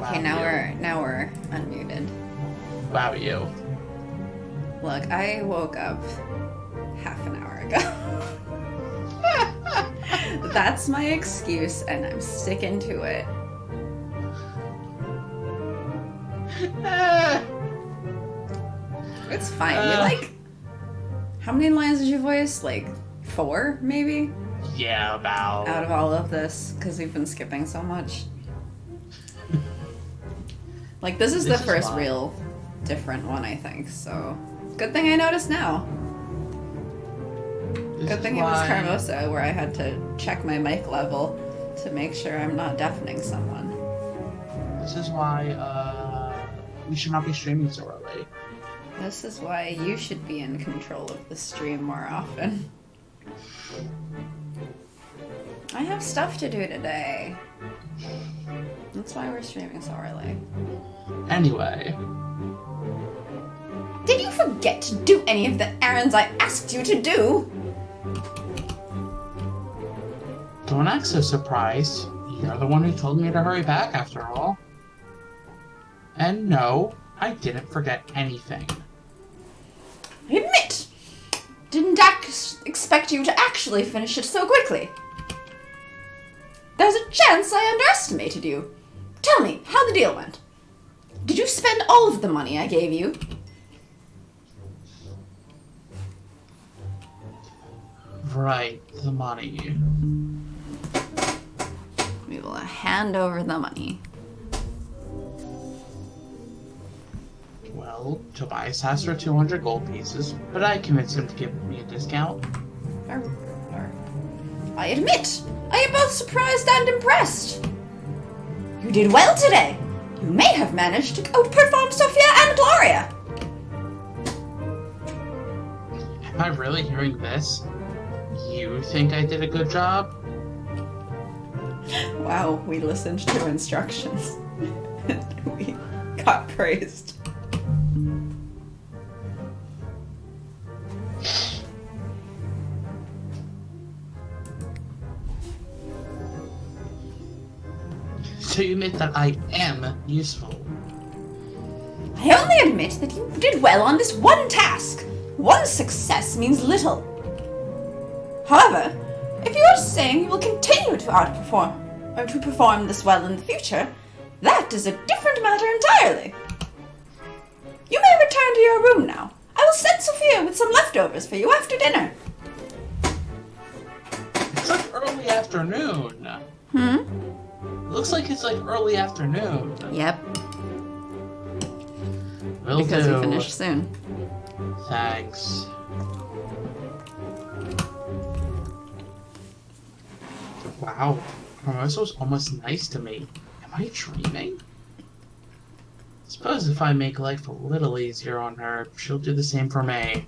Okay, now we're unmuted. Wow, you. Look, I woke up half an hour ago. That's my excuse, and I'm sticking to it. It's fine. How many lines did you voice? Like 4, maybe? Yeah, about. Out of all of this, because we've been skipping so much. Like, this is the first real different one, I think, so... Good thing I noticed now. Good thing it was Carmosa, where I had to check my mic level to make sure I'm not deafening someone. This is why, we should not be streaming so early. This is why you should be in control of the stream more often. I have stuff to do today. That's why we're streaming so early. Anyway. Did you forget to do any of the errands I asked you to do? Don't act so surprised. You're the one who told me to hurry back after all. And no, I didn't forget anything. I admit, didn't expect you to actually finish it so quickly. There's a chance I underestimated you. Tell me how the deal went. Did you spend all of the money I gave you? Right, the money. We will hand over the money. Well, Tobias asked for 200 gold pieces, but I convinced him to give me a discount. I admit, I am both surprised and impressed. You did well today. You may have managed to outperform Sophia and Gloria. Am I really hearing this? You think I did a good job? Wow, we listened to instructions. We got praised. So you admit that I am useful? I only admit that you did well on this one task. One success means little. However, if you are saying you will continue to outperform, or to perform this well in the future, that is a different matter entirely. You may return to your room now. I will send Sophia with some leftovers for you after dinner. It's like early afternoon. Looks like it's like early afternoon. Yep. Will because do. we finished soon. Thanks. Wow, Hermosa was almost nice to me. Am I dreaming? Suppose if I make life a little easier on her, she'll do the same for me.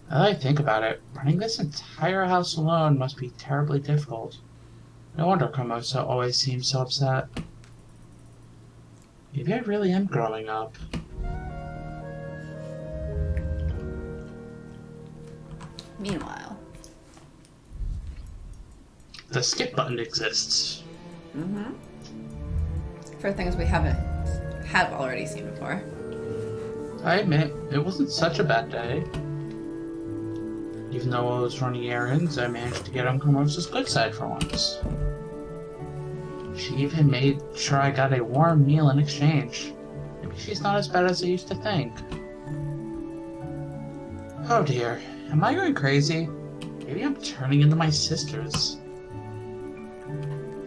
Now that I think about it, running this entire house alone must be terribly difficult. No wonder Hermosa always seems so upset. Maybe I really am growing up. Meanwhile. The skip button exists. For things we have already seen before. I admit, it wasn't such a bad day. Even though I was running errands, I managed to get on Hermosa's good side for once. She even made sure I got a warm meal in exchange. Maybe she's not as bad as I used to think. Oh dear, am I going crazy? Maybe I'm turning into my sisters.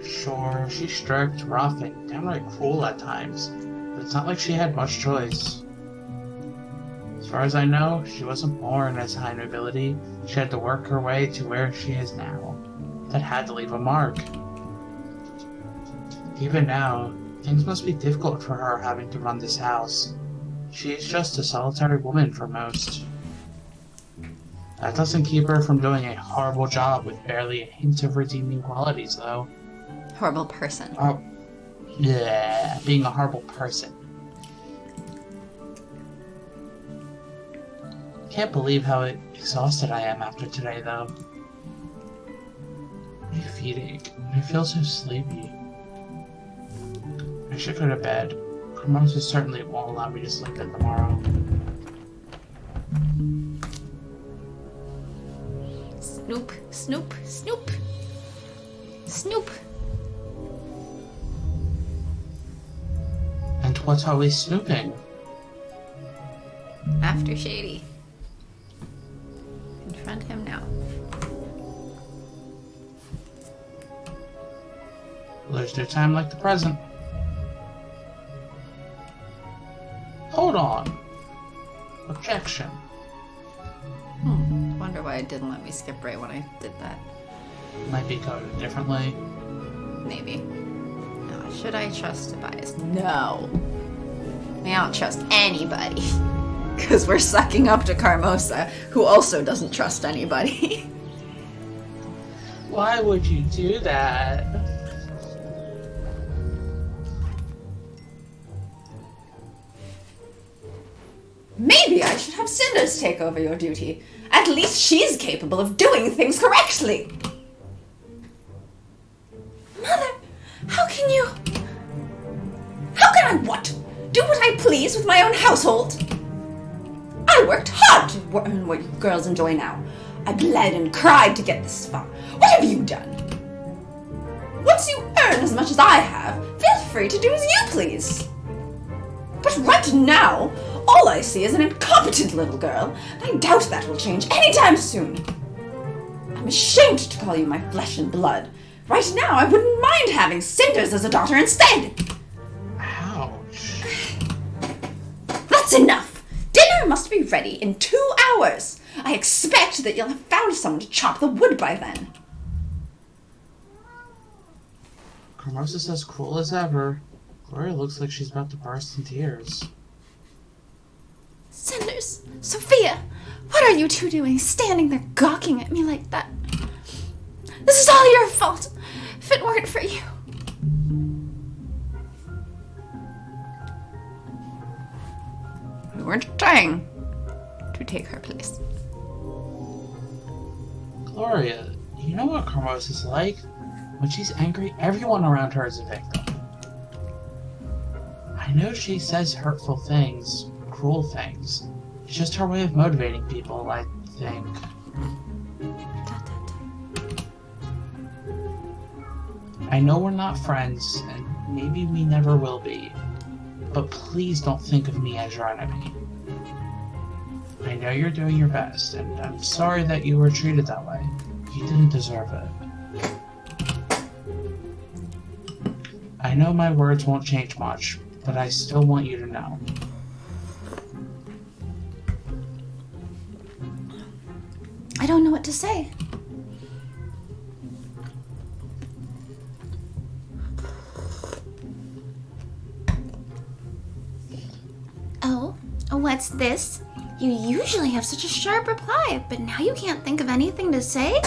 Sure, she's strict, rough, and downright cruel at times, but it's not like she had much choice. As far as I know, she wasn't born as high nobility. She had to work her way to where she is now. That had to leave a mark. Even now, things must be difficult for her having to run this house. She is just a solitary woman for most. That doesn't keep her from doing a horrible job with barely a hint of redeeming qualities, though. Horrible person. Oh, yeah, being a horrible person. Can't believe how exhausted I am after today, though. My feet ache, and I feel so sleepy. I should go to bed. Hermosa certainly won't allow me to sleep in tomorrow. Snoop, Snoop, Snoop. Snoop. And what's always snooping? After Shady. Confront him now. Well, there's no time like the present. Hold on. Objection. Wonder why it didn't let me skip right when I did that. Might be coded differently. Maybe. Now, should I trust Tobias? No. I don't trust anybody. Because we're sucking up to Carmosa, who also doesn't trust anybody. Why would you do that? Maybe I should have Cinders take over your duty. At least she's capable of doing things correctly. Mother, how can you... How can I what? Do what I please with my own household? I worked hard to earn what you girls enjoy now. I bled and cried to get this far. What have you done? Once you earn as much as I have, feel free to do as you please. But right now, all I see is an incompetent little girl, and I doubt that will change anytime soon. I'm ashamed to call you my flesh and blood. Right now, I wouldn't mind having Cinders as a daughter instead. Ouch. That's enough. Dinner must be ready in 2 hours. I expect that you'll have found someone to chop the wood by then. Carmosa's as cruel as ever. Gloria looks like she's about to burst in tears. Cinders, Sophia, what are you two doing standing there gawking at me like that? This is all your fault, if it weren't for you. We weren't trying to take her place. Gloria, you know what Carmosa's like? When she's angry, everyone around her is a victim. I know she says hurtful things, cruel things. It's just her way of motivating people, I think. I know we're not friends, and maybe we never will be, but please don't think of me as your enemy. I know you're doing your best, and I'm sorry that you were treated that way. You didn't deserve it. I know my words won't change much, but I still want you to know. I don't know what to say. Oh, what's this? You usually have such a sharp reply, but now you can't think of anything to say?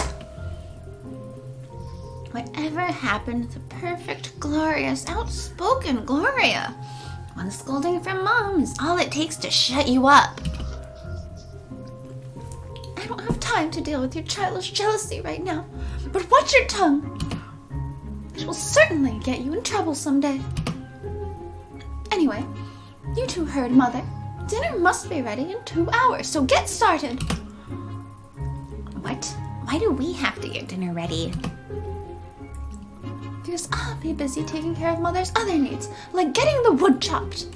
Whatever happened to the perfect, glorious, outspoken Gloria? One scolding from Mom is all it takes to shut you up. I don't have time to deal with your childish jealousy right now, but watch your tongue. It will certainly get you in trouble someday. Anyway, you two heard Mother. Dinner must be ready in 2 hours, so get started. What? Why do we have to get dinner ready? Because I'll be busy taking care of Mother's other needs, like getting the wood chopped.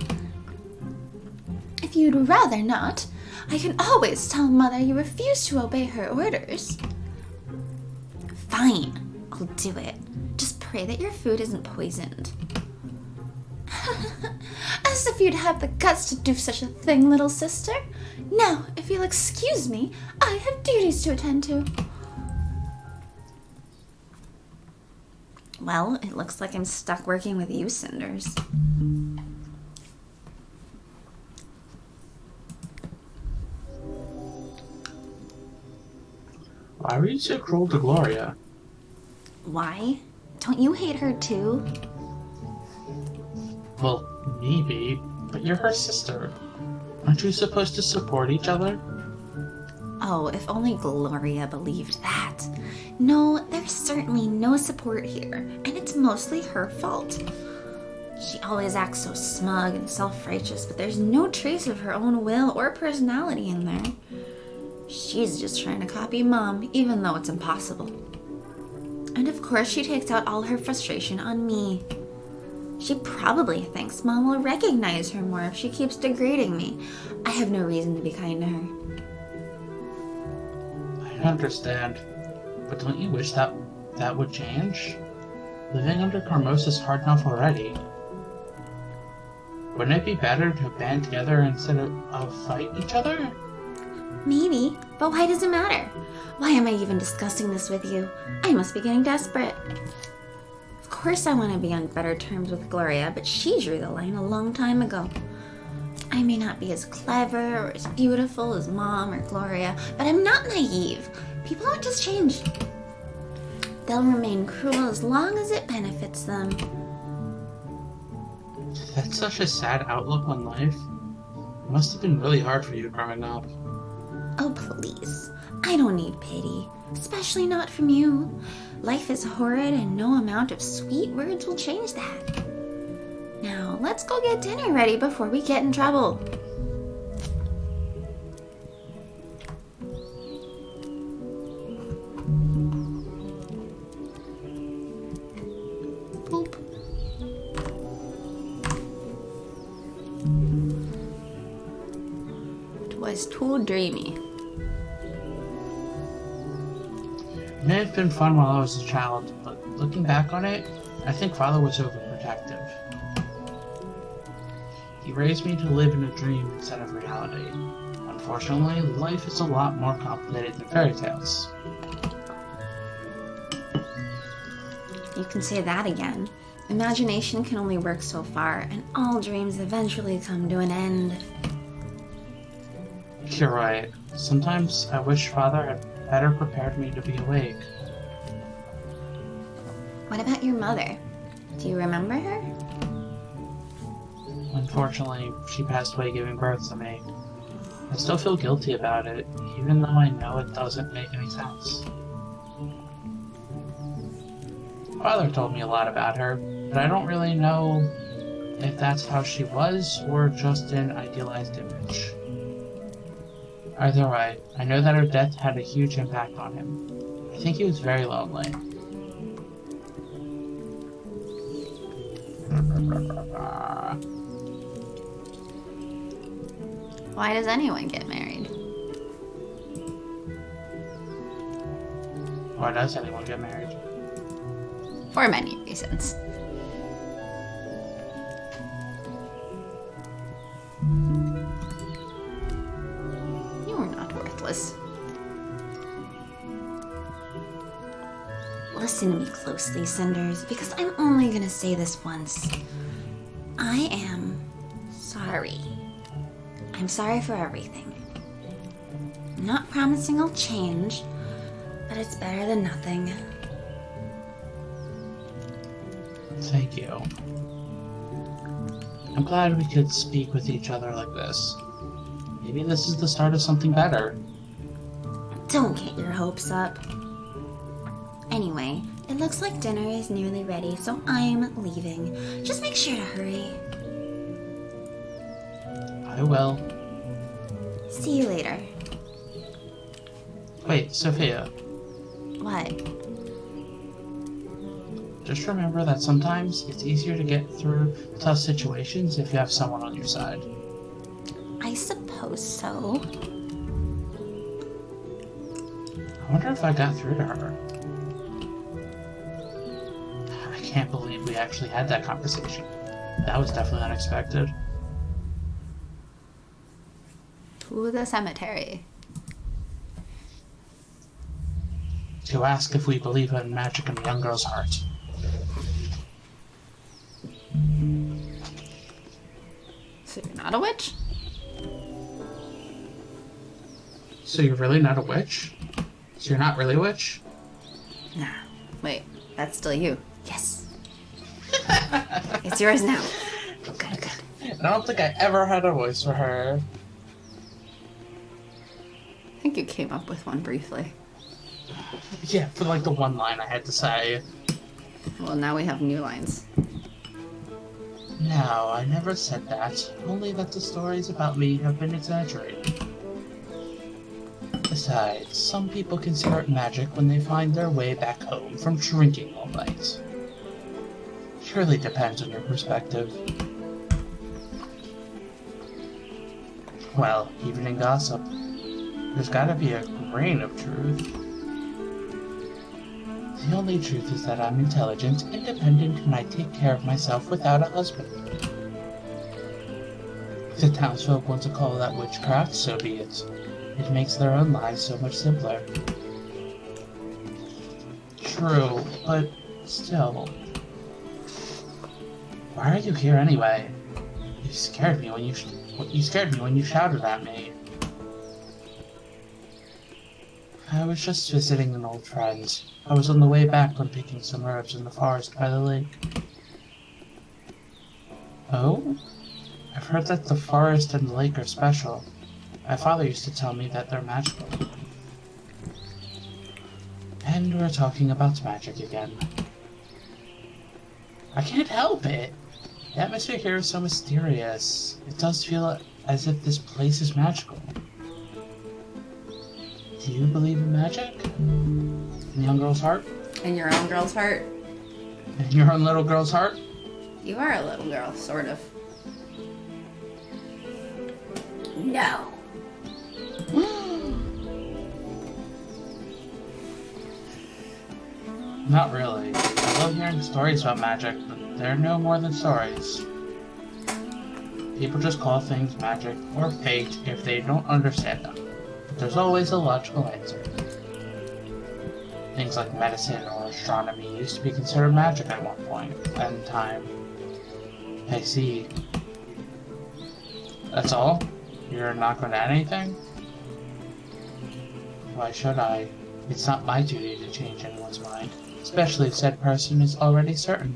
If you'd rather not, I can always tell Mother you refuse to obey her orders. Fine, I'll do it. Just pray that your food isn't poisoned. As if you'd have the guts to do such a thing, little sister. Now, if you'll excuse me, I have duties to attend to. Well, it looks like I'm stuck working with you, Cinders. Why were you so cruel to Gloria? Why? Don't you hate her too? Well, maybe, but you're her sister. Aren't you supposed to support each other? Oh, if only Gloria believed that. No, there's certainly no support here, and it's mostly her fault. She always acts so smug and self-righteous, but there's no trace of her own will or personality in there. She's just trying to copy Mom, even though it's impossible. And of course, she takes out all her frustration on me. She probably thinks Mom will recognize her more if she keeps degrading me. I have no reason to be kind to her. I understand, but don't you wish that would change? Living under Carmos is hard enough already. Wouldn't it be better to band together instead of fight each other? Maybe, but why does it matter? Why am I even discussing this with you? I must be getting desperate. Of course I want to be on better terms with Gloria, but she drew the line a long time ago. I may not be as clever or as beautiful as Mom or Gloria, but I'm not naive. People don't just change. They'll remain cruel as long as it benefits them. That's such a sad outlook on life. It must have been really hard for you growing up. Oh, please. I don't need pity, especially not from you. Life is horrid and no amount of sweet words will change that. Now, let's go get dinner ready before we get in trouble. Boop. It was too dreamy. It may have been fun while I was a child, but looking back on it, I think Father was overprotective. He raised me to live in a dream instead of reality. Unfortunately, life is a lot more complicated than fairy tales. You can say that again. Imagination can only work so far, and all dreams eventually come to an end. You're right. Sometimes I wish Father had better prepared me to be awake. What about your mother? Do you remember her? Unfortunately, she passed away giving birth to me. I still feel guilty about it, even though I know it doesn't make any sense. Father told me a lot about her, but I don't really know if that's how she was or just an idealized image. Either way, I know that her death had a huge impact on him. I think he was very lonely. Why does anyone get married? Why does anyone get married? For many reasons. You are not worthless. Listen to me closely, Cinders, because I'm only gonna say this once. I am sorry. I'm sorry for everything. I'm not promising I'll change, but it's better than nothing. Thank you. I'm glad we could speak with each other like this. Maybe this is the start of something better. Don't get your hopes up. Anyway, it looks like dinner is nearly ready, so I'm leaving. Just make sure to hurry. I will. See you later. Wait, Sophia, What? just remember that sometimes it's easier to get through tough situations if you have someone on your side. I suppose so. I wonder if I got through to her. I can't believe we actually had that conversation. That was definitely unexpected. To the cemetery. To ask if we believe in magic in a young girl's heart. So you're not a witch? So you're really not a witch? So you're not really a witch? Nah. Wait, that's still you. Yes. It's yours now. Good, good. I don't think I ever had a voice for her. I think you came up with one briefly. Yeah, for like the one line I had to say. Well, now we have new lines. No, I never said that. Only that the stories about me have been exaggerated. Besides, some people consider it magic when they find their way back home from drinking all night. Surely depends on your perspective. Well, even in gossip, there's gotta be a grain of truth. The only truth is that I'm intelligent, independent, and I take care of myself without a husband. If the townsfolk want to call that witchcraft, so be it. It makes their own lives so much simpler. True, but still. Why are you here anyway? You scared me when you shouted at me. I was just visiting an old friend. I was on the way back from picking some herbs in the forest by the lake. Oh? I've heard that the forest and the lake are special. My father used to tell me that they're magical. And we're talking about magic again. I can't help it. The atmosphere here is so mysterious. It does feel as if this place is magical. Do you believe in magic? In the young girl's heart? In your own girl's heart? In your own little girl's heart? You are a little girl, sort of. No. Not really. I love hearing stories about magic, but they're no more than stories. People just call things magic or fate if they don't understand them. But there's always a logical answer. Things like medicine or astronomy used to be considered magic at one point in time. I see. That's all? You're not going to add anything? Why should I? It's not my duty to change anyone's mind, especially if said person is already certain.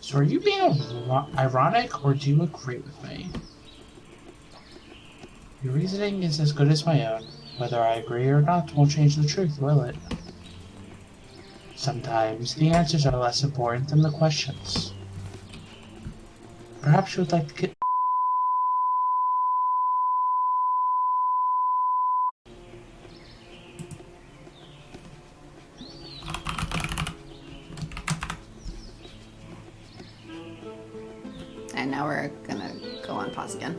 So are you being ironic, or do you agree with me? Your reasoning is as good as my own. Whether I agree or not won't change the truth, will it? Sometimes the answers are less important than the questions. Perhaps you would like to get... And now we're gonna go on pause again.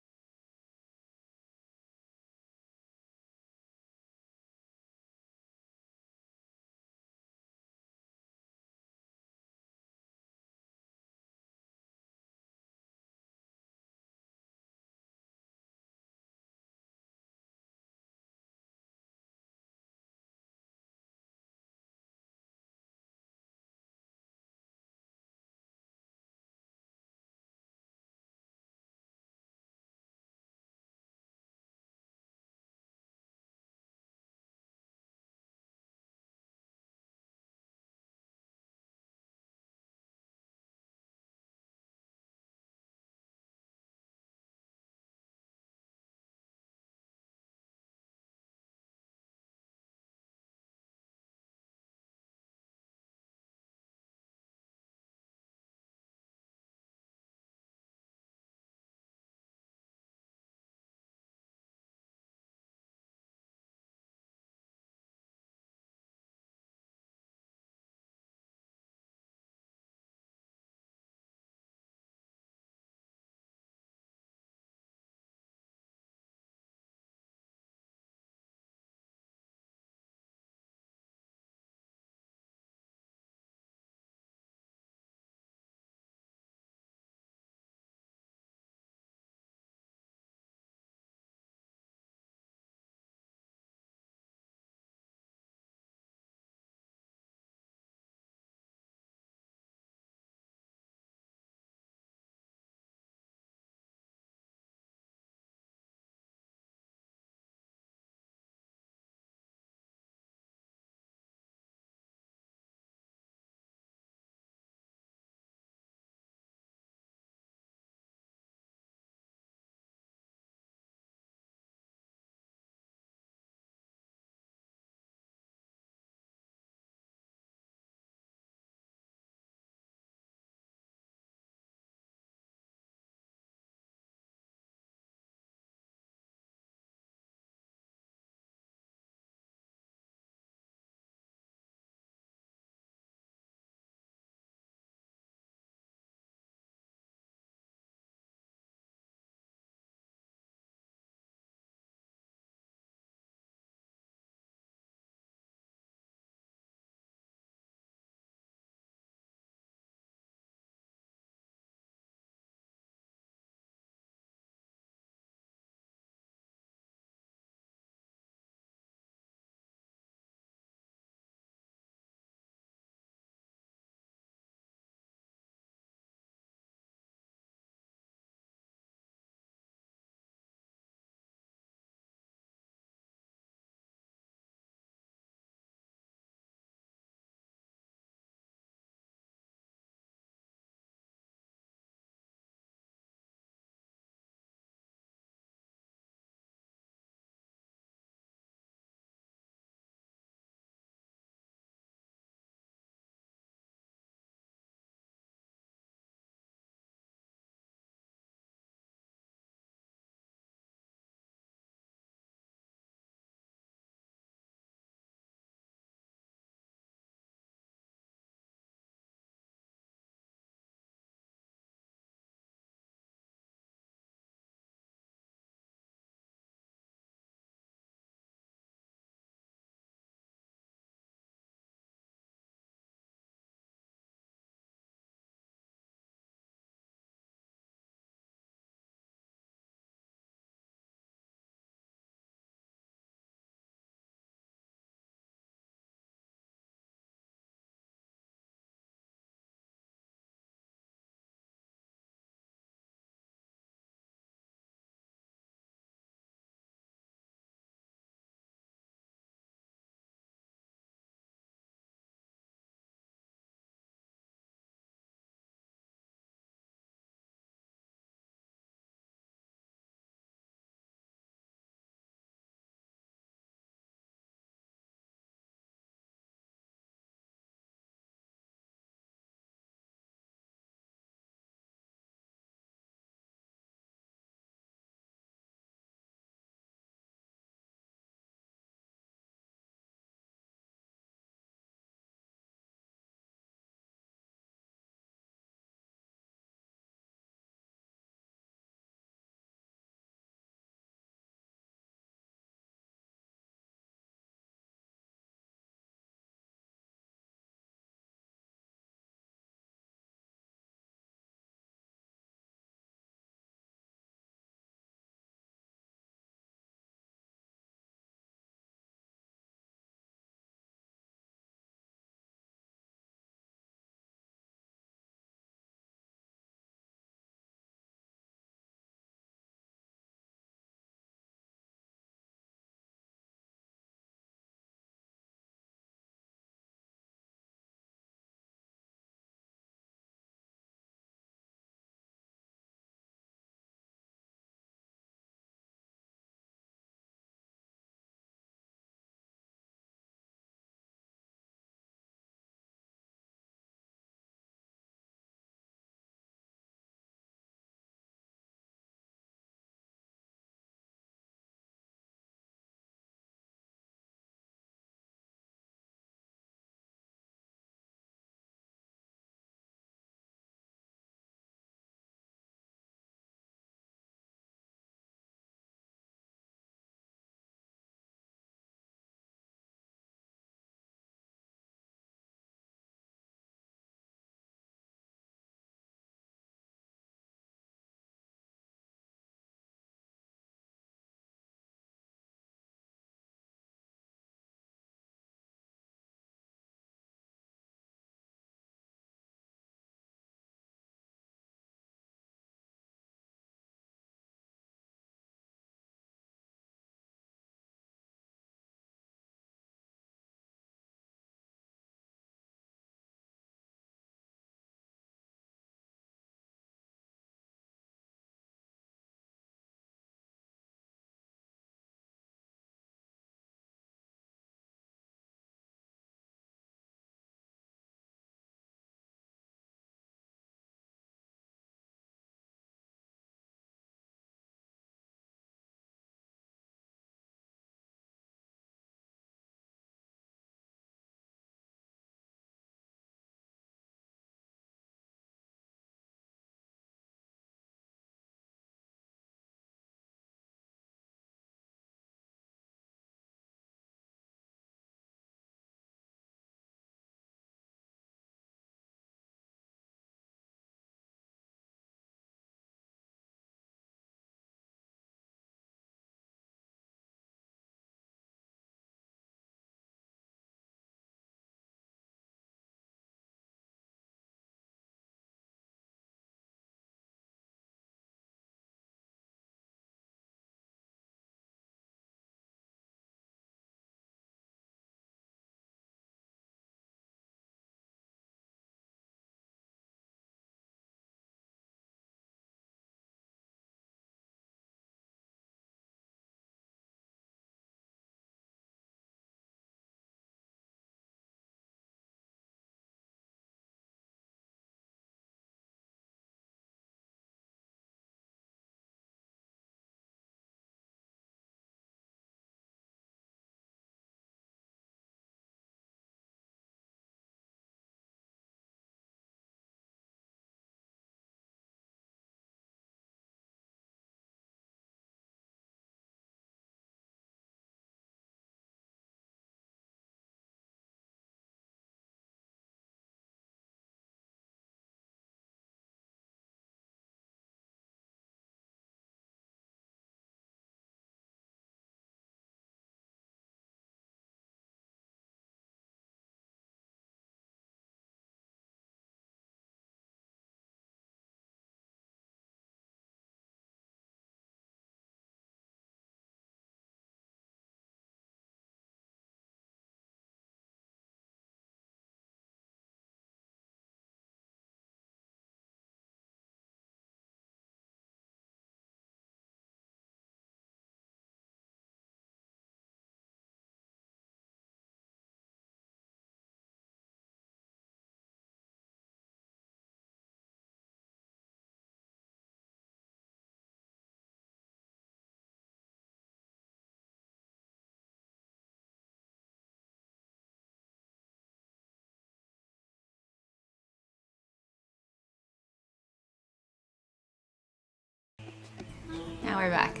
we're back.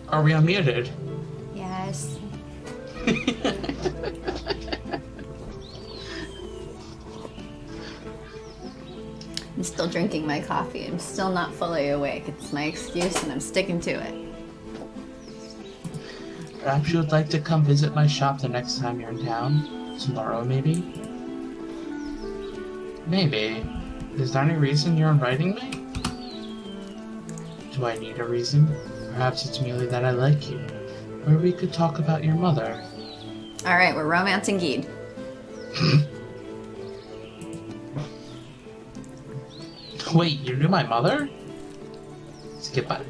Are we unmuted? Yes. I'm still drinking my coffee. I'm still not fully awake. It's my excuse and I'm sticking to it. Perhaps you would like to come visit my shop the next time you're in town? Tomorrow, maybe? Maybe. Is there any reason you're inviting me? Do I need a reason? Perhaps it's merely that I like you. Or we could talk about your mother. Alright, we're romancing Geed. Wait, you knew my mother? Skip by.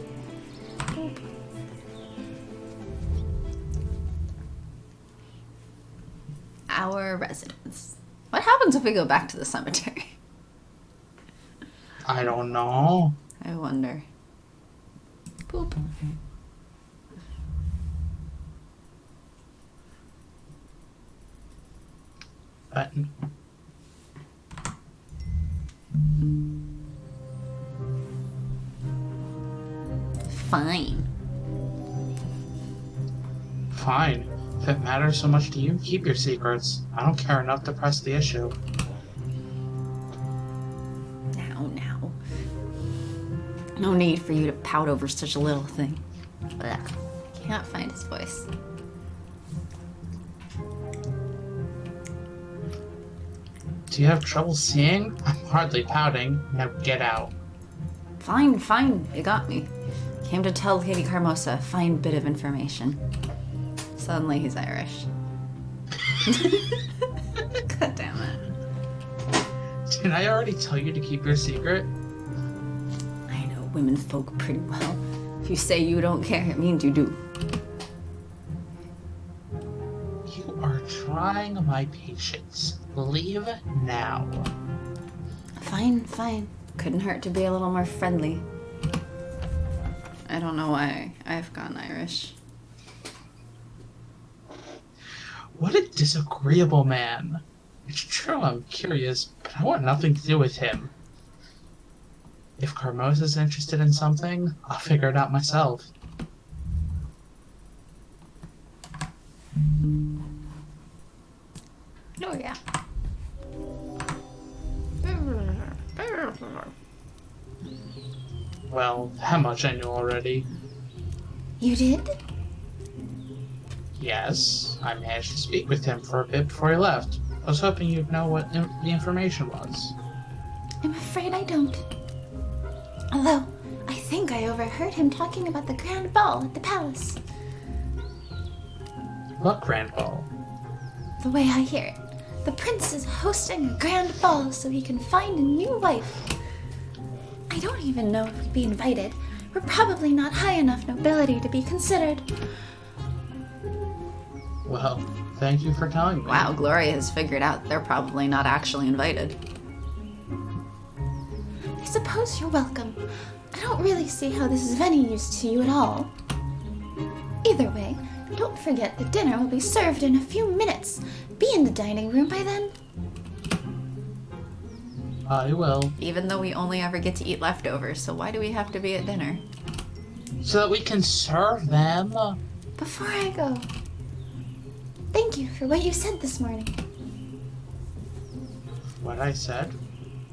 Our residence. What happens if we go back to the cemetery? I don't know. I wonder. Poop. Button. Fine. Fine. If it matters so much to you, keep your secrets. I don't care enough to press the issue. Now. No need for you to pout over such a little thing. Ugh. Can't find his voice. Do you have trouble seeing? I'm hardly pouting. Now get out. Fine. You got me. Came to tell Lady Carmosa a fine bit of information. Suddenly he's Irish. God damn it. Did I already tell you to keep your secret? I know women folk pretty well. If you say you don't care, it means you do. You are trying my patience. Leave now. Fine. Couldn't hurt to be a little more friendly. I don't know why I've gone Irish. What a disagreeable man. It's true I'm curious, but I want nothing to do with him. If Carmosa's interested in something, I'll figure it out myself. Oh, yeah. Well, that much I knew already. You did? Yes, I managed to speak with him for a bit before he left. I was hoping you'd know what the information was. I'm afraid I don't. Although, I think I overheard him talking about the grand ball at the palace. What grand ball? The way I hear it, the prince is hosting a grand ball so he can find a new wife. I don't even know if we'd be invited. We're probably not high enough nobility to be considered. Well, thank you for telling me. Wow, Gloria has figured out they're probably not actually invited. I suppose you're welcome. I don't really see how this is of any use to you at all. Either way, don't forget the dinner will be served in a few minutes. Be in the dining room by then. I will. Even though we only ever get to eat leftovers, so why do we have to be at dinner? So that we can serve them. Before I go, thank you for what you said this morning. What I said?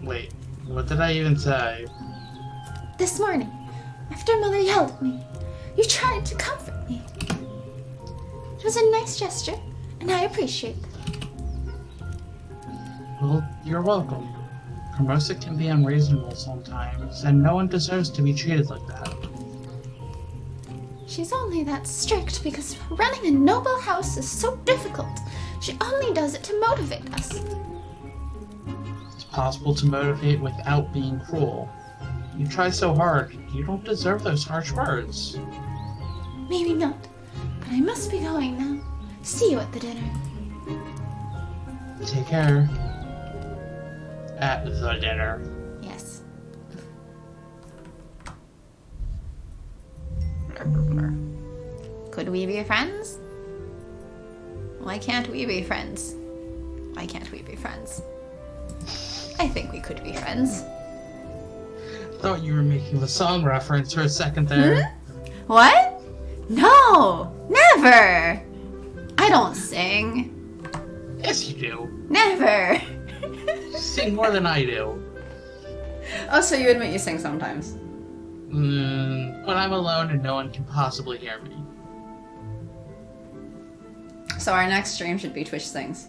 Wait, what did I even say? This morning, after Mother yelled at me, you tried to comfort me. It was a nice gesture, and I appreciate that. Well, you're welcome. Carmosa can be unreasonable sometimes, and no one deserves to be treated like that. She's only that strict because running a noble house is so difficult. She only does it to motivate us. It's possible to motivate without being cruel. You try so hard, you don't deserve those harsh words. Maybe not, but I must be going now. See you at the dinner. Take care. At the dinner. Yes. Could we be friends? Why can't we be friends? Why can't we be friends? I think we could be friends. thought you were making the song reference for a second there. What? No, never. I don't sing. Yes, you do. Never. You sing more than I do. Oh, so you admit you sing sometimes? When I'm alone and no one can possibly hear me. So our next stream should be Twitch Sings.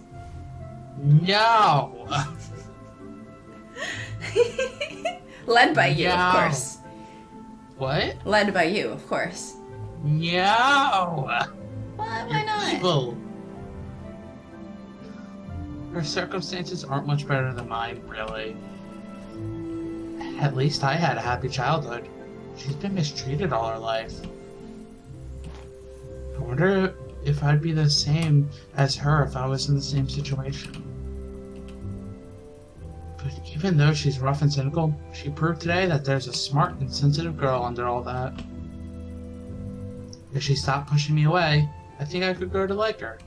No! Led by you, No. of course. What? Led by you, of course. No! What? Why not? Evil. Her circumstances aren't much better than mine, really. At least I had a happy childhood. She's been mistreated all her life. I wonder if I'd be the same as her if I was in the same situation. But even though she's rough and cynical, she proved today that there's a smart and sensitive girl under all that. If she stopped pushing me away, I think I could grow to like her.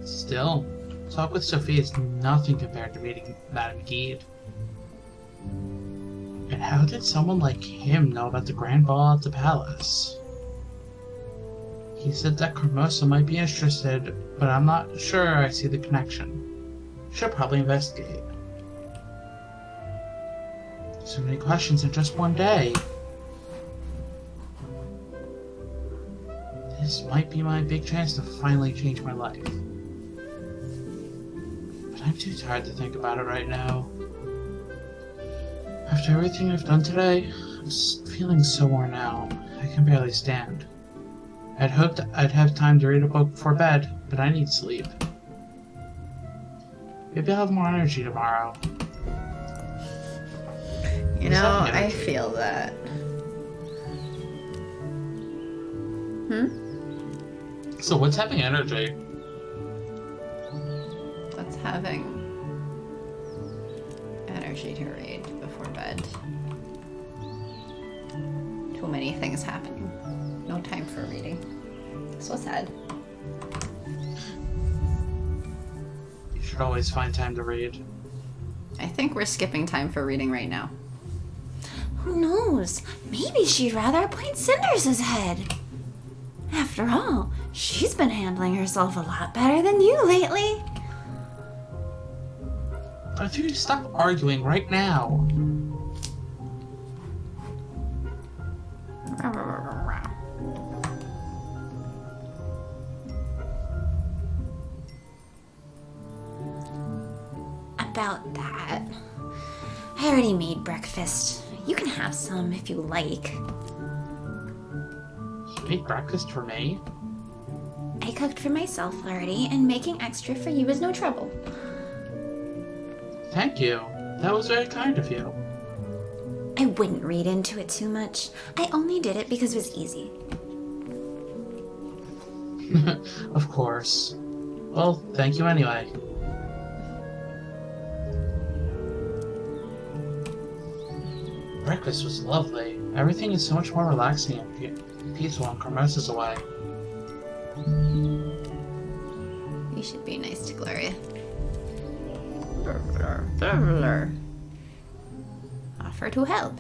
Still, talk with Sophie is nothing compared to meeting Madame Guide. And how did someone like him know about the grand ball at the palace? He said that Carmosa might be interested, but I'm not sure I see the connection. Should probably investigate. So many questions in just one day. This might be my big chance to finally change my life. But I'm too tired to think about it right now. After everything I've done today, I'm feeling so worn out, I can barely stand. I'd hoped I'd have time to read a book before bed, but I need sleep. Maybe I'll have more energy tomorrow. You Is know, that I energy? feel that. So what's having energy? What's having energy to read before bed? Too many things happening. No time for reading. So sad. You should always find time to read. I think we're skipping time for reading right now. Who knows? Maybe she'd rather appoint Cinders as head. After all, she's been handling herself a lot better than you lately. But if you stop arguing right now. About that, I already made breakfast. You can have some if you like. You made breakfast for me? I cooked for myself already, and making extra for you is no trouble. Thank you. That was very kind of you. I wouldn't read into it too much. I only did it because it was easy. Of course. Well, thank you anyway. Breakfast was lovely. Everything is so much more relaxing and peaceful when Carmosa's away. You should be nice to Gloria. Offer to help.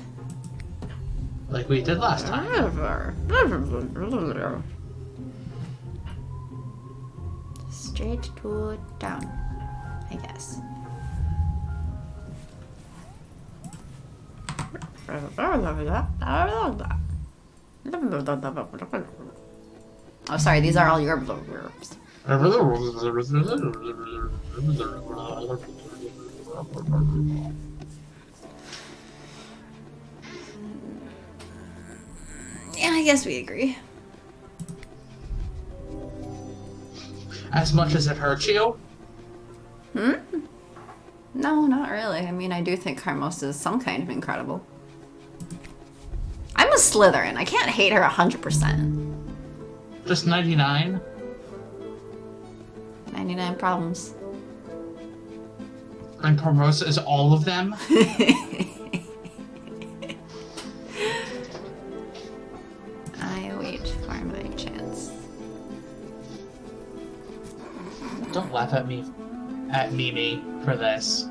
Like we did last time. Straight to down, I guess. Oh, sorry, these are all your verbs. Yeah, I guess we agree. As much as it hurts you? No, not really. I mean, I do think Carmosa is some kind of incredible. I'm a Slytherin. I can't hate her 100%. Just 99? 99 problems. And Carmosa is all of them? I wait for my chance. Don't laugh at me, Mimi, for this.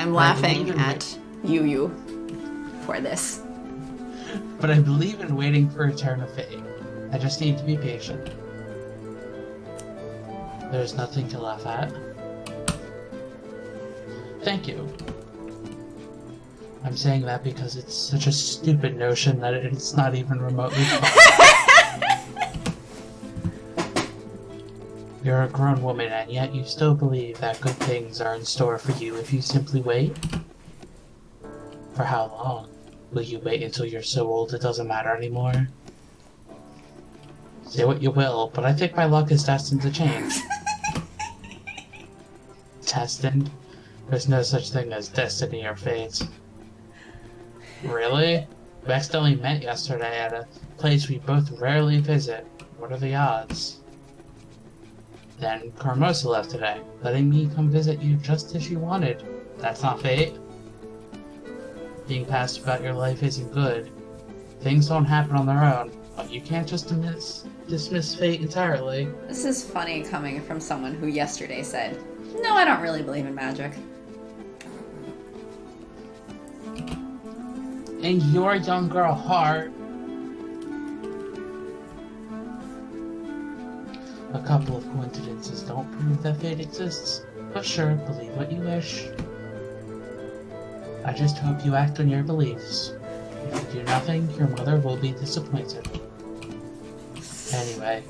I'm laughing at you for this. But I believe in waiting for a turn of fate. I just need to be patient. There's nothing to laugh at. Thank you. I'm saying that because it's such a stupid notion that it's not even remotely possible. You're a grown woman, and yet you still believe that good things are in store for you if you simply wait? For how long? Will you wait until you're so old it doesn't matter anymore? Say what you will, but I think my luck is destined to change. Destined? There's no such thing as destiny or fate. Really? We accidentally met yesterday at a place we both rarely visit. What are the odds? Then Carmosa left today, letting me come visit you just as you wanted. That's not fate. Being passed about your life isn't good. Things don't happen on their own, but you can't just dismiss fate entirely. This is funny coming from someone who yesterday said, "No, I don't really believe in magic." In your young girl heart, a couple of coincidences don't prove that fate exists, but sure, believe what you wish. I just hope you act on your beliefs. If you do nothing, your mother will be disappointed. Anyway,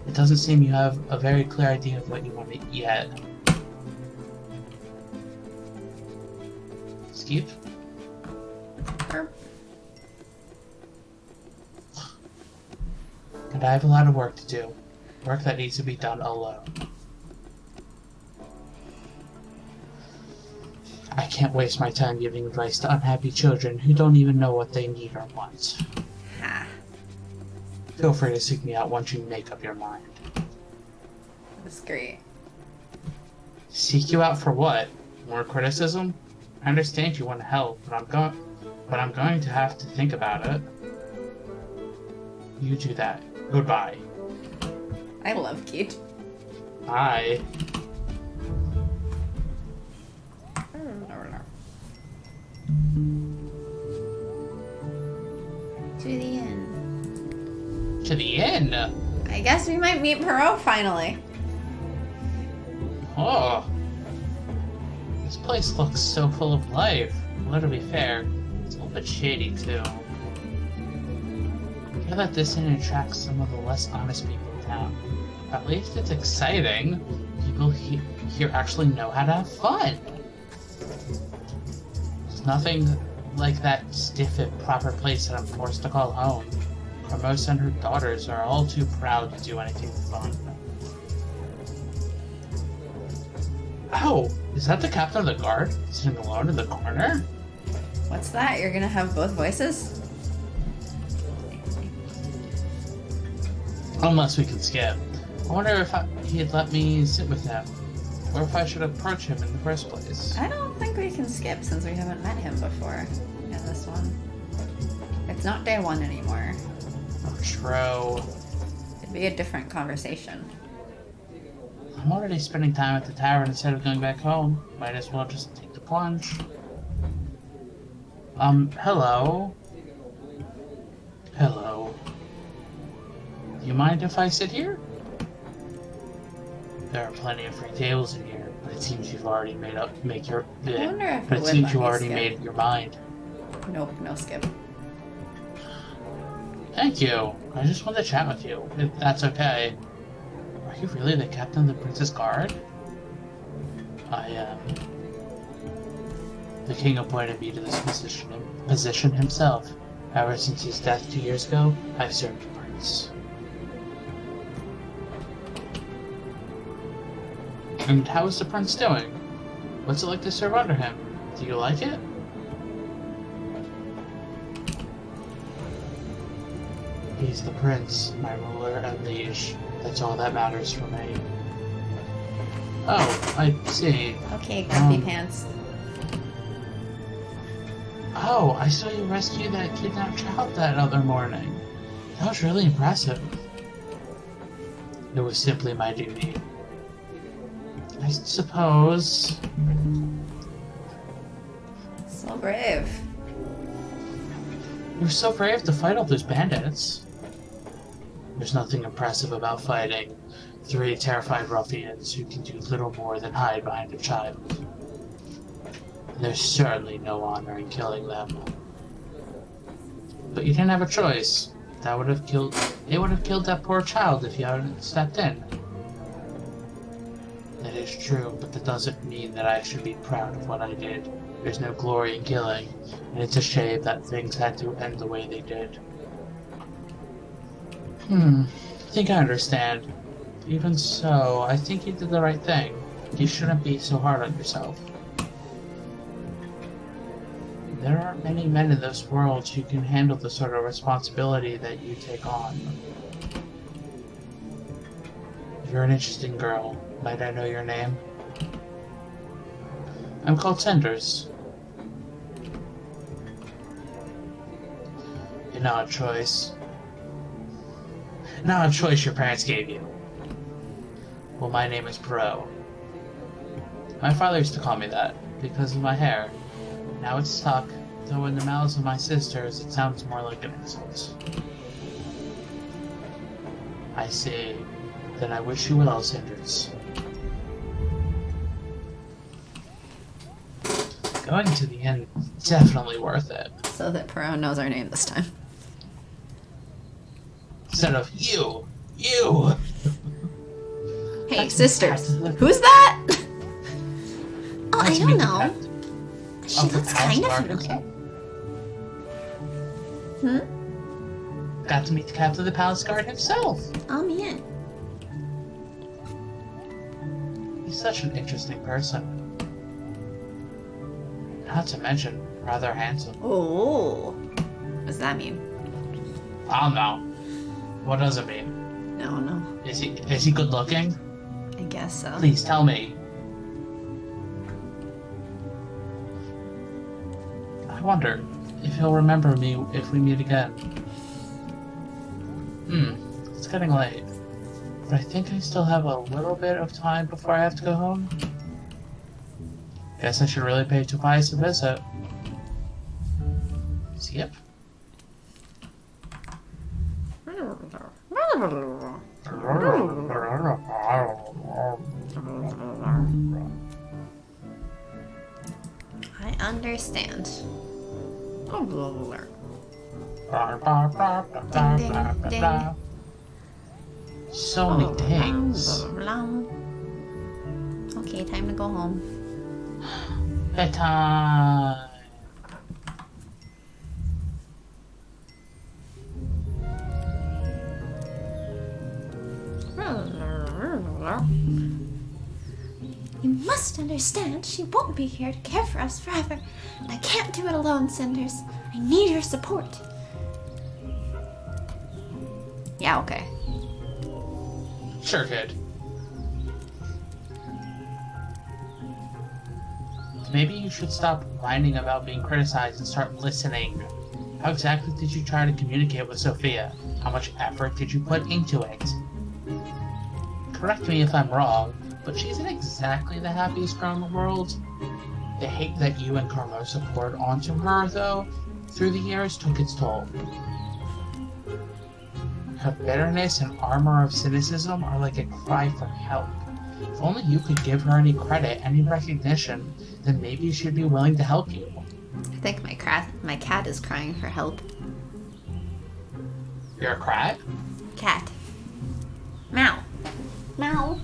it doesn't seem you have a very clear idea of what you want yet. Skip? And I have a lot of work to do. Work that needs to be done alone. I can't waste my time giving advice to unhappy children who don't even know what they need or want. Ha. Feel free to seek me out once you make up your mind. That's great. Seek you out for what? More criticism? I understand you want to help, but I'm going to have to think about it. You do that. Goodbye. I love Kate. Bye. To the inn. To the inn? I guess we might meet Perot finally. Oh. This place looks so full of life. Well, to be fair, it's a little bit shady too. I feel that this inn attracts some of the less honest people in town. At least it's exciting. People here actually know how to have fun. There's nothing like that stiff and proper place that I'm forced to call home. Carmosa and her daughters are all too proud to do anything fun. Oh, is that the captain of the guard sitting alone in the corner? What's that? You're gonna have both voices? Unless we can skip. I wonder if he'd let me sit with him, or if I should approach him in the first place. I don't think we can skip since we haven't met him before in this one. It's not day one anymore. Oh, true. It'd be a different conversation. I'm already spending time at the tavern instead of going back home. Might as well just take the plunge. Hello? Hello. Do you mind if I sit here? There are plenty of free tables in here, but it seems you've already made your mind. Nope, no skip. Thank you. I just wanted to chat with you, if that's okay. Are you really the captain of the Princess Guard? I am. The king appointed me to this position himself. Ever since his death 2 years ago, I've served the prince. And how is the prince doing? What's it like to serve under him? Do you like it? He's the prince, my ruler and liege. That's all that matters for me. Oh, I see. Okay, grumpy pants. Oh, I saw you rescue that kidnapped child that other morning. That was really impressive. It was simply my duty. I suppose... So brave. You were so brave to fight all those bandits. There's nothing impressive about fighting 3 terrified ruffians who can do little more than hide behind a child. And there's certainly no honor in killing them. But you didn't have a choice. They would have killed that poor child if you hadn't stepped in. That is true, but that doesn't mean that I should be proud of what I did. There's no glory in killing, and it's a shame that things had to end the way they did. I think I understand. Even so, I think you did the right thing. You shouldn't be so hard on yourself. There aren't many men in this world who can handle the sort of responsibility that you take on. You're an interesting girl. Might I know your name? I'm called Cinders. You're not a choice. Not a choice your parents gave you. Well, my name is Bro. My father used to call me that because of my hair. Now it's stuck, though in the mouths of my sisters it sounds more like an insult. I see. Then I wish you well, Cinders. Going to the end, definitely worth it. So that Perot knows our name this time. Instead of you! You! Hey, That's sisters. fantastic. Who's that? Oh, I Let's don't meet the know. captain She of the looks Palace kind of Guard familiar. himself. Got to meet the captain of the Palace Guard himself. Oh, man. He's such an interesting person. Not to mention, rather handsome. Oh. What does that mean? I don't know. What does it mean? No. Is he good looking? I guess so. Please tell me. I wonder if he'll remember me if we meet again. It's getting late. But I think I still have a little bit of time before I have to go home. Guess I should really pay Tobias a visit. Yep. I understand. So many things. Okay, time to go home. Bedtime. You must understand, she won't be here to care for us forever. And I can't do it alone, Cinders. I need your support. Yeah, okay. Sure, kid. Maybe you should stop whining about being criticized and start listening. How exactly did you try to communicate with Sophia? How much effort did you put into it? Correct me if I'm wrong, but she isn't exactly the happiest girl in the world. The hate that you and Carlosa poured onto her, though, through the years took its toll. Her bitterness and armor of cynicism are like a cry for help. If only you could give her any credit, any recognition, then maybe she'd be willing to help you. I think my cat is crying for help. You're a crab? Cat. Meow. Meow.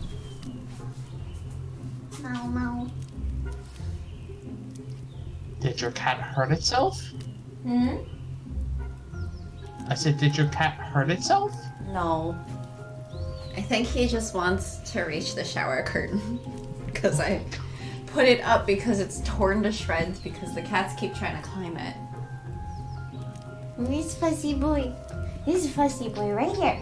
Meow, meow. Did your cat hurt itself? Hmm? I said, did your cat hurt itself? No. I think he just wants to reach the shower curtain. Because I put it up because it's torn to shreds because the cats keep trying to climb it. This fussy boy. This fussy boy right here.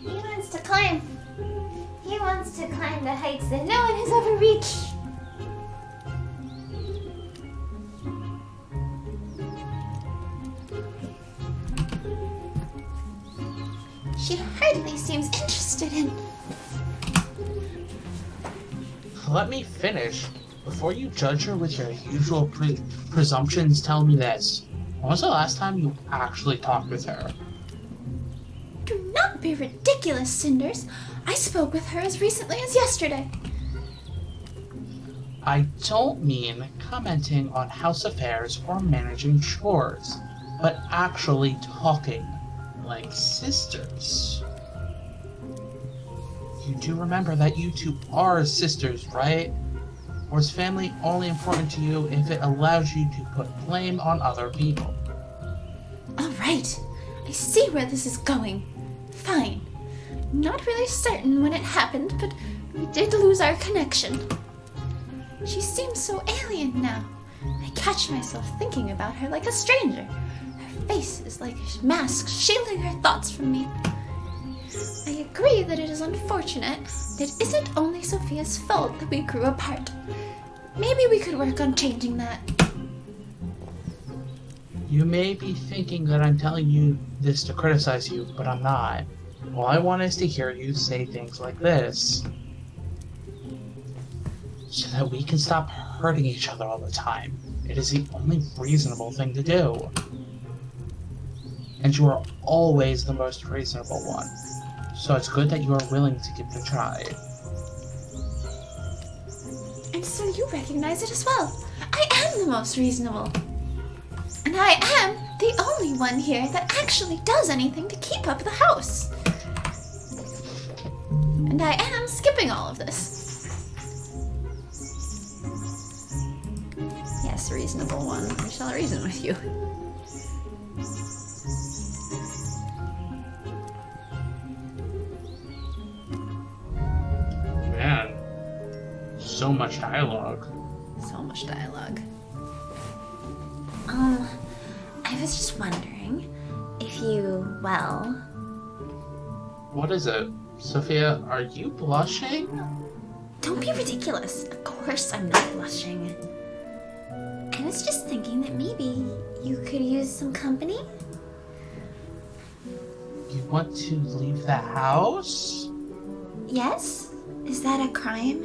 He wants to climb. He wants to climb the heights that no one has ever reached. She hardly seems interested in let me finish. Before you judge her with your usual presumptions, tell me this. When was the last time you actually talked with her? Do not be ridiculous, Cinders. I spoke with her as recently as yesterday. I don't mean commenting on house affairs or managing chores, but actually talking like sisters. You do remember that you two are sisters, right? Or is family only important to you if it allows you to put blame on other people? All right. I see where this is going. Fine. Not really certain when it happened, but we did lose our connection. She seems so alien now. I catch myself thinking about her like a stranger. Her face is like a mask shielding her thoughts from me. I agree that it is unfortunate. It isn't only Sophia's fault that we grew apart. Maybe we could work on changing that. You may be thinking that I'm telling you this to criticize you, but I'm not. All I want is to hear you say things like this, so that we can stop hurting each other all the time. It is the only reasonable thing to do. And you are always the most reasonable one. So it's good that you are willing to give it a try. And so you recognize it as well. I am the most reasonable. And I am the only one here that actually does anything to keep up the house. And I am skipping all of this. Yes, reasonable one. I shall reason with you. Man, so much dialogue. So much dialogue. I was just wondering if you, well... What is it? Sophia, are you blushing? Don't be ridiculous. Of course I'm not blushing. I was just thinking that maybe you could use some company? You want to leave the house? Yes? Is that a crime?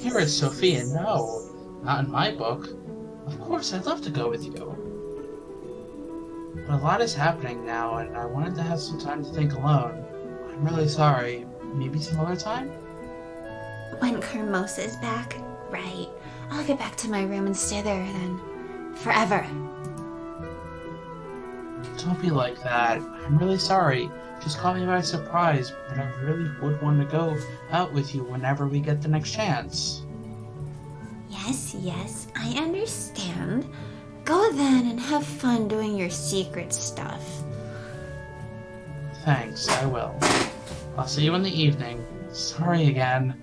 Dearest Sophia, no. Not in my book. Of course, I'd love to go with you. But a lot is happening now, and I wanted to have some time to think alone. I'm really sorry. Maybe some other time? When Kermosa is back? Right. I'll get back to my room and stay there then. Forever. Don't be like that. I'm really sorry. Just caught me by surprise, but I really would want to go out with you whenever we get the next chance. Yes, I understand. Go then and have fun doing your secret stuff. Thanks, I will. I'll see you in the evening. Sorry again.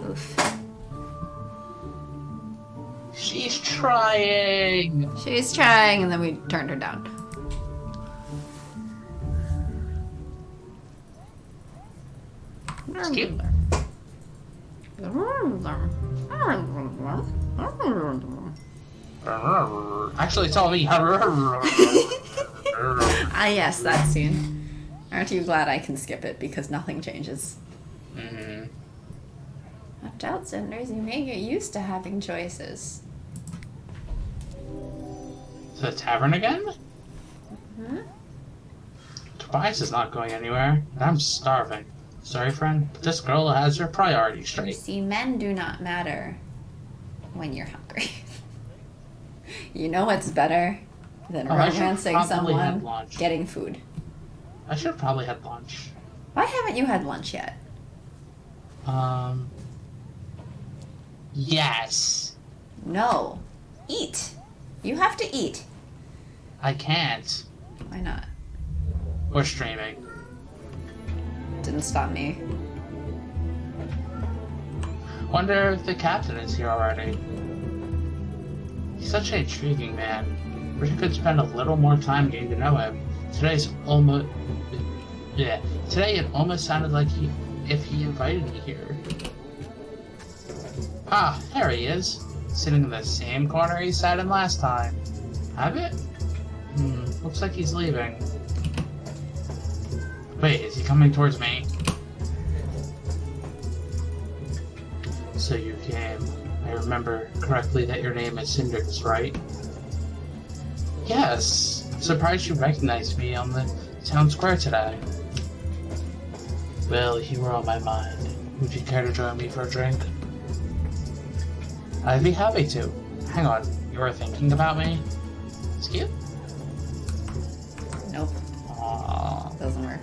Oof. She's trying! She's trying, and then we turned her down. Skip. Actually, it's all me. Ah, yes, that scene. Aren't you glad I can skip it because nothing changes? Mm-hmm. Watch out, Cinders. You may get used to having choices. The tavern again? Hmm? Tobias is not going anywhere, and I'm starving. Sorry, friend, but this girl has her priorities You straight. see, men do not matter when you're hungry. You know what's better than I should romancing probably have someone lunch. getting food? I should have probably had lunch. Why haven't you had lunch yet? Yes. No. Eat. You have to eat. I can't. Why not? We're streaming. Didn't stop me. Wonder if the captain is here already. He's such an intriguing man. Wish I could spend a little more time getting to know him. Today it almost sounded like if he invited me here. Ah, there he is. Sitting in the same corner he sat in last time. Have it? Looks like he's leaving. Wait, is he coming towards me? So you came. I remember correctly that your name is Cinders, right? Yes. I'm surprised you recognized me on the town square today. Well, you were on my mind. Would you care to join me for a drink? I'd be happy to. Hang on, you were thinking about me? It's cute. Nope. Aww. Doesn't work.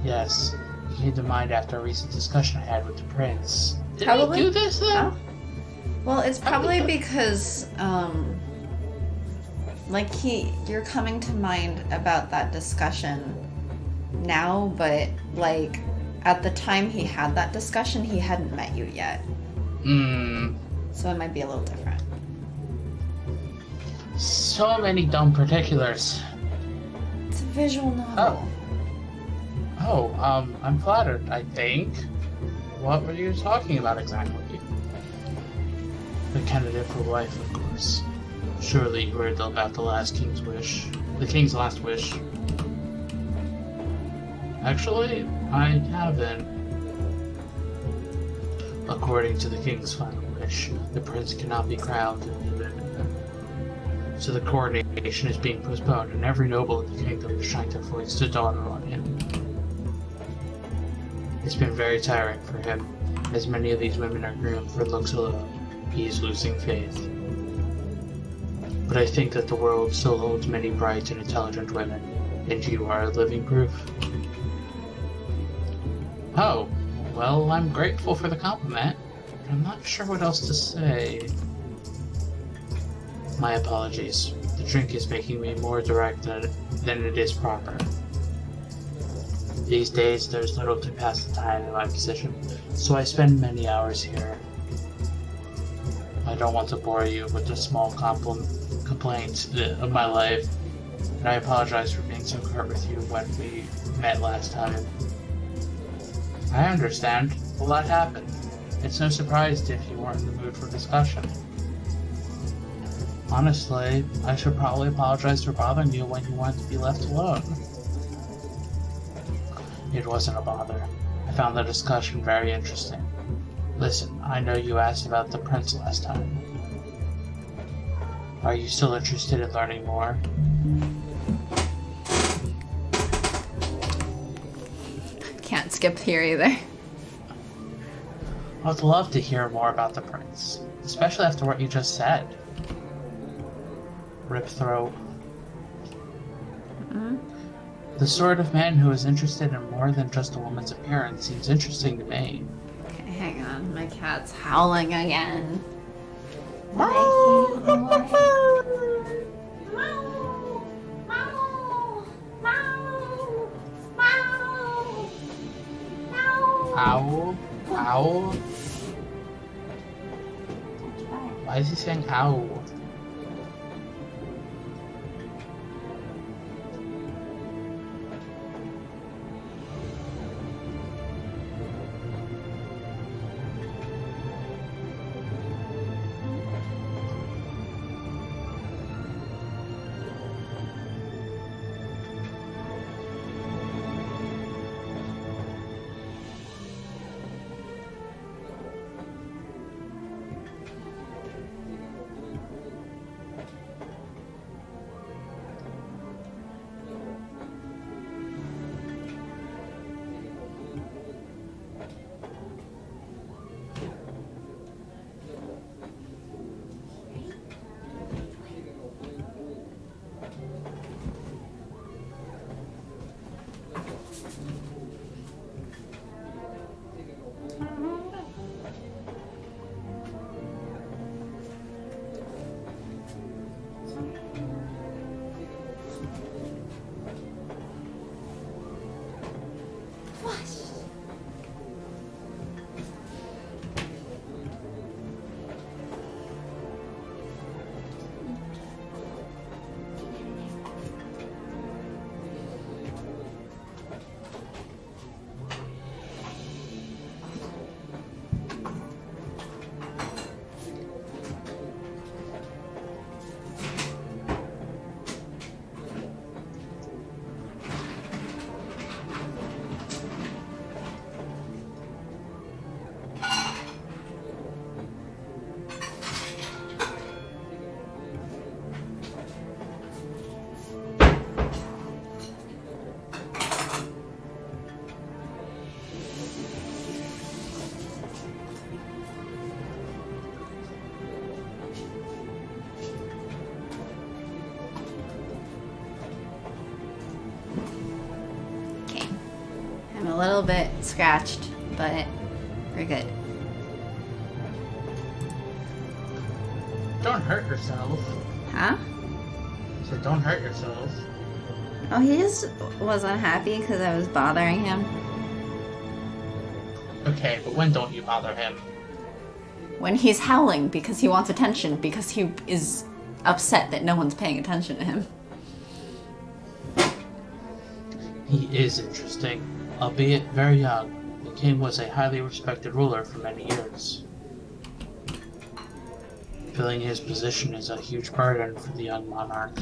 Yes, you came to mind after a recent discussion I had with the prince. Did Probably. I do this then? Oh. Well, it's probably because, you're coming to mind about that discussion now, but, like, at the time he had that discussion, he hadn't met you yet. So it might be a little different. So many dumb particulars. It's a visual novel. I'm flattered, I think. What were you talking about exactly? The candidate for wife, of course. Surely you heard about the king's last wish. Actually, I haven't. According to the king's final wish, the prince cannot be crowned in the so the coronation is being postponed, and every noble in the kingdom is trying to foist a daughter on him. It's been very tiring for him, as many of these women are groomed for looks alone. He is losing faith. But I think that the world still holds many bright and intelligent women, and you are a living proof. Oh, well, I'm grateful for the compliment. I'm not sure what else to say. My apologies. The drink is making me more direct than it is proper. These days, there's little to pass the time in my position, so I spend many hours here. I don't want to bore you with the small complaints of my life, and I apologize for being so curt with you when we met last time. I understand. A lot happened. It's no surprise if you weren't in the mood for discussion. Honestly, I should probably apologize for bothering you when you wanted to be left alone. It wasn't a bother. I found the discussion very interesting. Listen, I know you asked about the prince last time. Are you still interested in learning more? Can't skip here either. I would love to hear more about the prince, especially after what you just said. Rip throat. The sort of man who is interested in more than just a woman's appearance seems interesting to me. Okay, hang on. My cat's howling again. Ow. Ow. Why is he saying ow? little bit scratched, but we're good. Don't hurt yourself. Huh? So don't hurt yourself. Oh, he just was unhappy because I was bothering him. Okay, but when don't you bother him? When he's howling because he wants attention, because he is upset that no one's paying attention to him. He is interesting. Albeit very young, the king was a highly respected ruler for many years. Filling his position is a huge burden for the young monarch.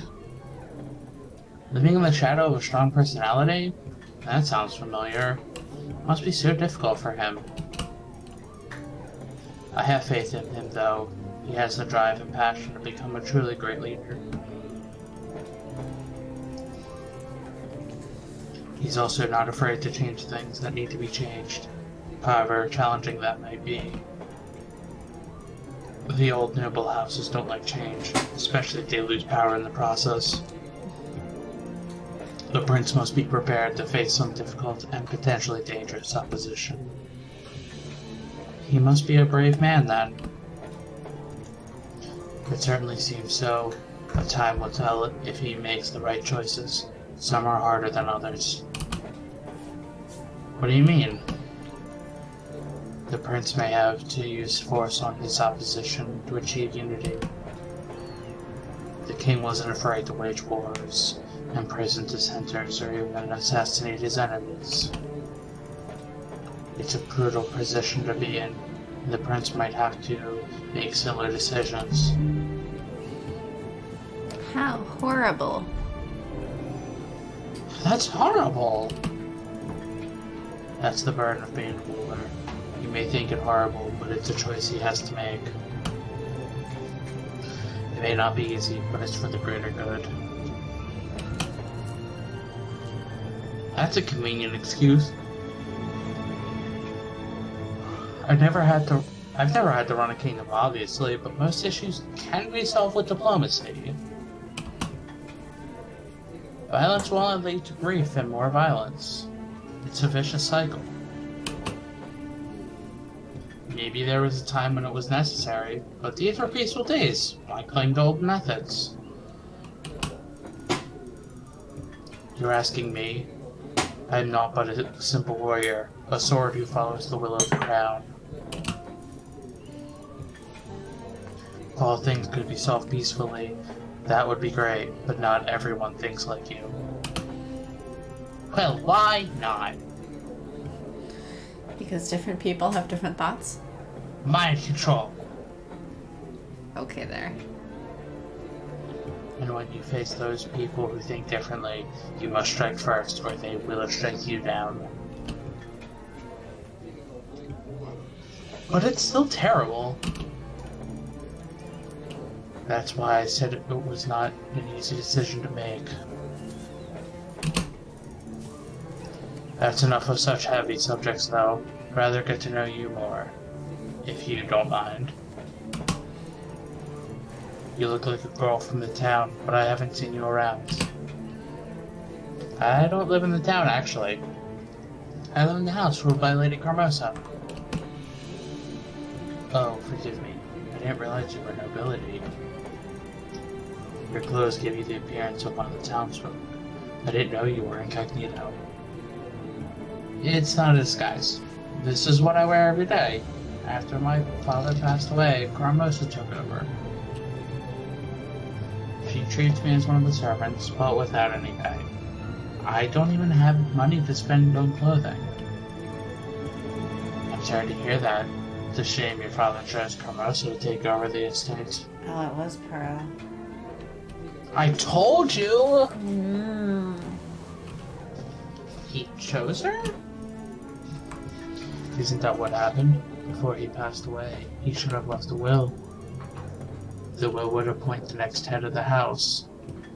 Living in the shadow of a strong personality? That sounds familiar. Must be so difficult for him. I have faith in him, though. He has the drive and passion to become a truly great leader. He's also not afraid to change things that need to be changed, however challenging that might be. The old noble houses don't like change, especially if they lose power in the process. The prince must be prepared to face some difficult and potentially dangerous opposition. He must be a brave man, then. It certainly seems so, but time will tell if he makes the right choices. Some are harder than others. What do you mean? The prince may have to use force on his opposition to achieve unity. The king wasn't afraid to wage wars, imprison dissenters, or even assassinate his enemies. It's a brutal position to be in, and the prince might have to make similar decisions. How horrible. That's horrible! That's the burden of being a ruler. You may think it horrible, but it's a choice he has to make. It may not be easy, but it's for the greater good. That's a convenient excuse. I've never had to run a kingdom, obviously, but most issues can be solved with diplomacy. Violence will only lead to grief and more violence. It's a vicious cycle. Maybe there was a time when it was necessary, but these were peaceful days. Why cling to old methods? You're asking me? I am not but a simple warrior, a sword who follows the will of the crown. If all things could be solved peacefully, that would be great, but not everyone thinks like you. Well, why not? Because different people have different thoughts? Mind control. Okay, there. And when you face those people who think differently, you must strike first, or they will strike you down. But it's still terrible. That's why I said it was not an easy decision to make. That's enough of such heavy subjects, though. Rather get to know you more, if you don't mind. You look like a girl from the town, but I haven't seen you around. I don't live in the town, actually. I live in the house ruled by Lady Carmosa. Oh, forgive me. I didn't realize you were nobility. Your clothes give you the appearance of one of the townsfolk. I didn't know you were incognito. It's not a disguise. This is what I wear every day. After my father passed away, Carmosa took over. She treats me as one of the servants, but without any pay. I don't even have money to spend on clothing. I'm sorry to hear that. It's a shame your father chose Carmosa to take over the estate. Oh, it was Pearl. I told you! Mm. He chose her? Isn't that what happened? Before he passed away, he should have left a will. The will would appoint the next head of the house.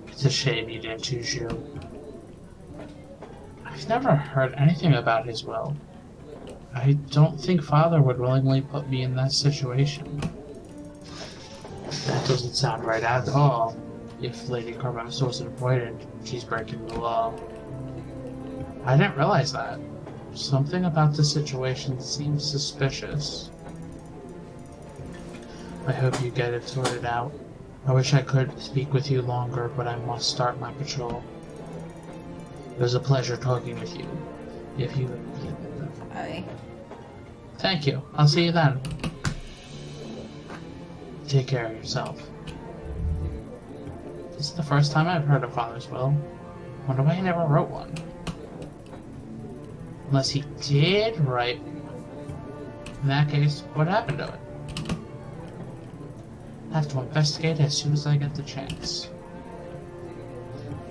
It's a shame he didn't choose you. I've never heard anything about his will. I don't think Father would willingly put me in that situation. That doesn't sound right at all. If Lady Carmosa wasn't appointed, she's breaking the law. I didn't realize that. Something about the situation seems suspicious. I hope you get it sorted out. I wish I could speak with you longer, but I must start my patrol. It was a pleasure talking with you. If you... Aye. Thank you. I'll see you then. Take care of yourself. This is the first time I've heard of Father's will. Wonder why he never wrote one. Unless he did write. In that case, what happened to it? I have to investigate as soon as I get the chance.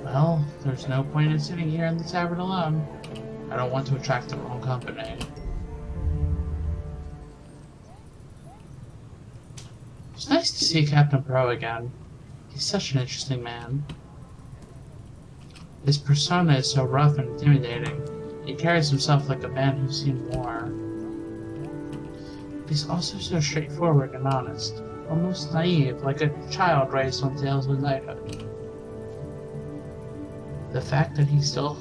Well, there's no point in sitting here in the tavern alone. I don't want to attract the wrong company. It's nice to see Captain Pro again. He's such an interesting man. His persona is so rough and intimidating. He carries himself like a man who's seen war. He's also so straightforward and honest, almost naive, like a child raised on tales of knighthood. The fact that he still...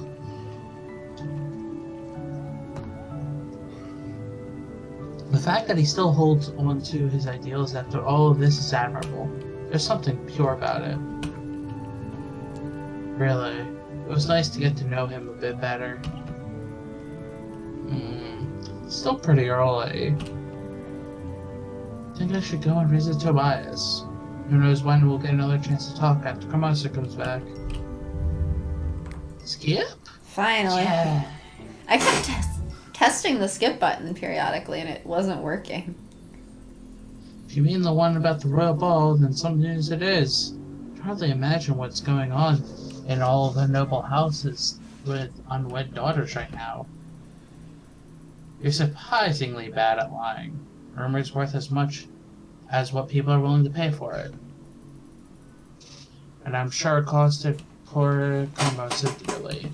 holds on to his ideals after all of this is admirable. There's something pure about it. Really, it was nice to get to know him a bit better. Still pretty early. I think I should go and visit Tobias. Who knows when we'll get another chance to talk after Carmosa comes back. Skip? Finally. Yeah. I kept testing the skip button periodically and it wasn't working. If you mean the one about the royal ball, then some news it is. I can hardly imagine what's going on in all the noble houses with unwed daughters right now. You're surprisingly bad at lying. Rumor's worth as much as what people are willing to pay for it. And I'm sure it costed poor Carmosa dearly.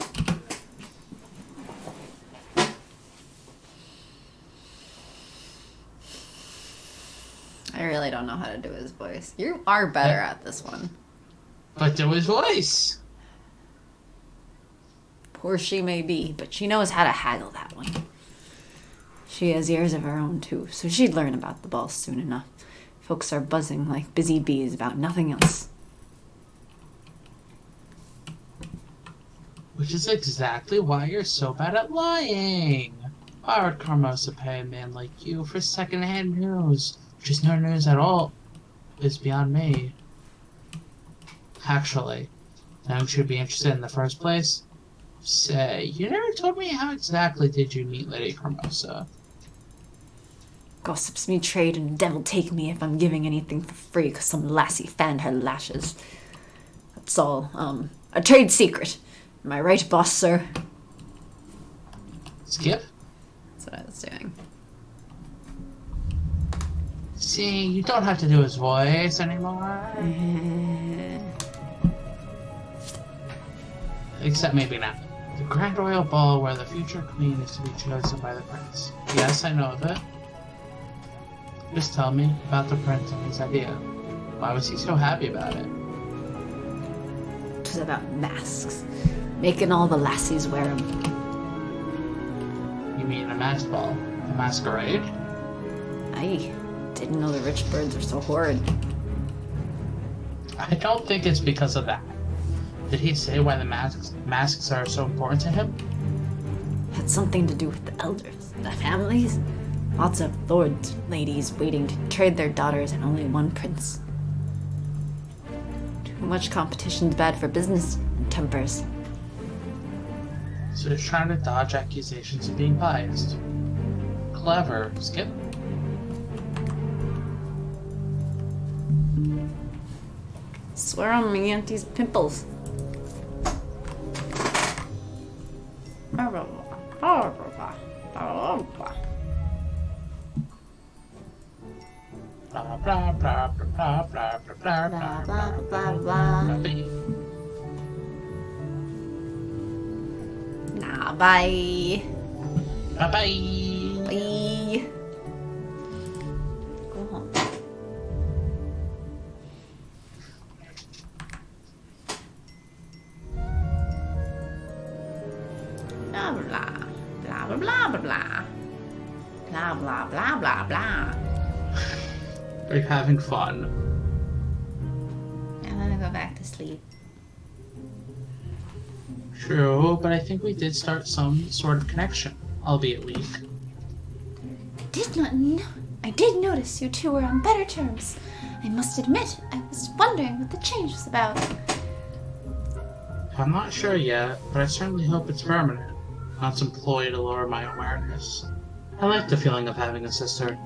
I really don't know how to do his voice. You are better at this one. But do his voice! Poor she may be, but she knows how to haggle that one. She has ears of her own too, so she'd learn about the ball soon enough. Folks are buzzing like busy bees about nothing else. Which is exactly why you're so bad at lying. Why would Carmosa pay a man like you for second-hand news? Which is no news at all. It's beyond me. Actually, don't you be interested in the first place? Say, you never told me how exactly did you meet Lady Carmosa? Gossips me trade and devil take me if I'm giving anything for free because some lassie fanned her lashes. That's all, a trade secret. Am I right, boss, sir? Skip? That's what I was doing. See, you don't have to do his voice anymore. Except maybe not. The Grand Royal Ball where the future queen is to be chosen by the prince. Yes, I know of it. Just tell me about the prince and his idea. Why was he so happy about it? It was about masks. Making all the lassies wear them. You mean a masked ball? A masquerade? I didn't know the rich birds were so horrid. I don't think it's because of that. Did he say why the masks are so important to him? It had something to do with the elders, the families. Lots of lord ladies waiting to trade their daughters and only one prince. Too much competition's bad for business and tempers. So he's trying to dodge accusations of being biased. Clever, Skip. Swear on me auntie's pimples. Blah blah blah blah blah blah blah blah blah blah blah. Nah, bye. Bye bye. Bye. Go home. Blah blah blah blah blah blah. Are you having fun? I'm gonna go back to sleep. True, but I think we did start some sort of connection, albeit weak. I did notice you two were on better terms. I must admit, I was wondering what the change was about. I'm not sure yet, but I certainly hope it's permanent, not some ploy to lower my awareness. I like the feeling of having a sister.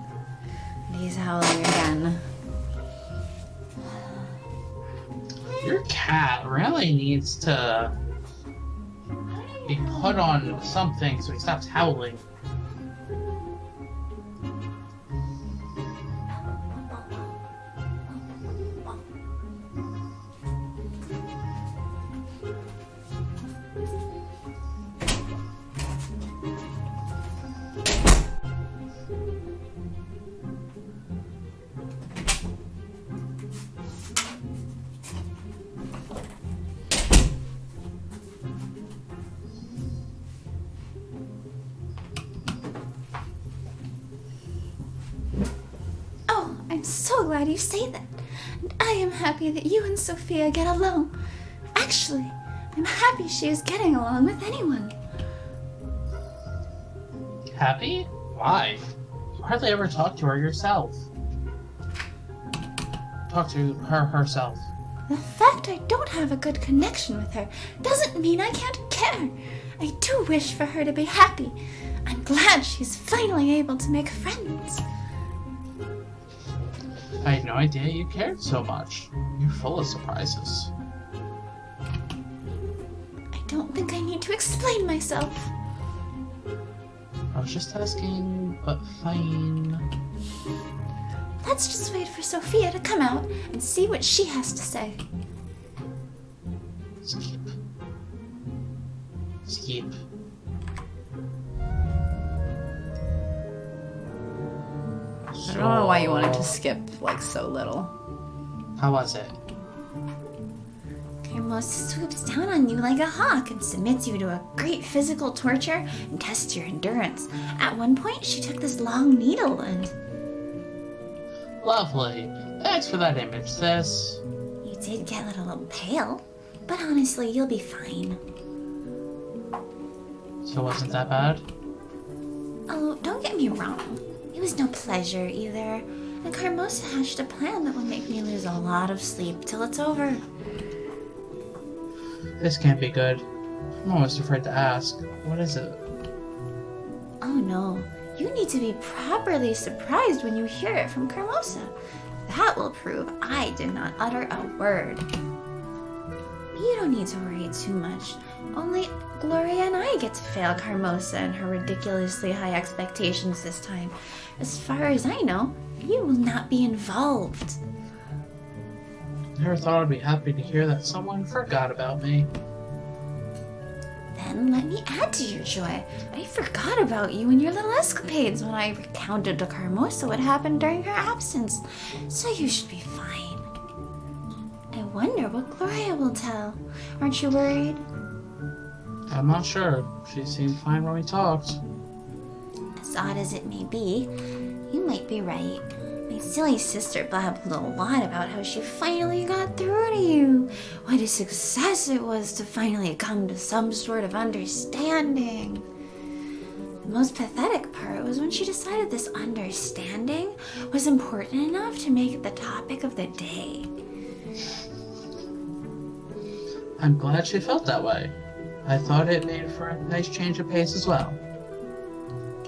He's howling again. Your cat really needs to be put on something so he stops howling. Oh, I'm so glad you say that. And I am happy that you and Sophia get along. Actually, I'm happy she is getting along with anyone. Happy? Why? You hardly ever talk to her yourself. Talk to her herself. The fact I don't have a good connection with her doesn't mean I can't care. I do wish for her to be happy. I'm glad she's finally able to make friends. I had no idea you cared so much. You're full of surprises. I don't think I need to explain myself. I was just asking, but fine. Let's just wait for Sophia to come out and see what she has to say. Skip. Skip. I don't know why you wanted to skip like so little. How was it? Hermosa swoops down on you like a hawk and submits you to a great physical torture and tests your endurance. At one point, she took this long needle and... Lovely. Thanks for that image, sis. You did get a little pale, but honestly, you'll be fine. So wasn't that bad? Oh, don't get me wrong. It was no pleasure either. And Carmosa hatched a plan that would make me lose a lot of sleep till it's over. This can't be good. I'm almost afraid to ask. What is it? Oh no, you need to be properly surprised when you hear it from Carmosa. That will prove I did not utter a word. You don't need to worry too much. Only Gloria and I get to fail Carmosa and her ridiculously high expectations this time. As far as I know, you will not be involved. Never thought I'd be happy to hear that someone forgot about me. Then let me add to your joy. I forgot about you and your little escapades when I recounted to Carmosa what happened during her absence. So you should be fine. I wonder what Gloria will tell. Aren't you worried? I'm not sure. She seemed fine when we talked. As odd as it may be, you might be right. My silly sister blabbed a lot about how she finally got through to you. What a success it was to finally come to some sort of understanding. The most pathetic part was when she decided this understanding was important enough to make it the topic of the day. I'm glad she felt that way. I thought it made for a nice change of pace as well.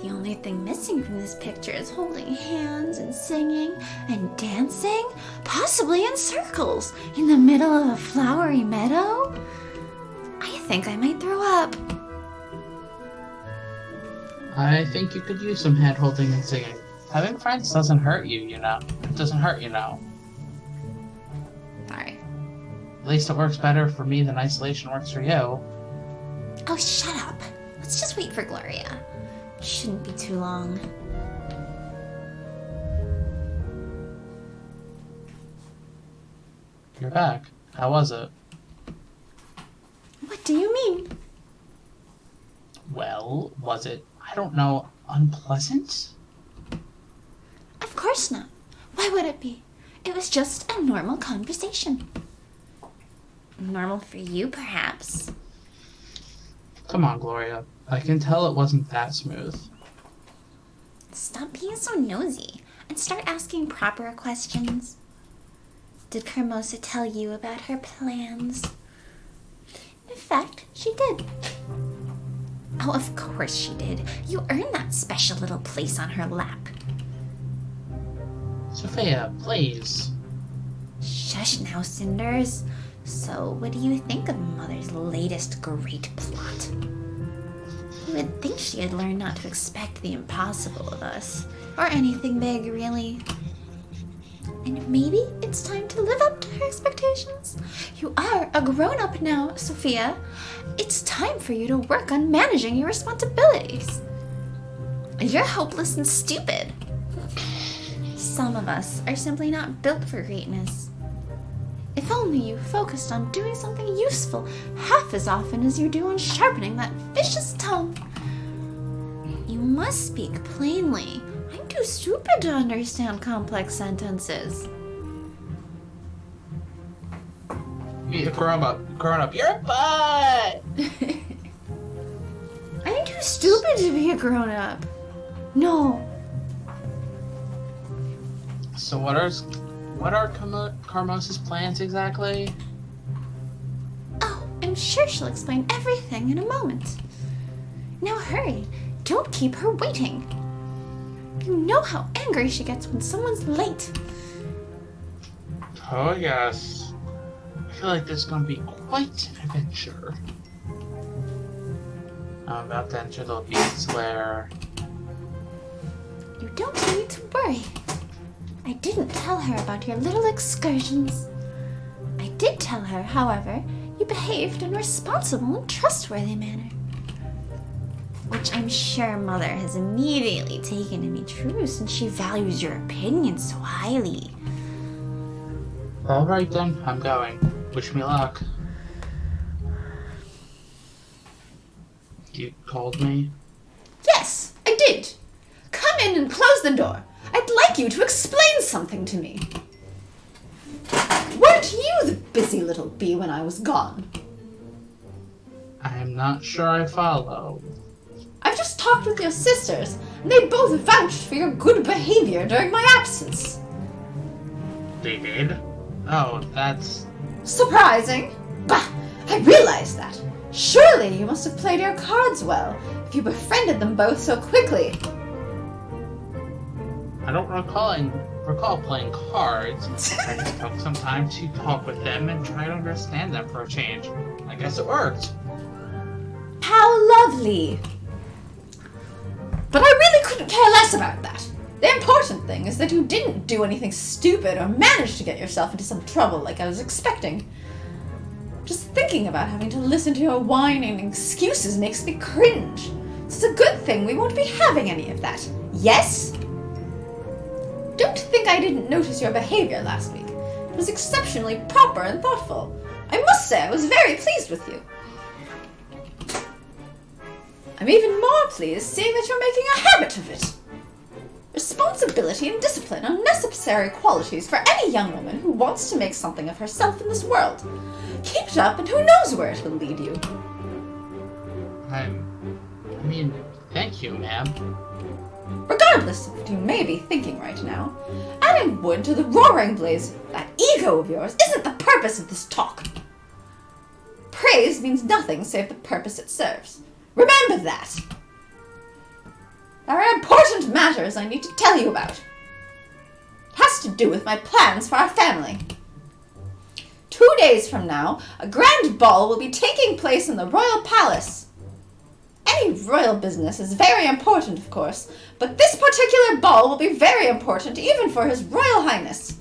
The only thing missing from this picture is holding hands and singing and dancing, possibly in circles, in the middle of a flowery meadow. I think I might throw up. I think you could use some hand-holding and singing. Having friends doesn't hurt you, you know. It doesn't hurt, you know. Sorry. At least it works better for me than isolation works for you. Oh, shut up. Let's just wait for Gloria. Shouldn't be too long. You're back. How was it? What do you mean? Well, was it, I don't know, unpleasant? course not. Why would it be? It was just a normal conversation. Normal for you, perhaps. Come on, Gloria. I can tell it wasn't that smooth. Stop being so nosy and start asking proper questions. Did Carmosa tell you about her plans? In fact, she did. Oh, of course she did. You earned that special little place on her lap. Sophia, please. Shush now, Cinders. So, what do you think of Mother's latest great plot? You would think she had learned not to expect the impossible of us. Or anything big, really. And maybe it's time to live up to her expectations. You are a grown-up now, Sophia. It's time for you to work on managing your responsibilities. You're hopeless and stupid. Some of us are simply not built for greatness. If only you focused on doing something useful half as often as you do on sharpening that vicious tongue. You must speak plainly. I'm too stupid to understand complex sentences. You're grown up. You're a butt! I'm too stupid to be a grown-up. No. So what are Carmosa's plans exactly? Oh, I'm sure she'll explain everything in a moment. Now hurry. Don't keep her waiting. You know how angry she gets when someone's late. Oh yes. I feel like this is going to be quite an adventure. I'm about to enter the beast's lair. You don't need to worry. I didn't tell her about your little excursions. I did tell her, however, you behaved in a responsible and trustworthy manner. Which I'm sure Mother has immediately taken to be true since she values your opinion so highly. Alright then, I'm going. Wish me luck. You called me? Yes, I did. Come in and close the door. I'd like you to explain something to me. Weren't you the busy little bee when I was gone? I'm not sure I follow. I've just talked with your sisters, and they both vouched for your good behavior during my absence. They did? Oh, that's... Surprising? Bah! I realized that. Surely you must have played your cards well, if you befriended them both so quickly. I don't recall playing cards. I just took some time to talk with them and try to understand them for a change. I guess it worked. How lovely! But I really couldn't care less about that. The important thing is that you didn't do anything stupid or manage to get yourself into some trouble like I was expecting. Just thinking about having to listen to your whining and excuses makes me cringe. It's a good thing we won't be having any of that. Yes? Don't think I didn't notice your behavior last week. It was exceptionally proper and thoughtful. I must say I was very pleased with you. I'm even more pleased seeing that you're making a habit of it. Responsibility and discipline are necessary qualities for any young woman who wants to make something of herself in this world. Keep it up and who knows where it will lead you. Thank you, ma'am. Regardless of what you may be thinking right now, adding wood to the roaring blaze, that ego of yours, isn't the purpose of this talk. Praise means nothing save the purpose it serves. Remember that. There are important matters I need to tell you about. It has to do with my plans for our family. 2 days from now, a grand ball will be taking place in the royal palace. Any royal business is very important, of course, but this particular ball will be very important even for His Royal Highness.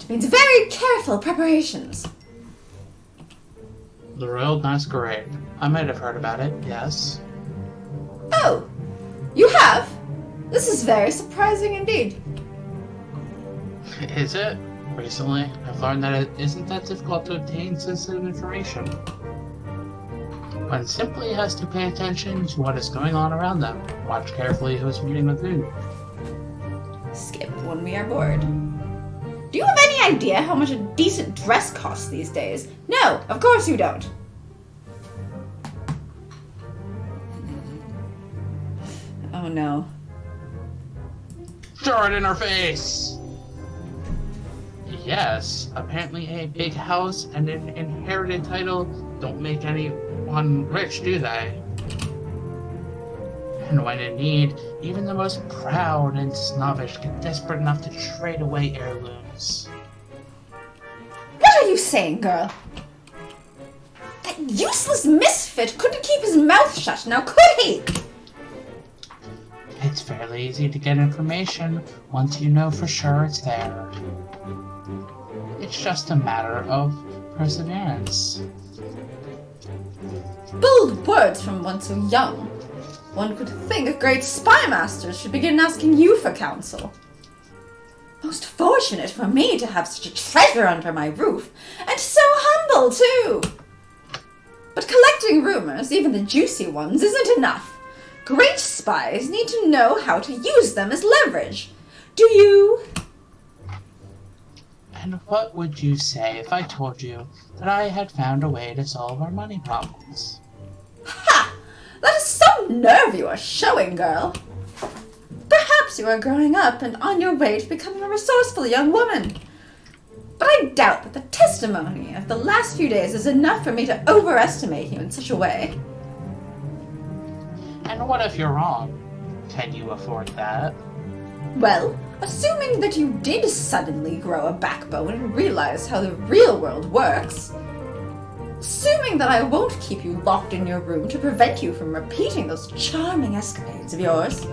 It means very careful preparations. The Royal Masquerade. I might have heard about it, yes. Oh, you have? This is very surprising indeed. Is it? Recently, I've learned that it isn't that difficult to obtain sensitive information. One simply has to pay attention to what is going on around them. Watch carefully who's reading with who. skip when we are bored. Do you have any idea how much a decent dress costs these days? No, of course you don't. Oh no. Throw it in her face! Yes, apparently a big house and an inherited title don't make anyone rich, do they? And when in need, even the most proud and snobbish get desperate enough to trade away heirlooms. What are you saying, girl? That useless misfit couldn't keep his mouth shut, now could he? It's fairly easy to get information once you know for sure it's there. It's just a matter of perseverance. Bold words from one so young. One could think great spy masters should begin asking you for counsel. Most fortunate for me to have such a treasure under my roof, and so humble too. But collecting rumors, even the juicy ones, isn't enough. Great spies need to know how to use them as leverage. Do you? And what would you say if I told you that I had found a way to solve our money problems? Ha! That is some nerve you are showing, girl. Perhaps you are growing up and on your way to becoming a resourceful young woman. But I doubt that the testimony of the last few days is enough for me to overestimate you in such a way. And what if you're wrong? Can you afford that? Well, assuming that you did suddenly grow a backbone and realize how the real world works, assuming that I won't keep you locked in your room to prevent you from repeating those charming escapades of yours,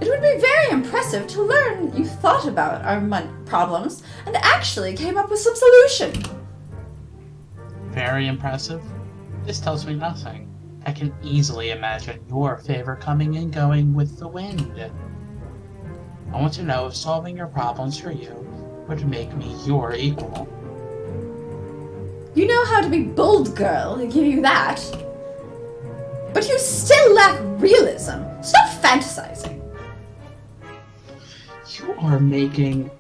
it would be very impressive to learn you thought about our problems and actually came up with some solution. Very impressive. This tells me nothing. I can easily imagine your favor coming and going with the wind. I want to know if solving your problems for you would make me your equal. You know how to be bold, girl, I give you that. But you still lack realism. Stop fantasizing. You are making...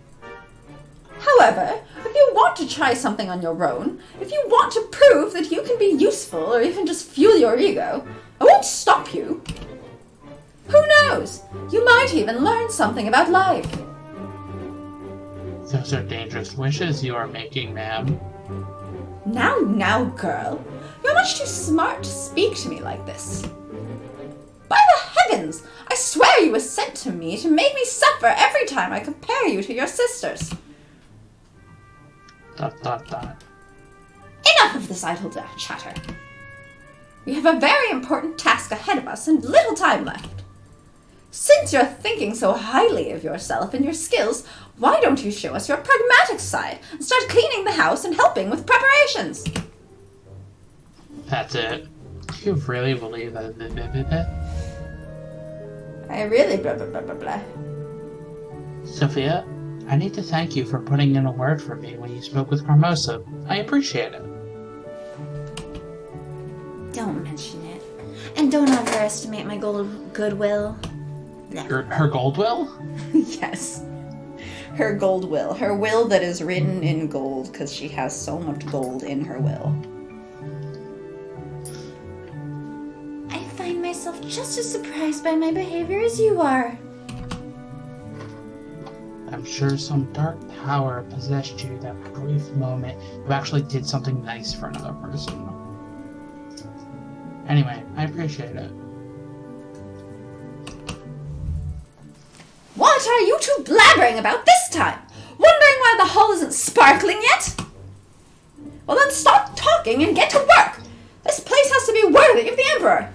However, if you want to try something on your own, if you want to prove that you can be useful or even just fuel your ego, I won't stop you. Who knows? You might even learn something about life. Those are dangerous wishes you are making, ma'am. Now, girl. You're much too smart to speak to me like this. By the heavens! I swear you were sent to me to make me suffer every time I compare you to your sisters. ... Enough of this idle chatter. We have a very important task ahead of us and little time left. Since you're thinking so highly of yourself and your skills, why don't you show us your pragmatic side and start cleaning the house and helping with preparations? That's it. You really believe that? I really blah blah blah blah blah. Sophia, I need to thank you for putting in a word for me when you spoke with Carmosa. I appreciate it. Don't mention it. And don't overestimate my goodwill. Her gold will? Yes. Her gold will. Her will that is written in gold because she has so much gold in her will. I find myself just as surprised by my behavior as you are. I'm sure some dark power possessed you that brief moment you actually did something nice for another person. Anyway, I appreciate it. What are you two blabbering about this time? Wondering why the hall isn't sparkling yet? Well then stop talking and get to work. This place has to be worthy of the Emperor.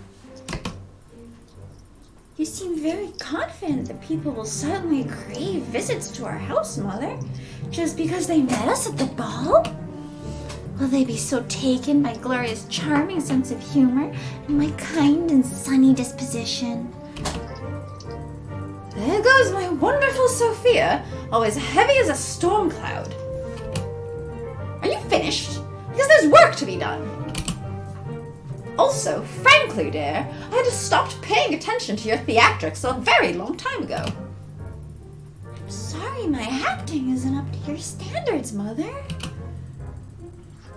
You seem very confident that people will suddenly crave visits to our house, Mother, just because they met us at the ball? Will they be so taken by Gloria's charming sense of humor and my kind and sunny disposition? There goes my wonderful Sophia, always heavy as a storm cloud. Are you finished? Because there's work to be done. Also, frankly, dear, I had stopped paying attention to your theatrics a very long time ago. Sorry, my acting isn't up to your standards, Mother.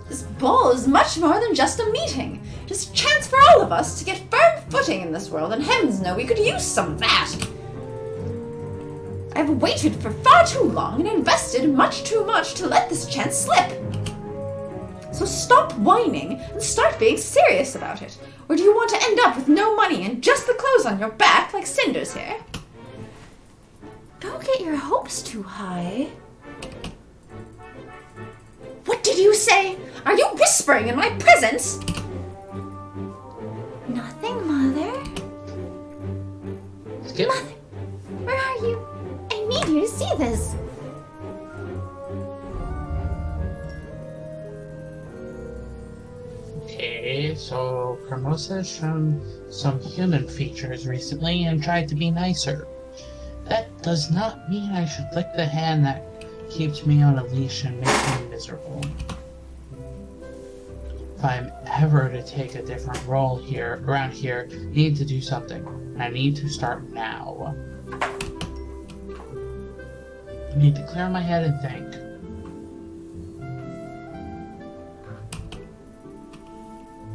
This ball is much more than just a meeting. It is a chance for all of us to get firm footing in this world, and heavens know we could use some of that. I've waited for far too long and invested much too much to let this chance slip. So stop whining and start being serious about it. Or do you want to end up with no money and just the clothes on your back like Cinders here? Don't get your hopes too high. What did you say? Are you whispering in my presence? Nothing, Mother. Skip. Mother, where are you? I need you to see this. Okay, so Hermosa's shown some human features recently and tried to be nicer. That does not mean I should lick the hand that keeps me on a leash and makes me miserable. If I'm ever to take a different role around here, I need to do something. And I need to start now. I need to clear my head and think.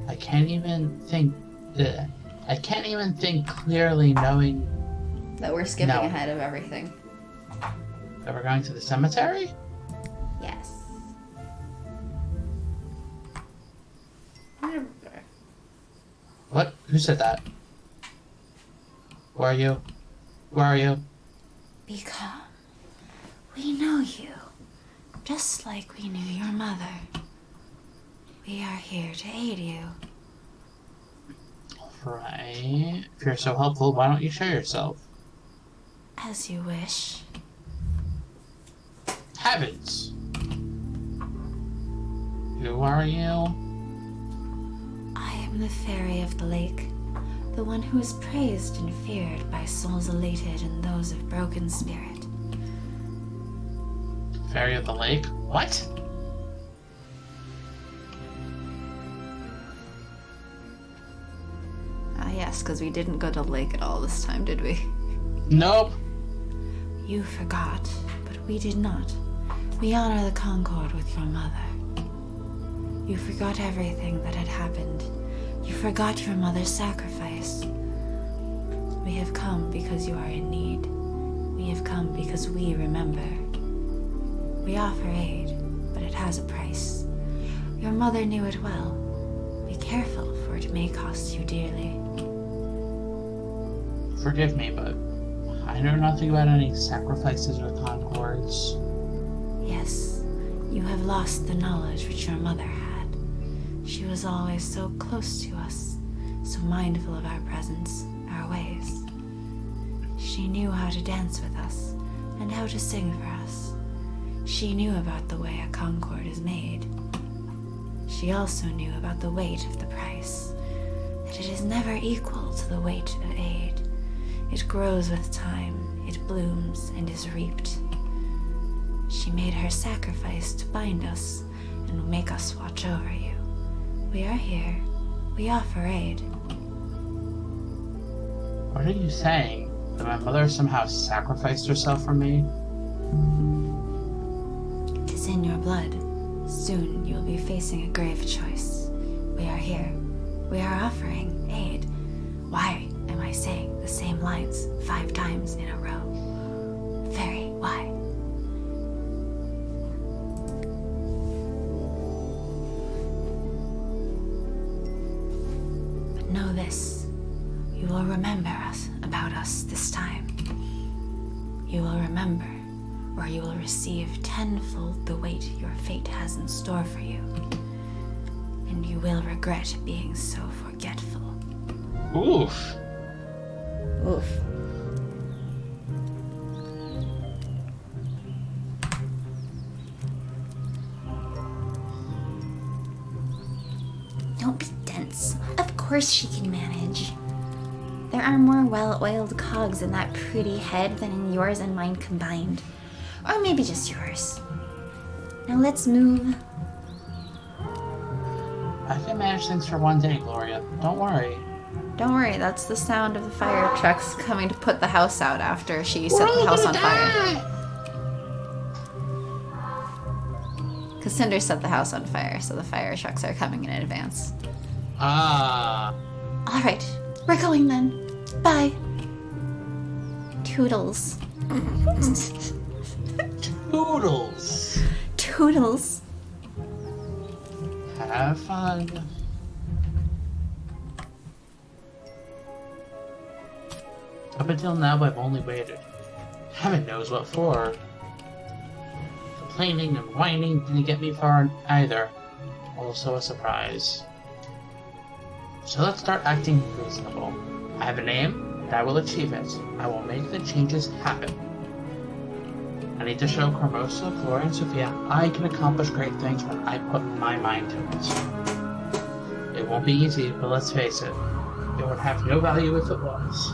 I can't even think clearly knowing That we're skipping No. ahead of everything. that we're going to the cemetery? Yes. What? Who said that? Who are you? Where are you? Be calm. We know you, just like we knew your mother. We are here to aid you. Right. If you're so helpful, why don't you show yourself? As you wish. Heavens! Who are you? I am the fairy of the lake, the one who is praised and feared by souls elated and those of broken spirit. Fairy of the lake? What? Ah, yes, because we didn't go to the lake at all this time, did we? Nope. You forgot, but we did not. We honor the concord with your mother. You forgot everything that had happened. You forgot your mother's sacrifice. We have come because you are in need. We have come because we remember. We offer aid, but it has a price. Your mother knew it well. Be careful, for it may cost you dearly. Forgive me, but I know nothing about any sacrifices or concords. Yes, you have lost the knowledge which your mother had. She was always so close to us, so mindful of our presence, our ways. She knew how to dance with us and how to sing for us. She knew about the way a concord is made. She also knew about the weight of the price, that it is never equal to the weight of aid. It grows with time, it blooms and is reaped. She made her sacrifice to bind us and make us watch over you. We are here. We offer aid. What are you saying? That my mother somehow sacrificed herself for me? It is in your blood. Soon you will be facing a grave choice. We are here. We are offering aid. Why am I saying the same lines 5 times in a row? Fairy, why? But know this. You will remember about us this time. You will remember, or you will receive tenfold the weight your fate has in store for you. And you will regret being so forgetful. Oof. Oof. Don't be dense. Of course she can manage. There are more well-oiled cogs in that pretty head than in yours and mine combined. Or maybe just yours. Now let's move. I can manage things for one day, Gloria. Don't worry. Don't worry, that's the sound of the fire trucks coming to put the house out after she set the house on fire. Because Cinders set the house on fire, so the fire trucks are coming in advance. Ah. All right, we're going then. Bye. Toodles. Toodles. Toodles. Have fun. Up until now, I've only waited. Heaven knows what for. Complaining and whining didn't get me far either. Also a surprise. So let's start acting reasonable. I have a name, and I will achieve it. I will make the changes happen. I need to show Carmosa, Gloria, and Sophia I can accomplish great things when I put my mind to it. It won't be easy, but let's face it. It would have no value if it was.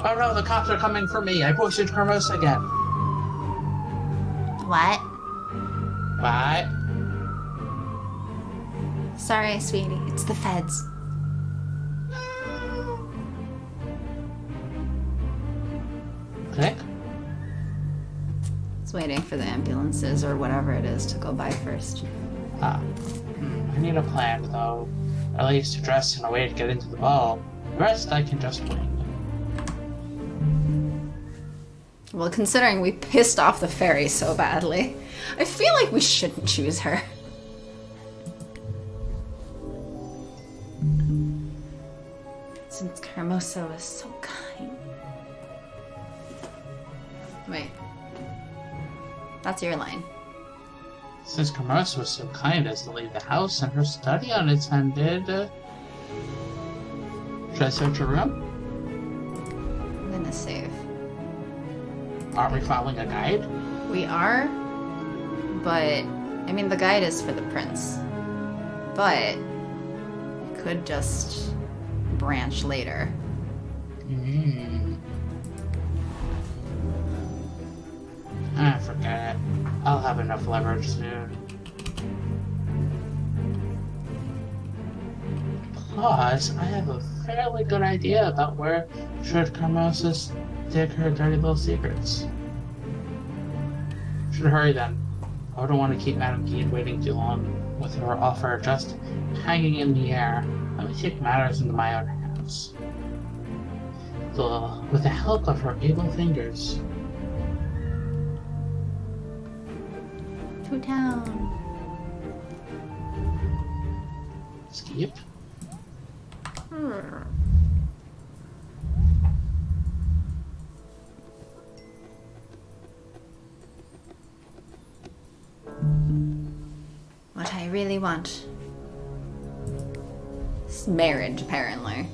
Oh no, the cops are coming for me. I posted Carmosa again. What? What? Sorry, sweetie. It's the feds. Click? It's waiting for the ambulances or whatever it is to go by first. I need a plan, though. At least to dress in a way to get into the ball. The rest I can just wing. Well, considering we pissed off the fairy so badly, I feel like we shouldn't choose her. Since Carmosa was so kind. Wait. That's your line. Since Carmosa was so kind as to leave the house and her study unattended, should I search her room? I'm gonna save. Aren't we following a guide? We are, but I mean the guide is for the prince. But we could just branch later. Forget it. I'll have enough leverage soon. Plus, I have a fairly good idea about where should Carmosa stick her dirty little secrets. Should hurry then. I don't want to keep Madame Keene waiting too long with her offer just hanging in the air. Let me take matters into my own hands. With the help of her able fingers. To town. Skip. What I really want is marriage, apparently.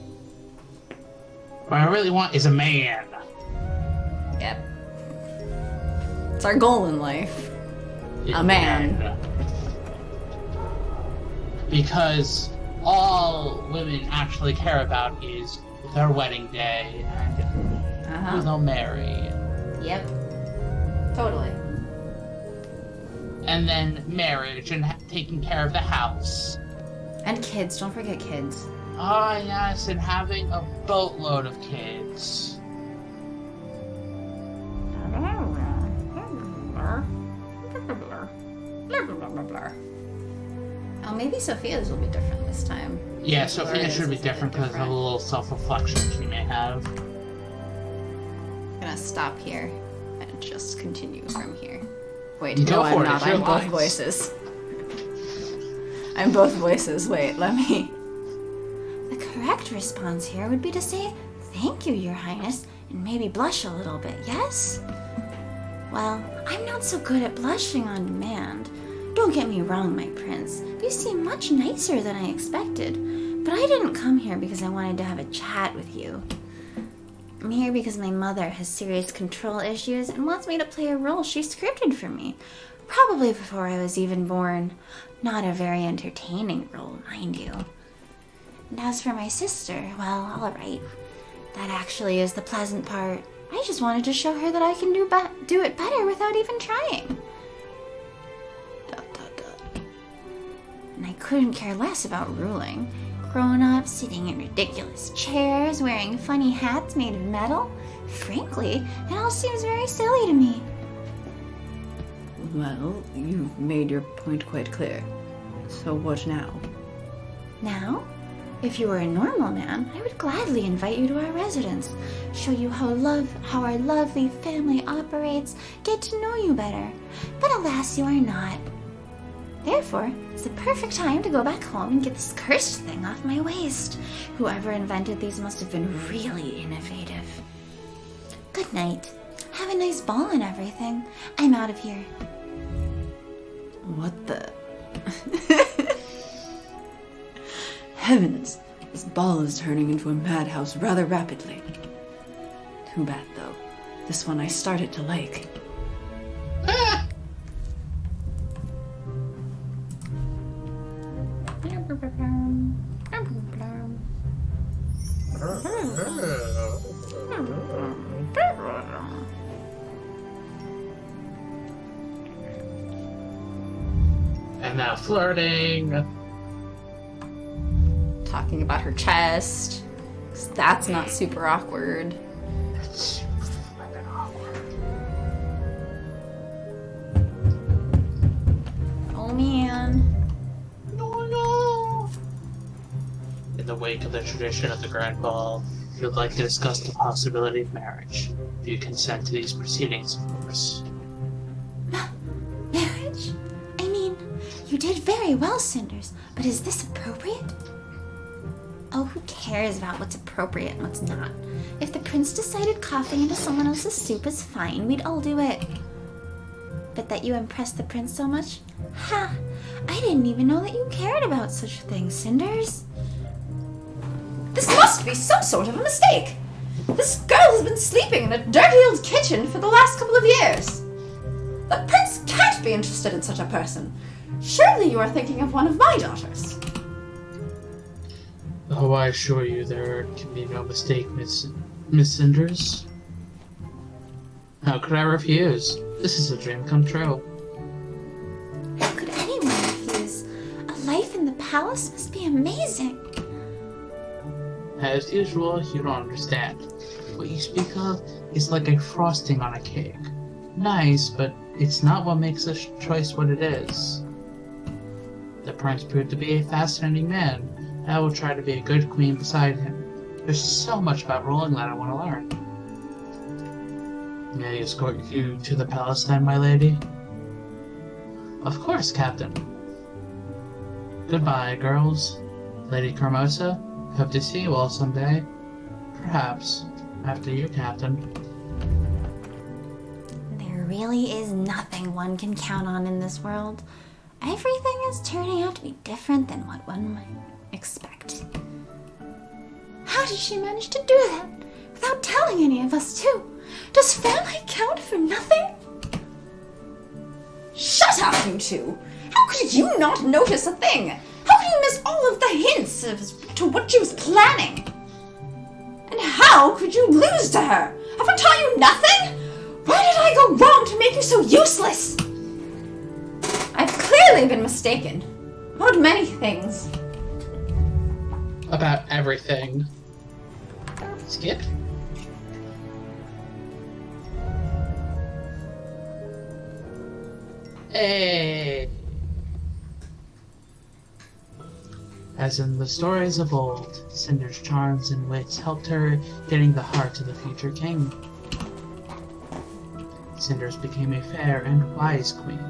What I really want is a man. Yep. It's our goal in life. A man. Because all women actually care about is their wedding day and who they'll marry. Yep. Totally. And then marriage and taking care of the house. And kids, don't forget kids. Ah, yes, and having a boatload of kids. Oh, maybe Sophia's will be different this time. Yeah, Sophia should be different because of a little self-reflection she may have. I'm gonna stop here and just continue from here. Wait, Go no, for I'm it, not. it's your I'm both voice. voices. I'm both voices. Wait, let me. The correct response here would be to say, "Thank you, Your Highness," and maybe blush a little bit, yes? Well, I'm not so good at blushing on demand. Don't get me wrong, my prince. You seem much nicer than I expected. But I didn't come here because I wanted to have a chat with you. I'm here because my mother has serious control issues and wants me to play a role she scripted for me. Probably before I was even born. Not a very entertaining role, mind you. And as for my sister, well, all right. That actually is the pleasant part. I just wanted to show her that I can do it better without even trying. ... And I couldn't care less about ruling. Grown up, sitting in ridiculous chairs, wearing funny hats made of metal. Frankly, it all seems very silly to me. Well, you've made your point quite clear. So what now? Now? If you were a normal man, I would gladly invite you to our residence, show you how our lovely family operates, get to know you better. But alas, you are not. Therefore, it's the perfect time to go back home and get this cursed thing off my waist. Whoever invented these must have been really innovative. Good night. Have a nice ball and everything. I'm out of here. What the... Heavens! This ball is turning into a madhouse rather rapidly. Too bad, though. This one I started to like. And now flirting. Talking about her chest. 'Cause that's not super awkward. It's super flippin' awkward. Oh man. No. In the wake of the tradition of the Grand Ball, if you'd like to discuss the possibility of marriage, do you consent to these proceedings, of course? Marriage? I mean, you did very well, Cinders, but is this appropriate? Oh, who cares about what's appropriate and what's not? If the prince decided coughing into someone else's soup is fine, we'd all do it. But that you impressed the prince so much? Ha! I didn't even know that you cared about such things, Cinders. This must be some sort of a mistake. This girl has been sleeping in a dirty old kitchen for the last couple of years. The prince can't be interested in such a person. Surely you are thinking of one of my daughters. Oh, I assure you there can be no mistake, Miss Cinders. How could I refuse? This is a dream come true. How could anyone refuse? A life in the palace must be amazing. As usual, you don't understand. What you speak of is like a frosting on a cake. Nice, but it's not what makes a choice what it is. The prince proved to be a fascinating man, and I will try to be a good queen beside him. There's so much about ruling that I want to learn. May I escort you to the palace then, my lady? Of course, Captain. Goodbye, girls. Lady Carmosa, hope to see you all someday. Perhaps after you, Captain. There really is nothing one can count on in this world. Everything is turning out to be different than what one might expect. How did she manage to do that without telling any of us too? Does family count for nothing? Shut up, you two! How could you not notice a thing? How could you miss all of the hints as to what she was planning? And how could you lose to her? Have I taught you nothing? Where did I go wrong to make you so useless? I've clearly been mistaken about many things. About everything. Skip? Hey! As in the stories of old, Cinder's charms and wits helped her getting the heart of the future king. Cinders became a fair and wise queen,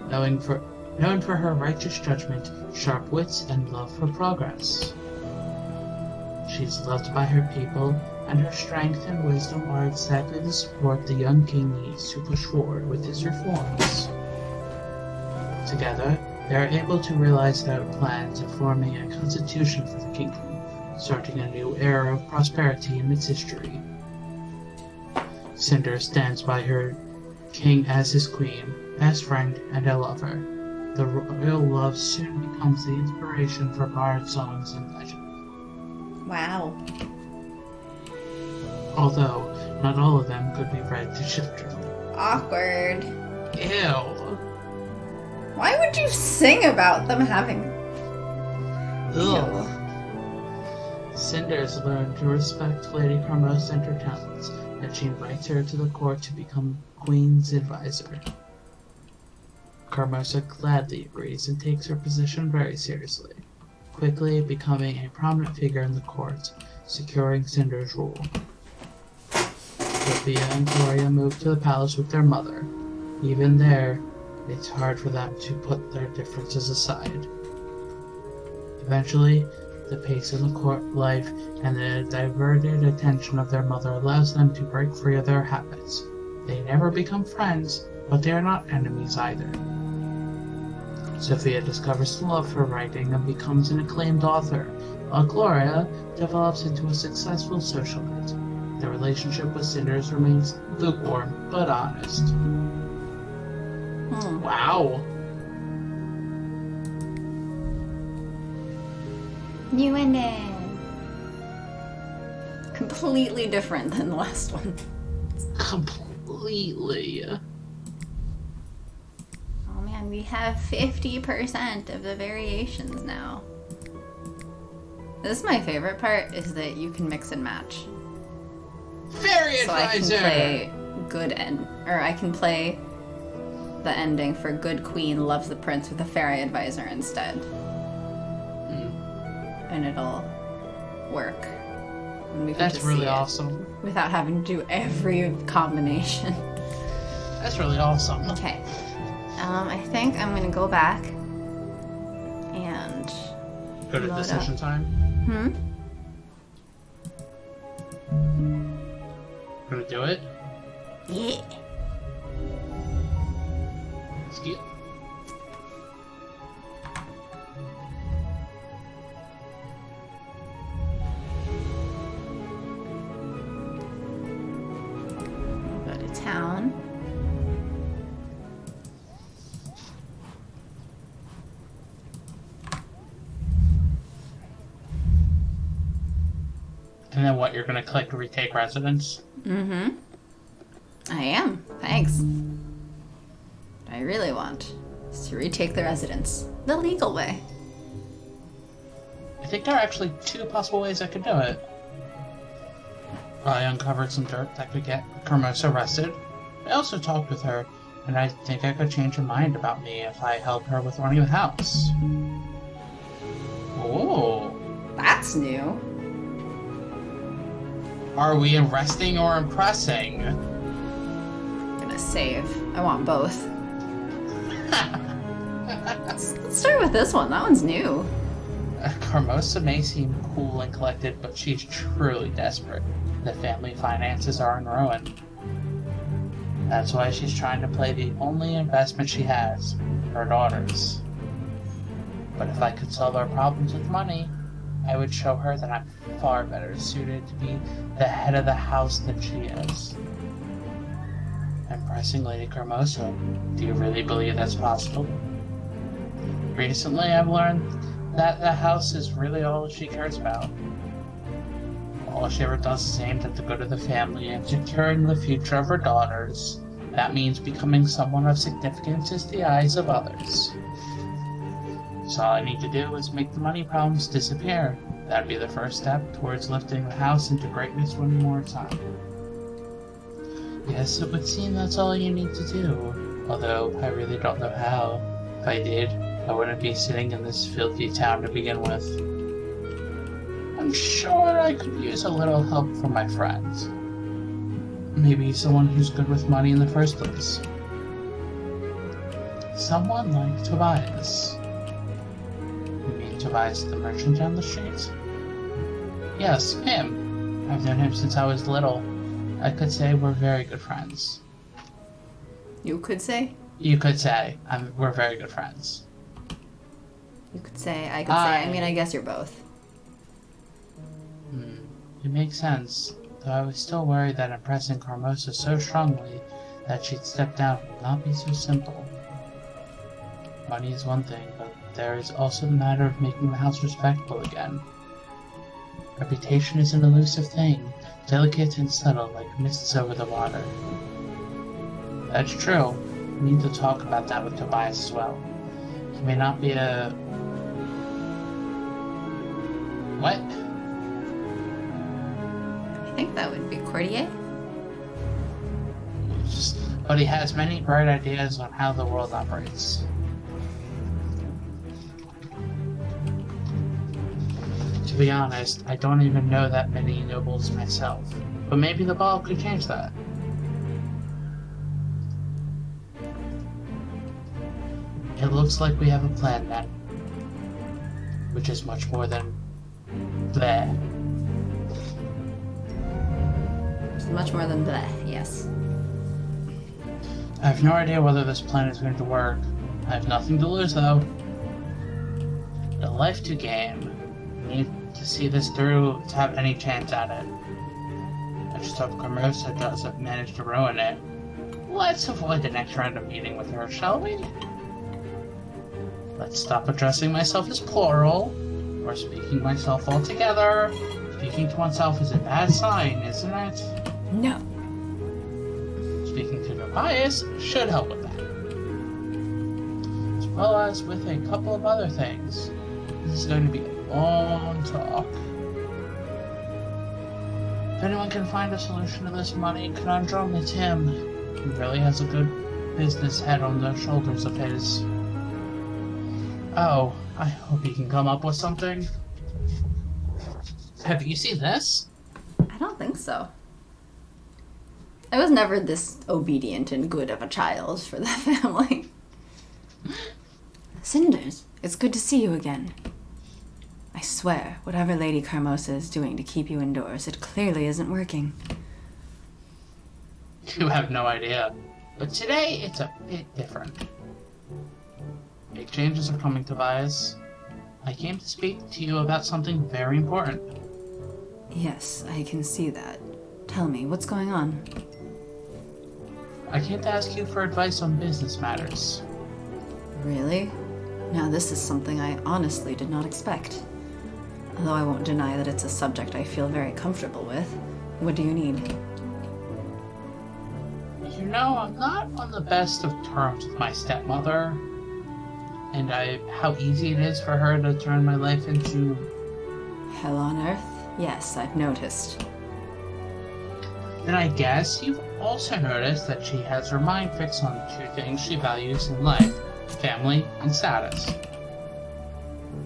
known for her righteous judgment, sharp wits, and love for progress. She is loved by her people, and her strength and wisdom are exactly the support the young king needs to push forward with his reforms. Together, they are able to realize their plans of forming a constitution for the kingdom, starting a new era of prosperity in its history. Cinder stands by her king as his queen, best friend, and a lover. The royal love soon becomes the inspiration for bard songs and legend. Wow. Although, not all of them could be read to children. Awkward. Ew. Why would you sing about them having... Ugh. Cinders learned to respect Lady Carmosa and her talents, and she invites her to the court to become Queen's advisor. Carmosa gladly agrees and takes her position very seriously, quickly becoming a prominent figure in the court, securing Cinders' rule. Sophia and Gloria move to the palace with their mother. Even there, it's hard for them to put their differences aside. Eventually, the pace of the court life and the diverted attention of their mother allows them to break free of their habits. They never become friends, but they are not enemies either. Sophia discovers the love for writing and becomes an acclaimed author, while Gloria develops into a successful socialite. Their relationship with Cinders remains lukewarm but honest. Wow. New ending. Completely different than the last one. Completely. Oh man, we have 50% of the variations now. This is my favorite part, is that you can mix and match. Fairy So I can advisor! play I can play the ending for Good Queen Loves the Prince with a fairy advisor instead. And it'll work. And we can That's just really see it awesome. without having to do every combination. That's really awesome. Okay. I think I'm gonna go back and Go to load decision up. time. Gonna do it? Yeah. Excuse. go to town. And then what? You're gonna click retake residence? I am. Thanks. What I really want is to retake the residence the legal way. I think there are actually two possible ways I could do it. I uncovered some dirt that could get Carmosa arrested. I also talked with her, and I think I could change her mind about me if I help her with running the house. Oh. That's new. Are we arresting or impressing? I'm gonna save. I want both. Let's start with this one. That one's new. Carmosa may seem cool and collected, but she's truly desperate. The family finances are in ruin. That's why she's trying to play the only investment she has, her daughters. But if I could solve our problems with money, I would show her that I'm far better suited to be the head of the house than she is. Impressing Lady Carmosa, do you really believe that's possible? Recently, I've learned that the house is really all she cares about. All she ever does is aimed at the good of the family and securing the future of her daughters. That means becoming someone of significance in the eyes of others. So all I need to do is make the money problems disappear. That'd be the first step towards lifting the house into greatness one more time. Yes, it would seem that's all you need to do. Although, I really don't know how. If I did, I wouldn't be sitting in this filthy town to begin with. I'm sure I could use a little help from my friends. Maybe someone who's good with money in the first place. Someone like Tobias. You mean Tobias the merchant down the street? Yes, him. I've known him since I was little. I could say we're very good friends. You could say? You could say we're very good friends. You could say, I could say. I mean, I guess you're both. It makes sense, though I was still worried that impressing Carmosa so strongly that she'd step down would not be so simple. Money is one thing, but there is also the matter of making the house respectable again. Reputation is an elusive thing, delicate and subtle like mists over the water. That's true. We need to talk about that with Tobias as well. He may not be a... What? I think that would be Courtier. but he has many bright ideas on how the world operates. To be honest, I don't even know that many nobles myself, but maybe the ball could change that. It looks like we have a plan then, which is much more than bleh. It's much more than bleh, yes. I have no idea whether this plan is going to work. I have nothing to lose though. A life to gain. I need to see this through to have any chance at it. I just hope Carmosa doesn't manage to ruin it. Let's avoid the next round of meeting with her, shall we? Let's stop addressing myself as plural, or speaking myself altogether. Speaking to oneself is a bad sign, isn't it? No. Speaking to Tobias should help with that. As well as with a couple of other things. This is going to be a long talk. If anyone can find a solution to this money conundrum, it's him. He really has a good business head on the shoulders of his. Oh, I hope he can come up with something. Have you seen this? I don't think so. I was never this obedient and good of a child for the family. Cinders, it's good to see you again. I swear, whatever Lady Carmosa is doing to keep you indoors, it clearly isn't working. You have no idea. But today, it's a bit different. Big changes are coming, Tobias. I came to speak to you about something very important. Yes, I can see that. Tell me, what's going on? I came to ask you for advice on business matters. Really? Now this is something I honestly did not expect. Although I won't deny that it's a subject I feel very comfortable with. What do you need? You know, I'm not on the best of terms with my stepmother. And how easy it is for her to turn my life into... Hell on earth? Yes, I've noticed. Then I guess you've also noticed that she has her mind fixed on two things she values in life. Family and status.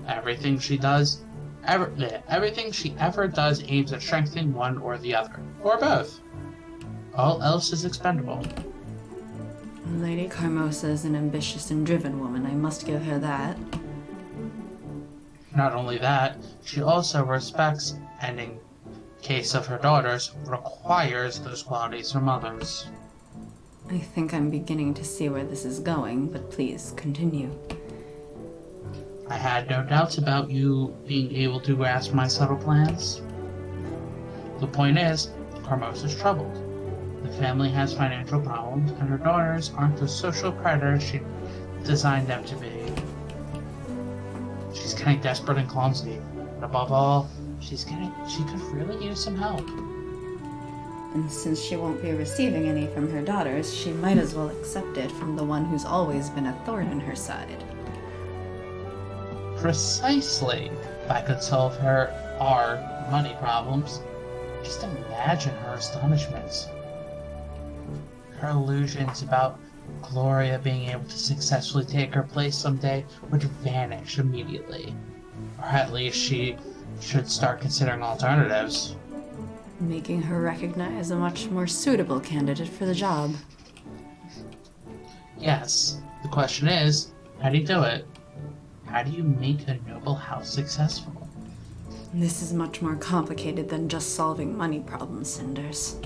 Everything she ever does aims at strengthening one or the other. Or both. All else is expendable. Lady Carmosa is an ambitious and driven woman, I must give her that. Not only that, she also respects, and in case of her daughters, requires those qualities from others. I think I'm beginning to see where this is going, but please, continue. I had no doubts about you being able to grasp my subtle plans. The point is, Carmosa's troubled. The family has financial problems, and her daughters aren't the social predators she designed them to be. She's getting desperate and clumsy, but above all, she could really use some help. And since she won't be receiving any from her daughters, she might as well accept it from the one who's always been a thorn in her side. Precisely. If I could solve our money problems, just imagine her astonishment. Her illusions about Gloria being able to successfully take her place someday would vanish immediately. Or at least she should start considering alternatives. Making her recognize a much more suitable candidate for the job. Yes, the question is, how do you do it? How do you make a noble house successful? This is much more complicated than just solving money problems, Cinders.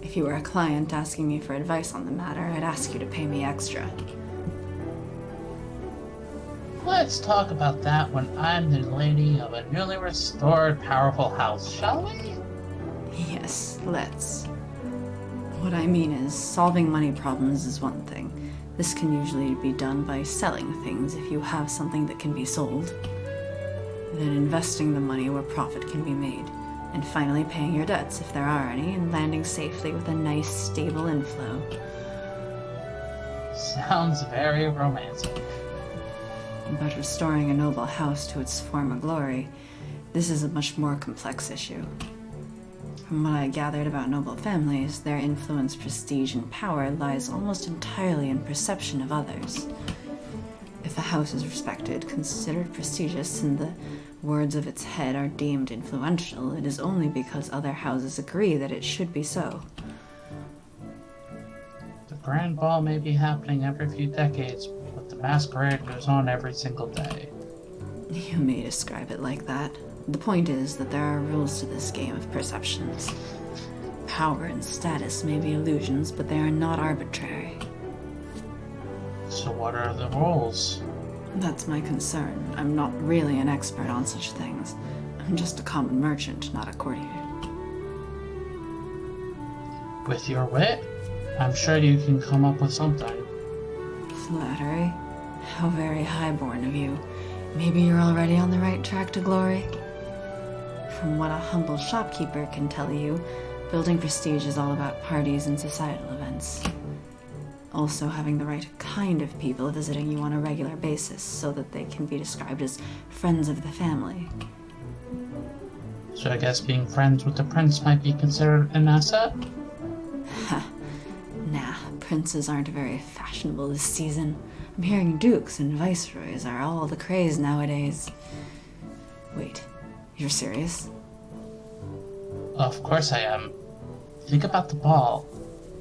If you were a client asking me for advice on the matter, I'd ask you to pay me extra. Let's talk about that when I'm the lady of a newly restored, powerful house, shall we? Yes, let's. What I mean is, solving money problems is one thing. This can usually be done by selling things if you have something that can be sold. Then investing the money where profit can be made. And finally paying your debts if there are any, and landing safely with a nice, stable inflow. Sounds very romantic. But restoring a noble house to its former glory, this is a much more complex issue. From what I gathered about noble families, their influence, prestige, and power lies almost entirely in perception of others. If a house is respected, considered prestigious, and the words of its head are deemed influential, it is only because other houses agree that it should be so. The grand ball may be happening every few decades, but the masquerade goes on every single day. You may describe it like that. The point is that there are rules to this game of perceptions. Power and status may be illusions, but they are not arbitrary. So what are the rules? That's my concern. I'm not really an expert on such things. I'm just a common merchant, not a courtier. With your wit, I'm sure you can come up with something. Flattery? How very highborn of you. Maybe you're already on the right track to glory? From what a humble shopkeeper can tell you, building prestige is all about parties and societal events. Also having the right kind of people visiting you on a regular basis so that they can be described as friends of the family. So I guess being friends with the prince might be considered an asset? Nah, princes aren't very fashionable this season. I'm hearing dukes and viceroys are all the craze nowadays. Wait, you're serious? Of course I am. Think about the ball.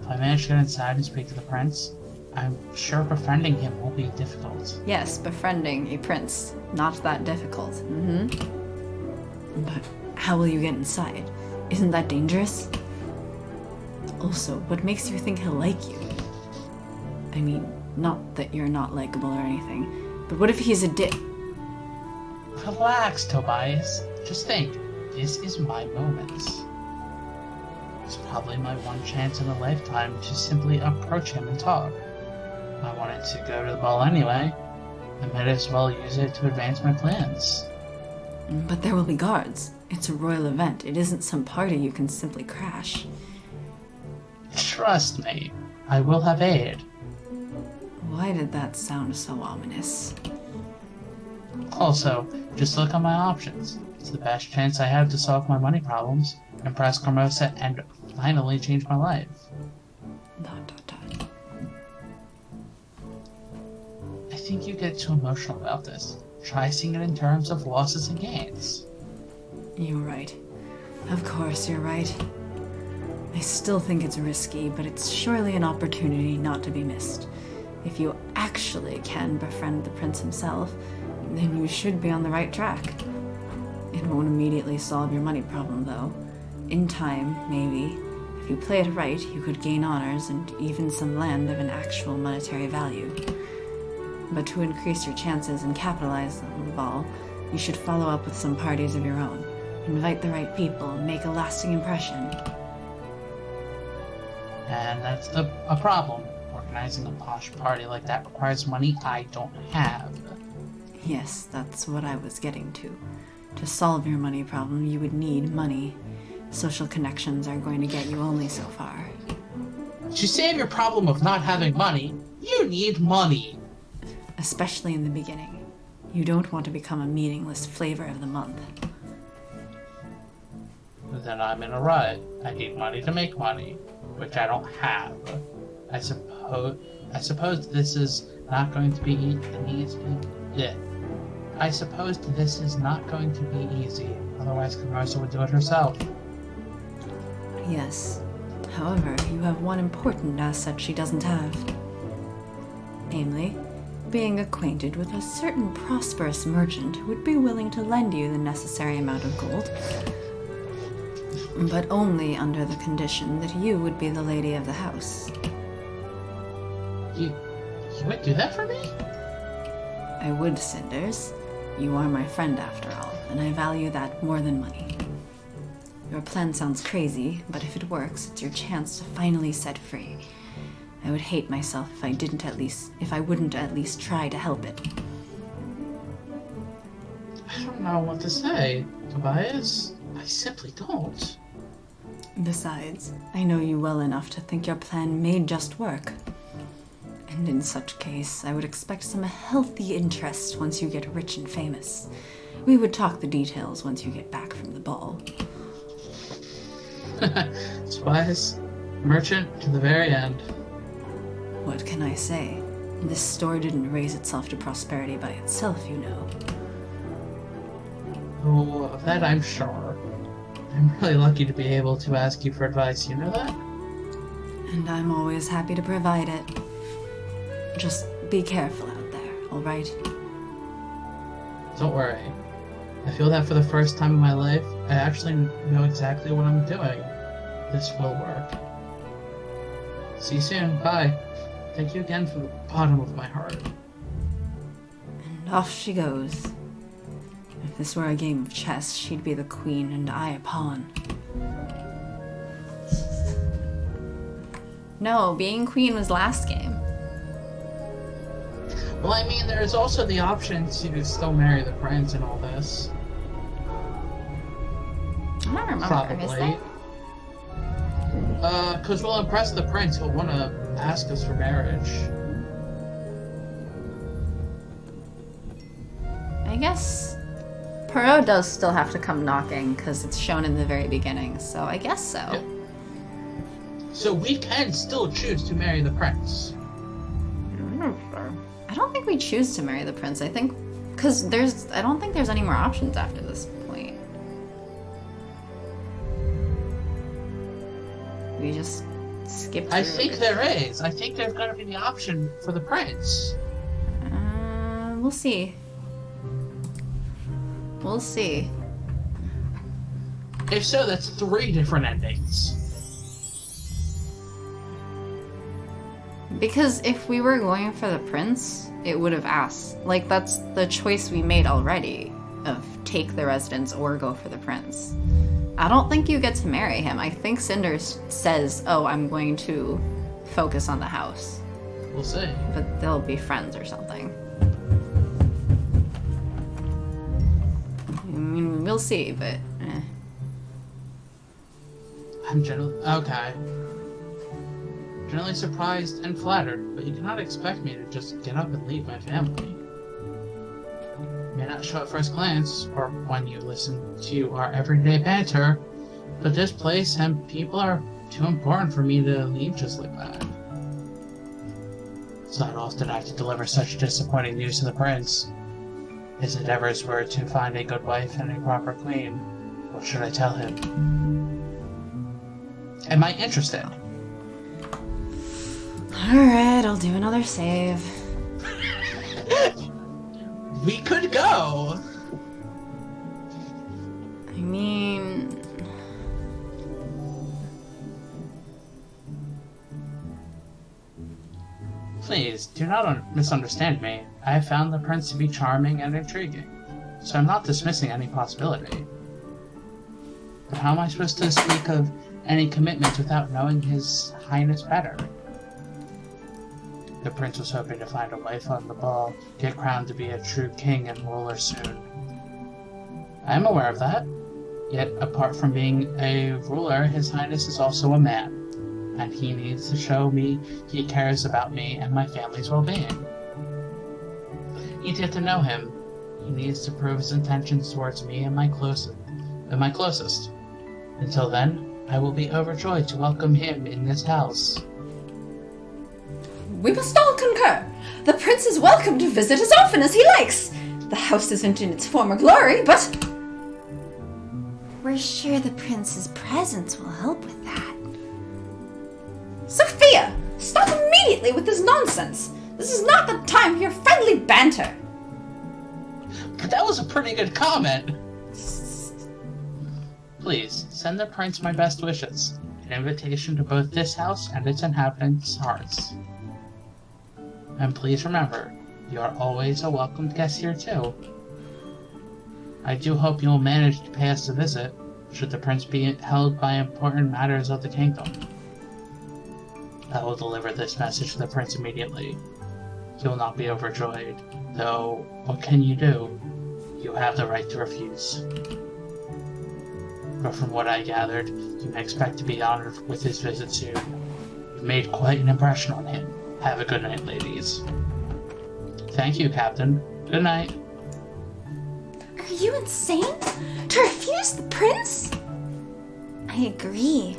If I manage to get inside and speak to the prince, I'm sure befriending him won't be difficult. Yes, befriending a prince. Not that difficult. But how will you get inside? Isn't that dangerous? Also, what makes you think he'll like you? I mean, not that you're not likable or anything, but what if he's a dick? Relax, Tobias. Just think, this is my moment. It's probably my one chance in a lifetime to simply approach him and talk. I wanted to go to the ball anyway. I might as well use it to advance my plans. But there will be guards. It's a royal event. It isn't some party you can simply crash. Trust me, I will have aid. Why did that sound so ominous? Also, just look at my options. It's the best chance I have to solve my money problems, impress Carmosa, and finally change my life. ... I think you get too emotional about this. Try seeing it in terms of losses and gains. You're right. Of course you're right. I still think it's risky, but it's surely an opportunity not to be missed. If you actually can befriend the prince himself, then you should be on the right track. It won't immediately solve your money problem, though. In time, maybe. If you play it right, you could gain honors and even some land of an actual monetary value. But to increase your chances and capitalize on the ball, you should follow up with some parties of your own. Invite the right people, make a lasting impression. And that's a problem. Organizing a posh party like that requires money I don't have. Yes, that's what I was getting to. To solve your money problem, you would need money. Social connections are going to get you only so far. To save your problem of not having money, you need money. Especially in the beginning. You don't want to become a meaningless flavor of the month. Then I'm in a rut. I need money to make money, which I don't have. I suppose this is not going to be easy. Yeah. I suppose this is not going to be easy. Otherwise, Carmosa would do it herself. Yes. However, you have one important asset she doesn't have. Namely, being acquainted with a certain prosperous merchant who would be willing to lend you the necessary amount of gold, but only under the condition that you would be the lady of the house. You would do that for me? I would, Cinders. You are my friend after all, and I value that more than money. Your plan sounds crazy, but if it works, it's your chance to finally set free. I would hate myself if I wouldn't at least try to help it. I don't know what to say, Tobias. I simply don't. Besides, I know you well enough to think your plan may just work. And in such case, I would expect some healthy interest once you get rich and famous. We would talk the details once you get back from the ball. Spies, merchant to the very end. What can I say? This store didn't raise itself to prosperity by itself, you know. Oh, of that I'm sure. I'm really lucky to be able to ask you for advice, you know that? And I'm always happy to provide it. Just be careful out there, alright? Don't worry. I feel that for the first time in my life, I actually know exactly what I'm doing. This will work. See you soon. Bye. Thank you again from the bottom of my heart. And off she goes. If this were a game of chess, she'd be the queen and I a pawn. No, being queen was last game. Well, I mean, there's also the option to still marry the prince and all this. I don't remember. Probably. Is there? Because we'll impress the prince, he'll want to ask us for marriage. I guess Perot does still have to come knocking because it's shown in the very beginning, so I guess so. Yep. So we can still choose to marry the prince. I don't think we choose to marry the prince. I think because I don't think there's any more options after this point. We just skip. I think there is. I think there's going to be the option for the prince. We'll see. We'll see. If so, that's 3 different endings. Because if we were going for the prince, it would have asked. Like, that's the choice we made already, of take the residence or go for the prince. I don't think you get to marry him. I think Cinders says, oh, I'm going to focus on the house. We'll see. But they'll be friends or something. I mean, we'll see, but I'm generally surprised and flattered, but you cannot expect me to just get up and leave my family. It may not show at first glance, or when you listen to our everyday banter, but this place and people are too important for me to leave just like that. It's not often I have to deliver such disappointing news to the prince. His endeavors were to find a good wife and a proper queen. What should I tell him? Am I interested? alright, I'll do another save. We could go! I mean... Please, do not misunderstand me. I have found the prince to be charming and intriguing, so I'm not dismissing any possibility. But how am I supposed to speak of any commitment without knowing His Highness better? The prince was hoping to find a wife on the ball, get crowned to be a true king and ruler soon. I am aware of that, yet apart from being a ruler, His Highness is also a man, and he needs to show me he cares about me and my family's well-being. He's yet to know him. He needs to prove his intentions towards me and my closest. Until then, I will be overjoyed to welcome him in this house. We must all concur. The prince is welcome to visit as often as he likes. The house isn't in its former glory, but... We're sure the prince's presence will help with that. Sophia! Stop immediately with this nonsense! This is not the time for your friendly banter! But that was a pretty good comment! Please, send the prince my best wishes. An invitation to both this house and its inhabitants' hearts. And please remember, you are always a welcomed guest here too. I do hope you'll manage to pay us a visit, should the prince be held by important matters of the kingdom. I will deliver this message to the prince immediately. He will not be overjoyed, though what can you do? You have the right to refuse. But from what I gathered, you may expect to be honored with his visit soon. You've made quite an impression on him. Have a good night, ladies. Thank you, Captain. Good night. Are you insane? To refuse the prince? I agree.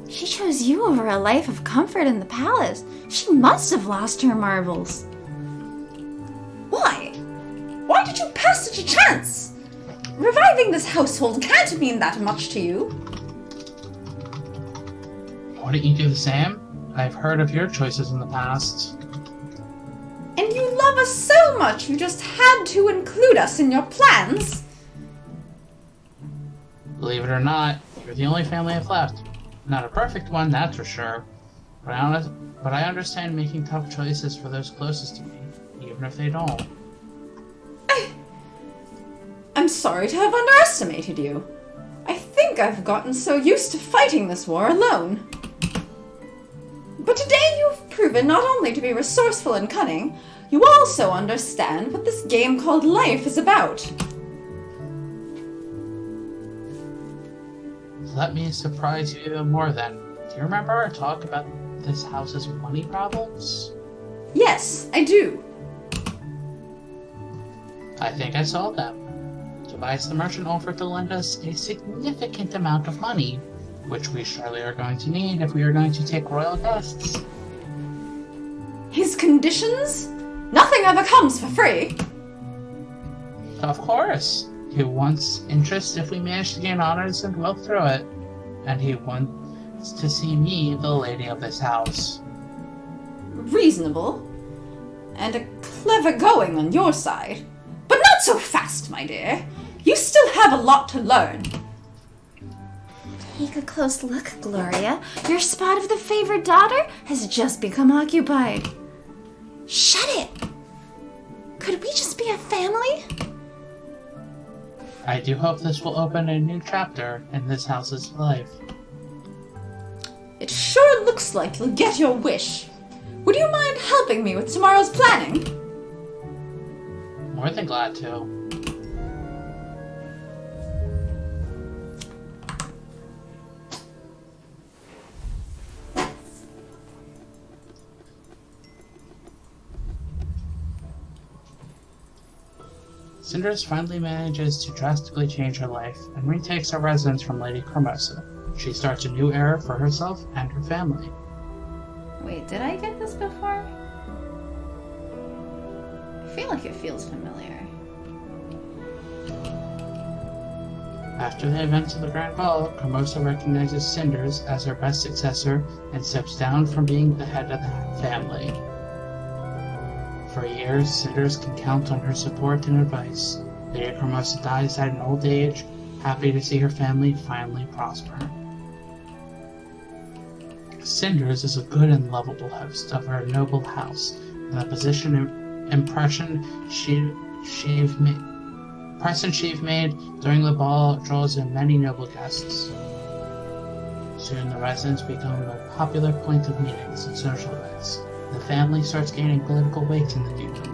She chose you over a life of comfort in the palace. She must have lost her marbles. Why? Why did you pass such a chance? Reviving this household can't mean that much to you. Wouldn't you do the same? I've heard of your choices in the past. And you love us so much you just had to include us in your plans? Believe it or not, you're the only family I've left. Not a perfect one, that's for sure. But I understand making tough choices for those closest to me, even if they don't. I'm sorry to have underestimated you. I think I've gotten so used to fighting this war alone. But today you've proven not only to be resourceful and cunning, you also understand what this game called life is about. Let me surprise you even more then. Do you remember our talk about this house's money problems? Yes, I do. I think I solved them. Tobias the merchant offered to lend us a significant amount of money, which we surely are going to need if we are going to take royal guests. His conditions? Nothing ever comes for free. Of course. He wants interest if we manage to gain honors and wealth through it. And he wants to see me the lady of this house. Reasonable. And a clever going on your side. But not so fast, my dear. You still have a lot to learn. Take a close look, Gloria. Your spot of the favored daughter has just become occupied. Shut it! Could we just be a family? I do hope this will open a new chapter in this house's life. It sure looks like you'll get your wish. Would you mind helping me with tomorrow's planning? More than glad to. Cinders finally manages to drastically change her life and retakes her residence from Lady Cormosa. She starts a new era for herself and her family. Wait, did I get this before? I feel like it feels familiar. After the events of the Grand Ball, Cormosa recognizes Cinders as her best successor and steps down from being the head of the family. For years, Cinders can count on her support and advice. Lady Cormosa dies at an old age, happy to see her family finally prosper. Cinders is a good and lovable host of her noble house, and the impression she've made during the ball draws in many noble guests. Soon the residence become a popular point of meetings and social events. The family starts gaining political weight in the kingdom.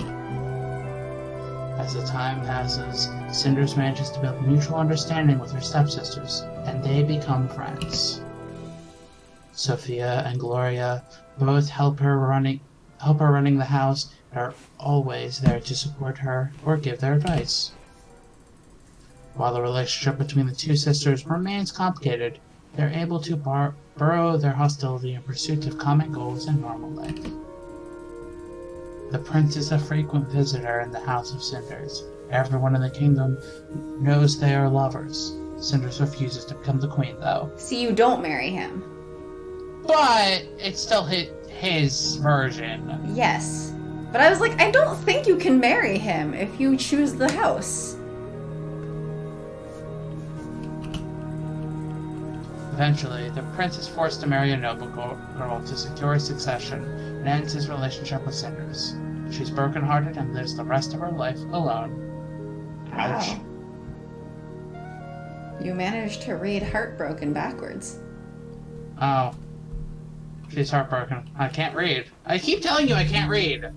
As the time passes, Cinders manages to build mutual understanding with her stepsisters, and they become friends. Sophia and Gloria both help her running the house and are always there to support her or give their advice. While the relationship between the two sisters remains complicated, they're able to burrow their hostility in pursuit of common goals and normal life. The prince is a frequent visitor in the house of Cinders. Everyone in the kingdom knows they are lovers. Cinders refuses to become the queen, though. So you don't marry him? But it's still his version. Yes. But I was like, I don't think you can marry him if you choose the house. Eventually, the prince is forced to marry a noble girl to secure his succession and ends his relationship with Cinders. She's brokenhearted and lives the rest of her life alone. Ouch. Wow. You managed to read Heartbroken backwards. Oh. She's heartbroken. I can't read. I keep telling you I can't read!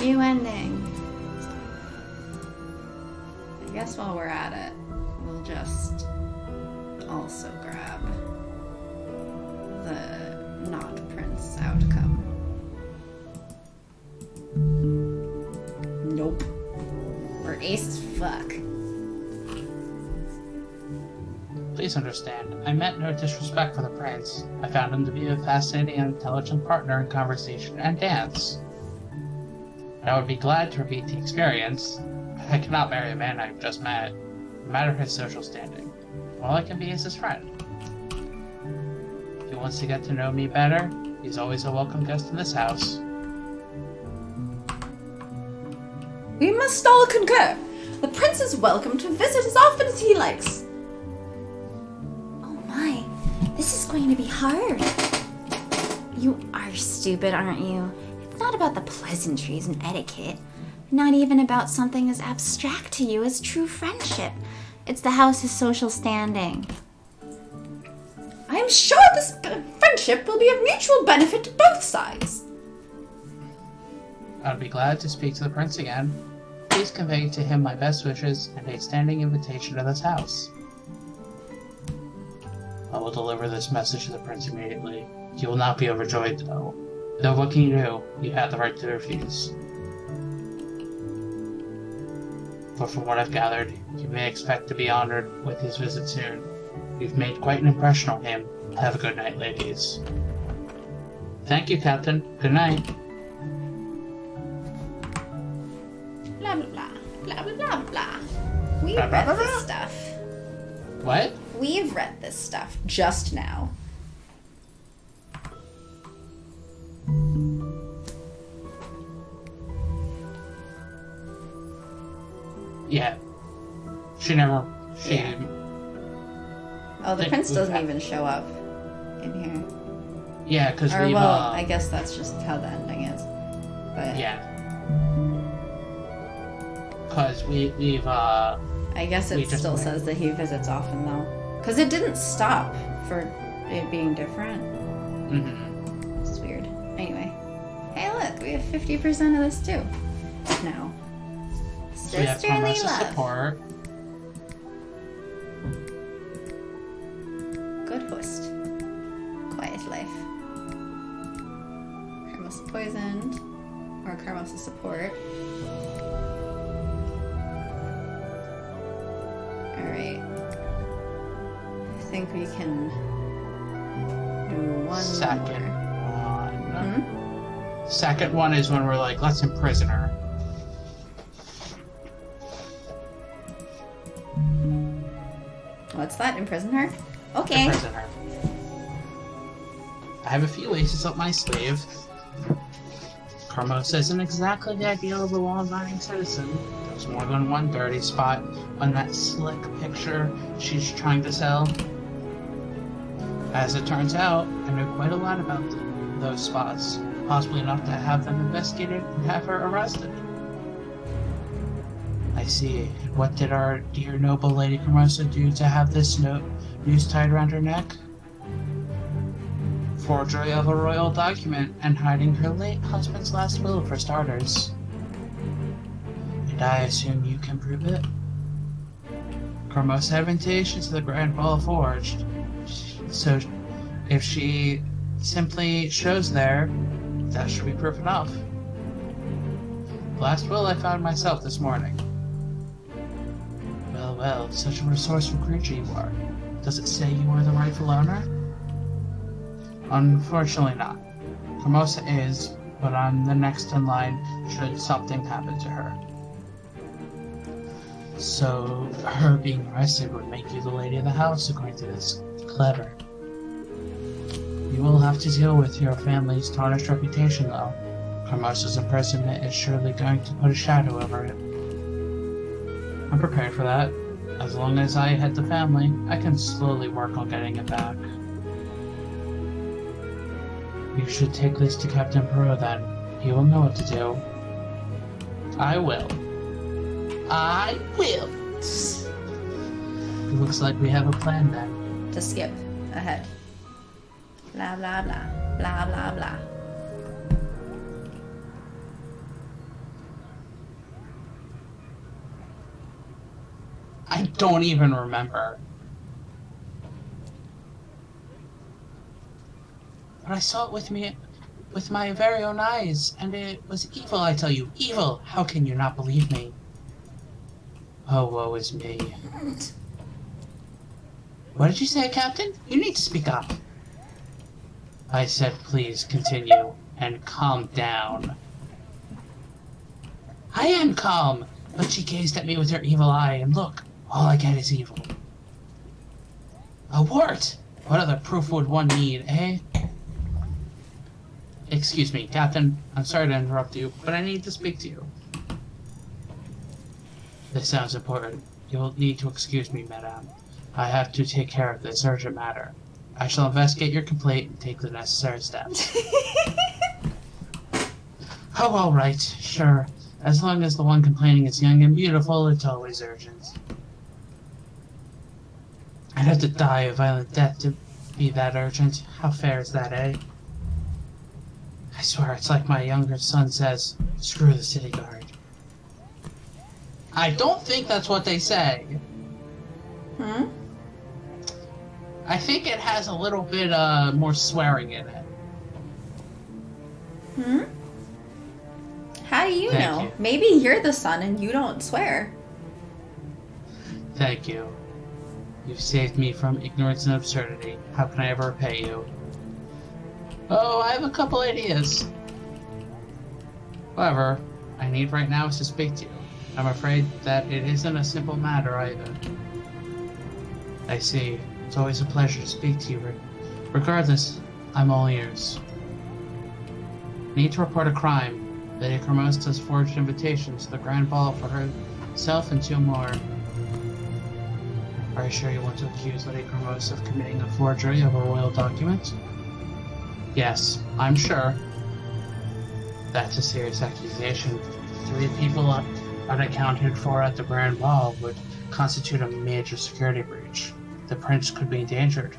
New ending. I guess while we're at it, we'll just also grab the not prince outcome. Nope. We're ace as fuck. Please understand, I meant no disrespect for the prince. I found him to be a fascinating and intelligent partner in conversation and dance. I would be glad to repeat the experience. I cannot marry a man I've just met, no matter his social standing. All I can be is his friend. If he wants to get to know me better, he's always a welcome guest in this house. We must all concur. The prince is welcome to visit as often as he likes. Oh my, this is going to be hard. You are stupid, aren't you? It's not about the pleasantries and etiquette. Not even about something as abstract to you as true friendship. It's the house's social standing. I am sure this friendship will be of mutual benefit to both sides. I'd be glad to speak to the prince again. Please convey to him my best wishes and a standing invitation to this house. I will deliver this message to the prince immediately. He will not be overjoyed, though. Though what can you do? You have the right to refuse. But from what I've gathered, you may expect to be honored with his visit soon. You've made quite an impression on him. Have a good night, ladies. Thank you, Captain. Good night. Blah, blah, blah. Blah, blah, blah, blah. We've Blah, blah, read blah, this blah. stuff. What? We've read this stuff just now. Yeah. She never... Yeah. Oh, the Think prince we've doesn't had- even show up in here. Yeah, because Or, we've... well, I guess that's just how the ending is. But Yeah. Because we've, I guess we it just still read- says that he visits often, though. Because it didn't stop for it being different. mhm. It's weird. Anyway. Hey, look, we have 50% of this, too. Now. So we have Sisterly Formosa love. support. Good host. Quiet life. Carmos poisoned. Or Carmos support. Alright. I think we can do one Second more. one. Second one is when we're like, let's imprison her. What's that? Imprison her? Okay. Imprison her. I have a few aces up my sleeve. Carmos isn't exactly the ideal of a law-abiding citizen. There's more than one dirty spot on that slick picture she's trying to sell. As it turns out, I know quite a lot about those spots, possibly enough to have them investigated and have her arrested. I see. What did our dear noble Lady Carmosa do to have this noose tied around her neck? Forgery of a royal document and hiding her late husband's last will, for starters. And I assume you can prove it? Carmosa invitation to the Grand Ball forged. So, if she simply shows there, that should be proof enough. The last will I found myself this morning. Well, well, such a resourceful creature you are. Does it say you are the rightful owner? Unfortunately not. Carmosa is, but I'm the next in line should something happen to her. So, her being arrested would make you the lady of the house, according to this letter. You will have to deal with your family's tarnished reputation, though. Carmosa's imprisonment is surely going to put a shadow over it. I'm prepared for that. As long as I head the family, I can slowly work on getting it back. You should take this to Captain Perot then. He will know what to do. I will. I will! It looks like we have a plan then. To skip ahead. Blah, blah, blah. Blah, blah, blah. I don't even remember. But I saw it with my very own eyes, and it was evil, I tell you. Evil! How can you not believe me? Oh, woe is me. What did you say, Captain? You need to speak up. I said please continue and calm down. I am calm, but she gazed at me with her evil eye, and look, all I get is evil. A wart! What other proof would one need, eh? Excuse me, Captain. I'm sorry to interrupt you, but I need to speak to you. This sounds important. You'll need to excuse me, madame. I have to take care of this urgent matter. I shall investigate your complaint and take the necessary steps. Oh, all right, sure. As long as the one complaining is young and beautiful, it's always urgent. I'd have to die a violent death to be that urgent. How fair is that, eh? I swear, it's like my younger son says, screw the city guard. I don't think that's what they say. Hmm? I think it has a little bit more swearing in it. Hmm? How do you Thank know? you. Maybe you're the son and you don't swear. Thank you. You've saved me from ignorance and absurdity. How can I ever repay you? Oh, I have a couple ideas. However, I need right now is to speak to you. I'm afraid that it isn't a simple matter either. I see. It's always a pleasure to speak to you. Regardless, I'm all ears. I need to report a crime. Lady Carmosta has forged invitations to the grand ball for herself and 2 more. Are you sure you want to accuse Lady Carmosta of committing a forgery of a royal document? Yes, I'm sure. That's a serious accusation. 3 people unaccounted for at the grand ball would constitute a major security breach. The prince could be endangered.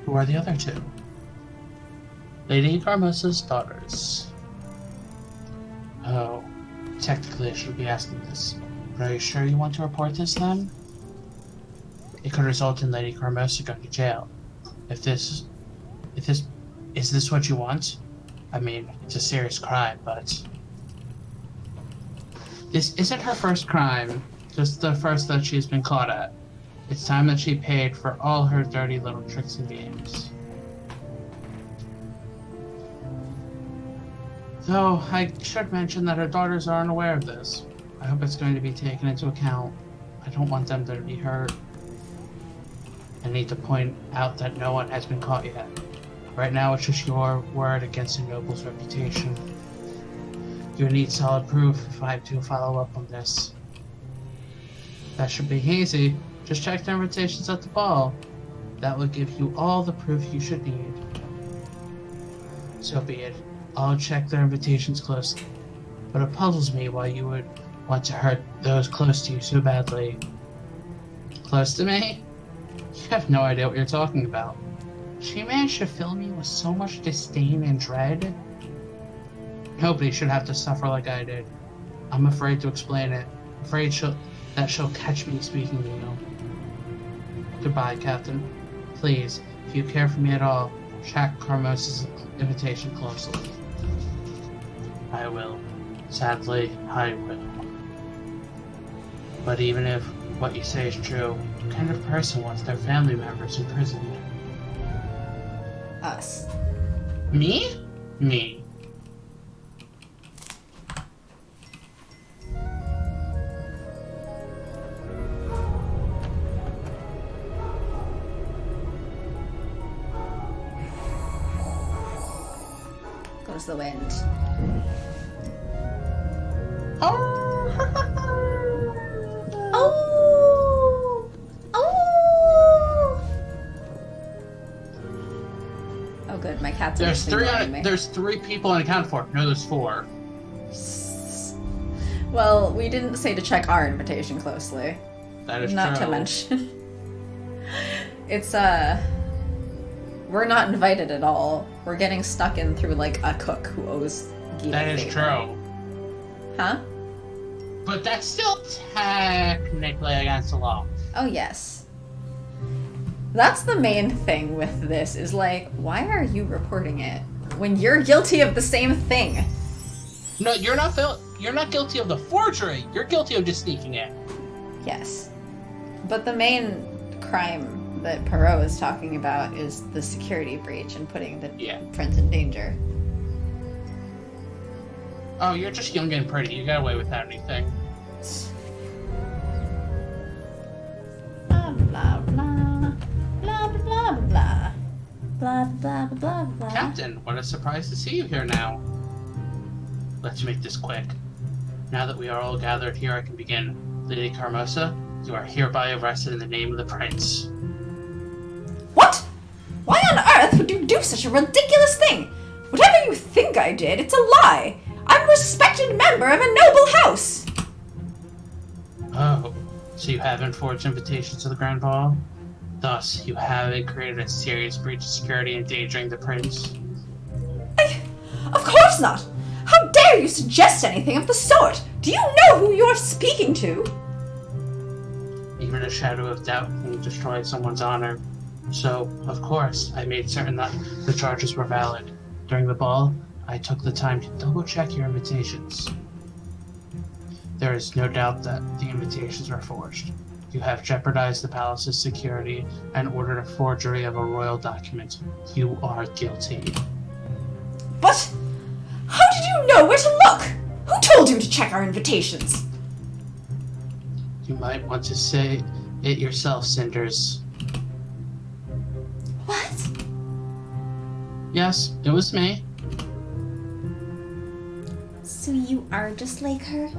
Who are the other 2? Lady Carmosta's daughters. Oh, technically I should be asking this, but are you sure you want to report this then? It could result in Lady Carmosta going to jail. Is this what you want? I mean, it's a serious crime, but... This isn't her first crime, just the first that she's been caught at. It's time that she paid for all her dirty little tricks and games. Though, I should mention that her daughters aren't aware of this. I hope it's going to be taken into account. I don't want them to be hurt. I need to point out that no one has been caught yet. Right now, it's just your word against a noble's reputation. You need solid proof if I have to follow up on this. That should be easy. Just check the invitations at the ball. That will give you all the proof you should need. So be it. I'll check their invitations closely. But it puzzles me why you would want to hurt those close to you so badly. Close to me? You have no idea what you're talking about. She managed to fill me with so much disdain and dread. Nobody should have to suffer like I did. I'm afraid to explain it. Afraid that she'll catch me speaking to you. Goodbye, Captain. Please, if you care for me at all, check Carmosta's invitation closely. I will. Sadly, I will. But even if what you say is true, what kind of person wants their family members imprisoned? Us. Me? Me. Goes the wind. Oh! Oh! Oh, good. My cat's There's 3 people unaccounted for. No, there's 4. Well, we didn't say to check our invitation closely. That is Not true. to mention. It's, we're not invited at all. We're getting stuck in through, like, a cook who owes Guy That a is favor. true. Huh? But that's still technically against the law. Oh, yes. That's the main thing with this, is like, why are you reporting it when you're guilty of the same thing? No, you're not guilty of the forgery. You're guilty of just sneaking in. Yes. But the main crime that Perot is talking about is the security breach and putting the prince in danger. Oh, you're just young and pretty. You got away without anything. Blah, blah, blah. Blah, blah, blah, blah. Blah, blah, blah, blah. Captain, what a surprise to see you here now. Let's make this quick. Now that we are all gathered here, I can begin. Lady Carmosa, you are hereby arrested in the name of the prince. What? Why on earth would you do such a ridiculous thing? Whatever you think I did, it's a lie. I'm a respected member of a noble house. Oh, so you haven't forged invitations to the Grand Ball? Thus, you haven't created a serious breach of security endangering the prince? Of course not. How dare you suggest anything of the sort? Do you know who you're speaking to? Even a shadow of doubt can destroy someone's honor. So, of course, I made certain that the charges were valid. During the ball, I took the time to double-check your invitations. There is no doubt that the invitations were forged. You have jeopardized the palace's security and ordered a forgery of a royal document. You are guilty. But how did you know where to look? Who told you to check our invitations? You might want to say it yourself, Cinders. What? Yes, it was me. So you are just like her?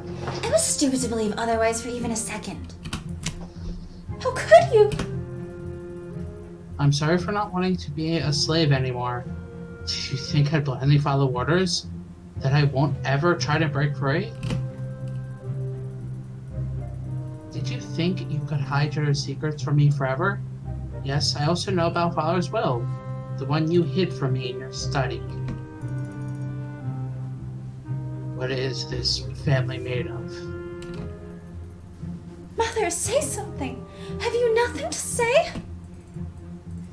I was stupid to believe otherwise for even a second. How could you? I'm sorry for not wanting to be a slave anymore. Do you think I'd blindly follow orders? That I won't ever try to break free? Did you think you could hide your secrets from me forever? Yes, I also know about Father's will. The one you hid from me in your study. What is this family made of? Mother, say something. Have you nothing to say?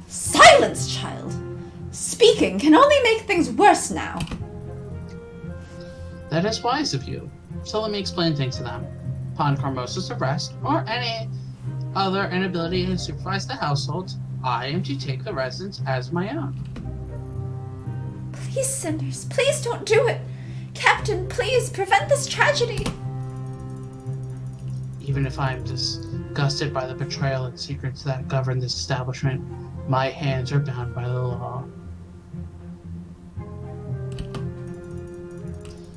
Silence, child. Speaking can only make things worse now. That is wise of you. So let me explain things to them. Upon Carmosa's arrest, or any other inability to supervise the household, I am to take the residence as my own. Please, Cinders, please don't do it. Captain, please prevent this tragedy. Even if I am disgusted by the betrayal and secrets that govern this establishment, my hands are bound by the law.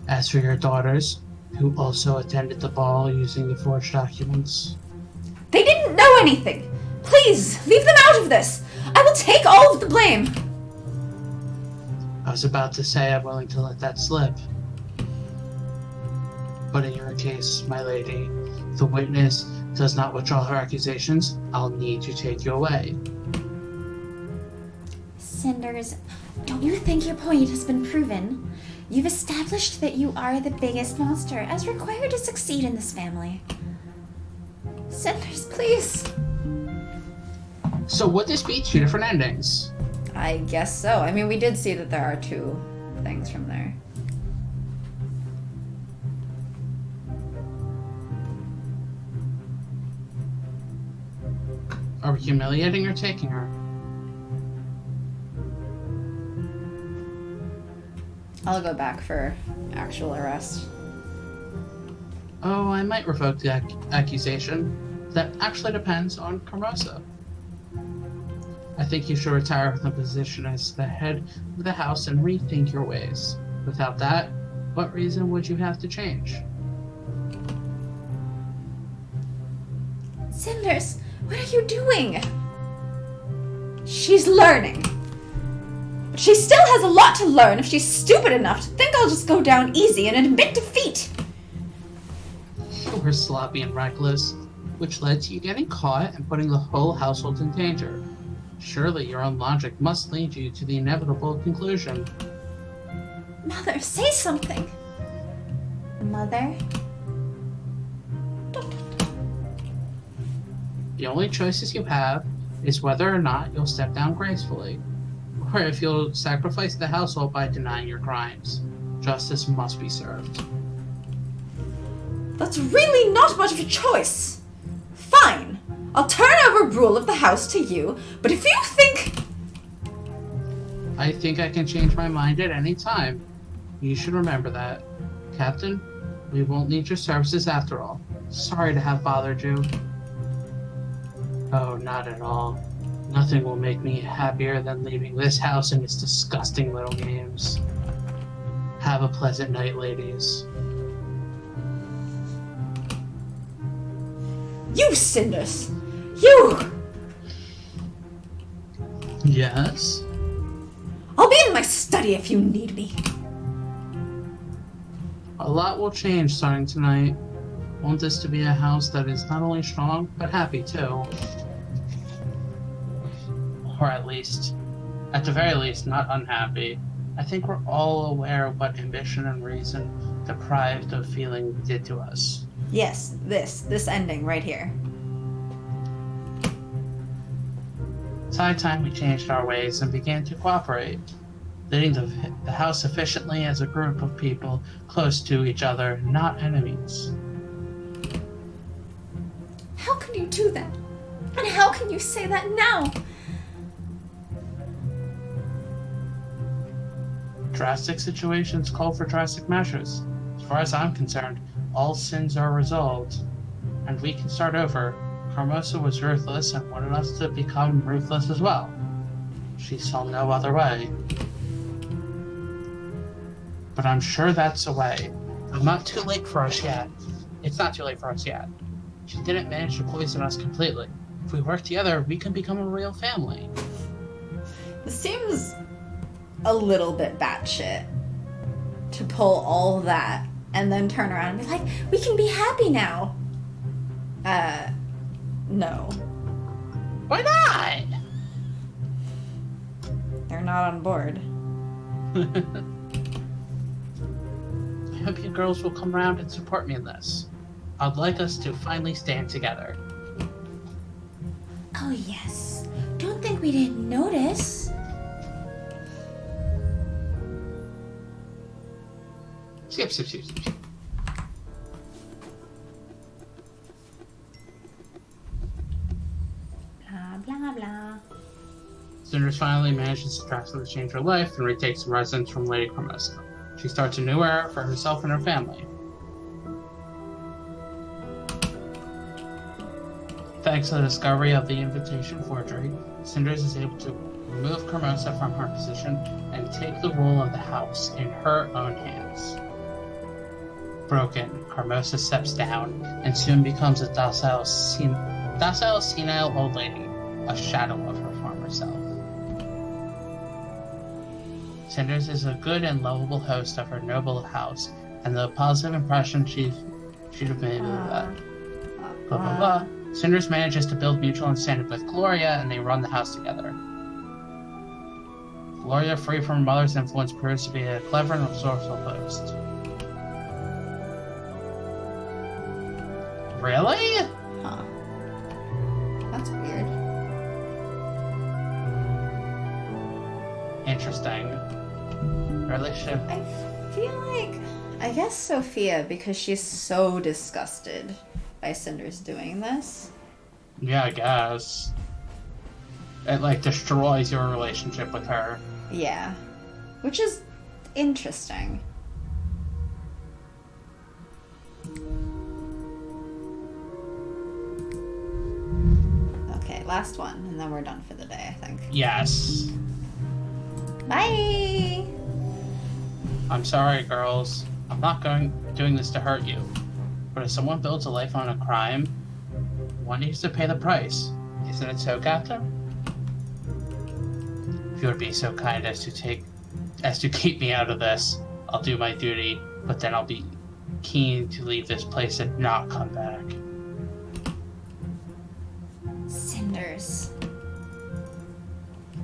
As for your daughters, who also attended the ball using the forged documents, They didn't know anything. Please, leave them out of this. I will take all of the blame. I was about to say I'm willing to let that slip. But in your case, my lady, if the witness does not withdraw her accusations, I'll need to take you away. Cinders, don't you think your point has been proven? You've established that you are the biggest monster, as required to succeed in this family. Cinders, please. So would this be two different endings? I guess so. I mean, we did see that there are two things from there. Are we humiliating or taking her? I'll go back for actual arrest. Oh, I might revoke the accusation. That actually depends on Carmosa. I think you should retire from the position as the head of the house and rethink your ways. Without that, what reason would you have to change? Cinders, what are you doing? She's learning. But she still has a lot to learn if she's stupid enough to think I'll just go down easy and admit defeat. You were sloppy and reckless, which led to you getting caught and putting the whole household in danger. Surely your own logic must lead you to the inevitable conclusion. Mother, say something. Mother? The only choices you have is whether or not you'll step down gracefully, or if you'll sacrifice the household by denying your crimes. Justice must be served. That's really not much of a choice. Fine. I'll turn over rule of the house to you, but if you think... I think I can change my mind at any time. You should remember that. Captain, we won't need your services after all. Sorry to have bothered you. Oh, not at all. Nothing will make me happier than leaving this house and its disgusting little games. Have a pleasant night, ladies. You, Cinders! You! Yes? I'll be in my study if you need me. A lot will change starting tonight. Want this to be a house that is not only strong, but happy too. Or at the very least, not unhappy. I think we're all aware of what ambition and reason, deprived of feeling, did to us. Yes, this ending right here. It's high time we changed our ways and began to cooperate, leading the house efficiently as a group of people close to each other, not enemies. How can you do that? And how can you say that now? Drastic situations call for drastic measures. As far as I'm concerned, all sins are resolved, and we can start over. Carmosa was ruthless and wanted us to become ruthless as well. She saw no other way. But I'm sure that's a way. It's not too late for us yet. She didn't manage to poison us completely. If we work together, we can become a real family. This seems a little bit batshit to pull all that and then turn around and be like, we can be happy now. No. Why not? They're not on board. I hope you girls will come around and support me in this. I'd like us to finally stand together. Oh, yes. Don't think we didn't notice. Skip. Blah, blah, blah. Cinders finally manages to drastically change her life and retake some residence from Lady Carmosa. She starts a new era for herself and her family. Thanks to the discovery of the invitation forgery, Cinders is able to remove Carmosa from her position and take the rule of the house in her own hands. Broken, Carmosa steps down and soon becomes a docile, senile old lady, a shadow of her former self. Cinders is a good and lovable host of her noble house, and the positive impression she'd have made with Cinders manages to build mutual understanding with Gloria, and they run the house together. Gloria, free from her mother's influence, proves to be a clever and resourceful host. Really? Huh. That's weird. Interesting. Relationship. I feel like... I guess Sophia, because she's so disgusted by Cinders doing this. Yeah, I guess. It, destroys your relationship with her. Yeah. Which is interesting. Okay, last one, and then we're done for the day, I think. Yes. Bye! I'm sorry, girls. I'm not doing this to hurt you. But if someone builds a life on a crime, one needs to pay the price. Isn't it so, Captain? If you would be so kind as to keep me out of this, I'll do my duty, but then I'll be keen to leave this place and not come back. Cinders.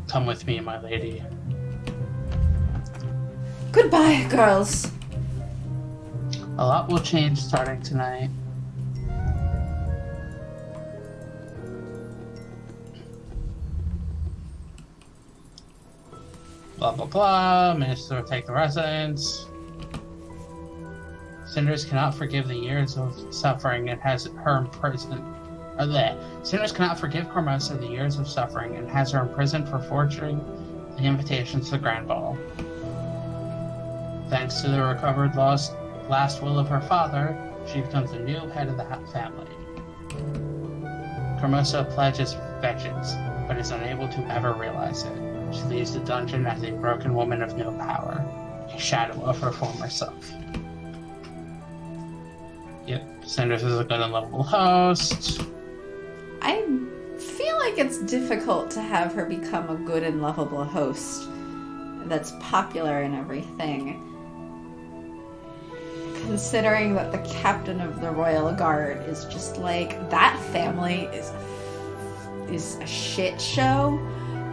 Come with me, my lady. Goodbye, girls. A lot will change starting tonight. Blah blah blah. Managed to take the residence. Cinders cannot forgive the years of suffering it has her imprisoned Cinders cannot forgive Cormosa the years of suffering and has her imprisoned for forging the invitations to the Grand Ball. Thanks to the recovered last will of her father, she becomes the new head of the family. Cormosa pledges vengeance, but is unable to ever realize it. She leaves the dungeon as a broken woman of no power, a shadow of her former self. Yep, Cinders is a good and lovable host. I feel like it's difficult to have her become a good and lovable host that's popular and everything. Considering that the captain of the Royal Guard is just like, that family is a shit show.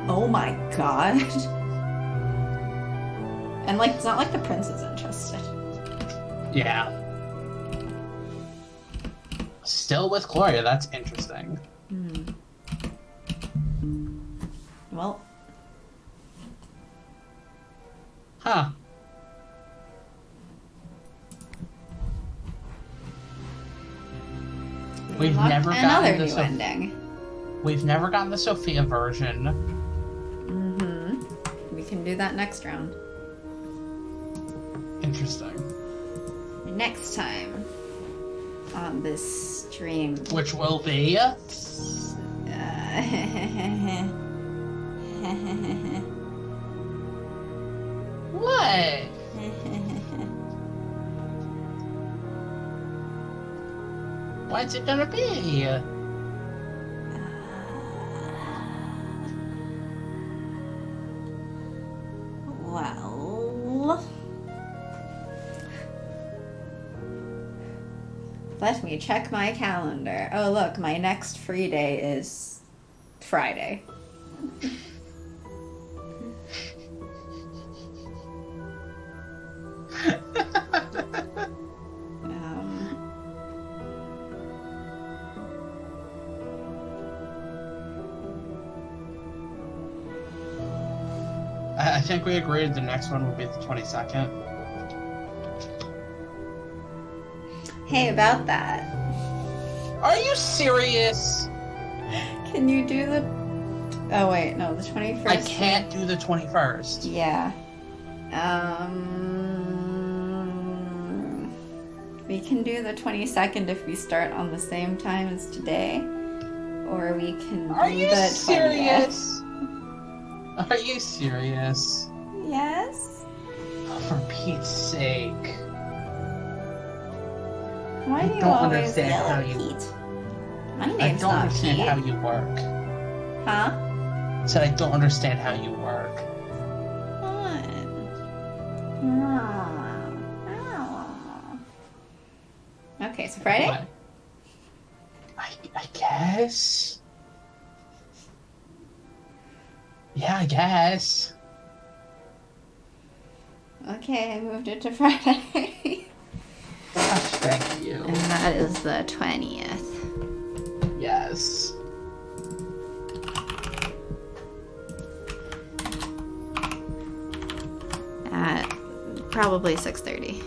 Oh my god. And like, it's not like the prince is interested. Yeah. Still with Gloria, that's interesting. Well. Huh. We've never another gotten new ending. We've never gotten the Sophia version. We can do that next round. Interesting. Next time on this stream. Which will be? What? What's it gonna be? Well, let me check my calendar. Oh, look, my next free day is Friday. I think we agreed the next one will be the 22nd. Hey, about that. Are you serious? Can you do the... Oh, wait, no, the 21st. I can't do the 21st. Yeah. We can do the 22nd if we start on the same time as today. Or we can do Are you the 20th. serious? Are you serious? Yes? Oh, for Pete's sake. Why I do you don't always understand yell how at you- Pete? My I name's don't not understand Pete. how you work. Huh? I said I don't understand how you work. What? Okay, so Friday? What? I guess. Yeah, I guess. Okay, I moved it to Friday. Gosh, thank you. And that is the 20th. Yes. At probably 6:30.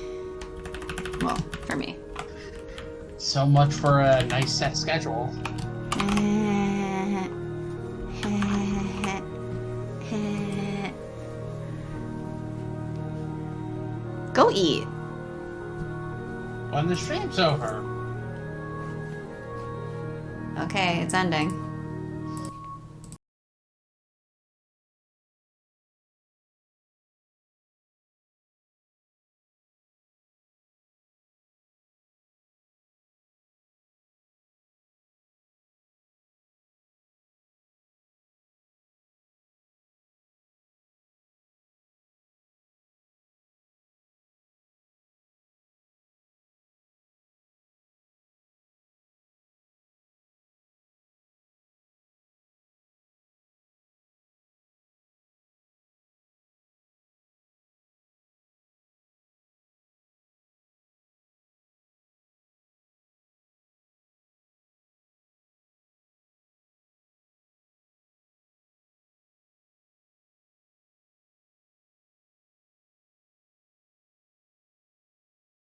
Well, for me. So much for a nice set schedule. Go eat. When the stream's over. Okay, it's ending.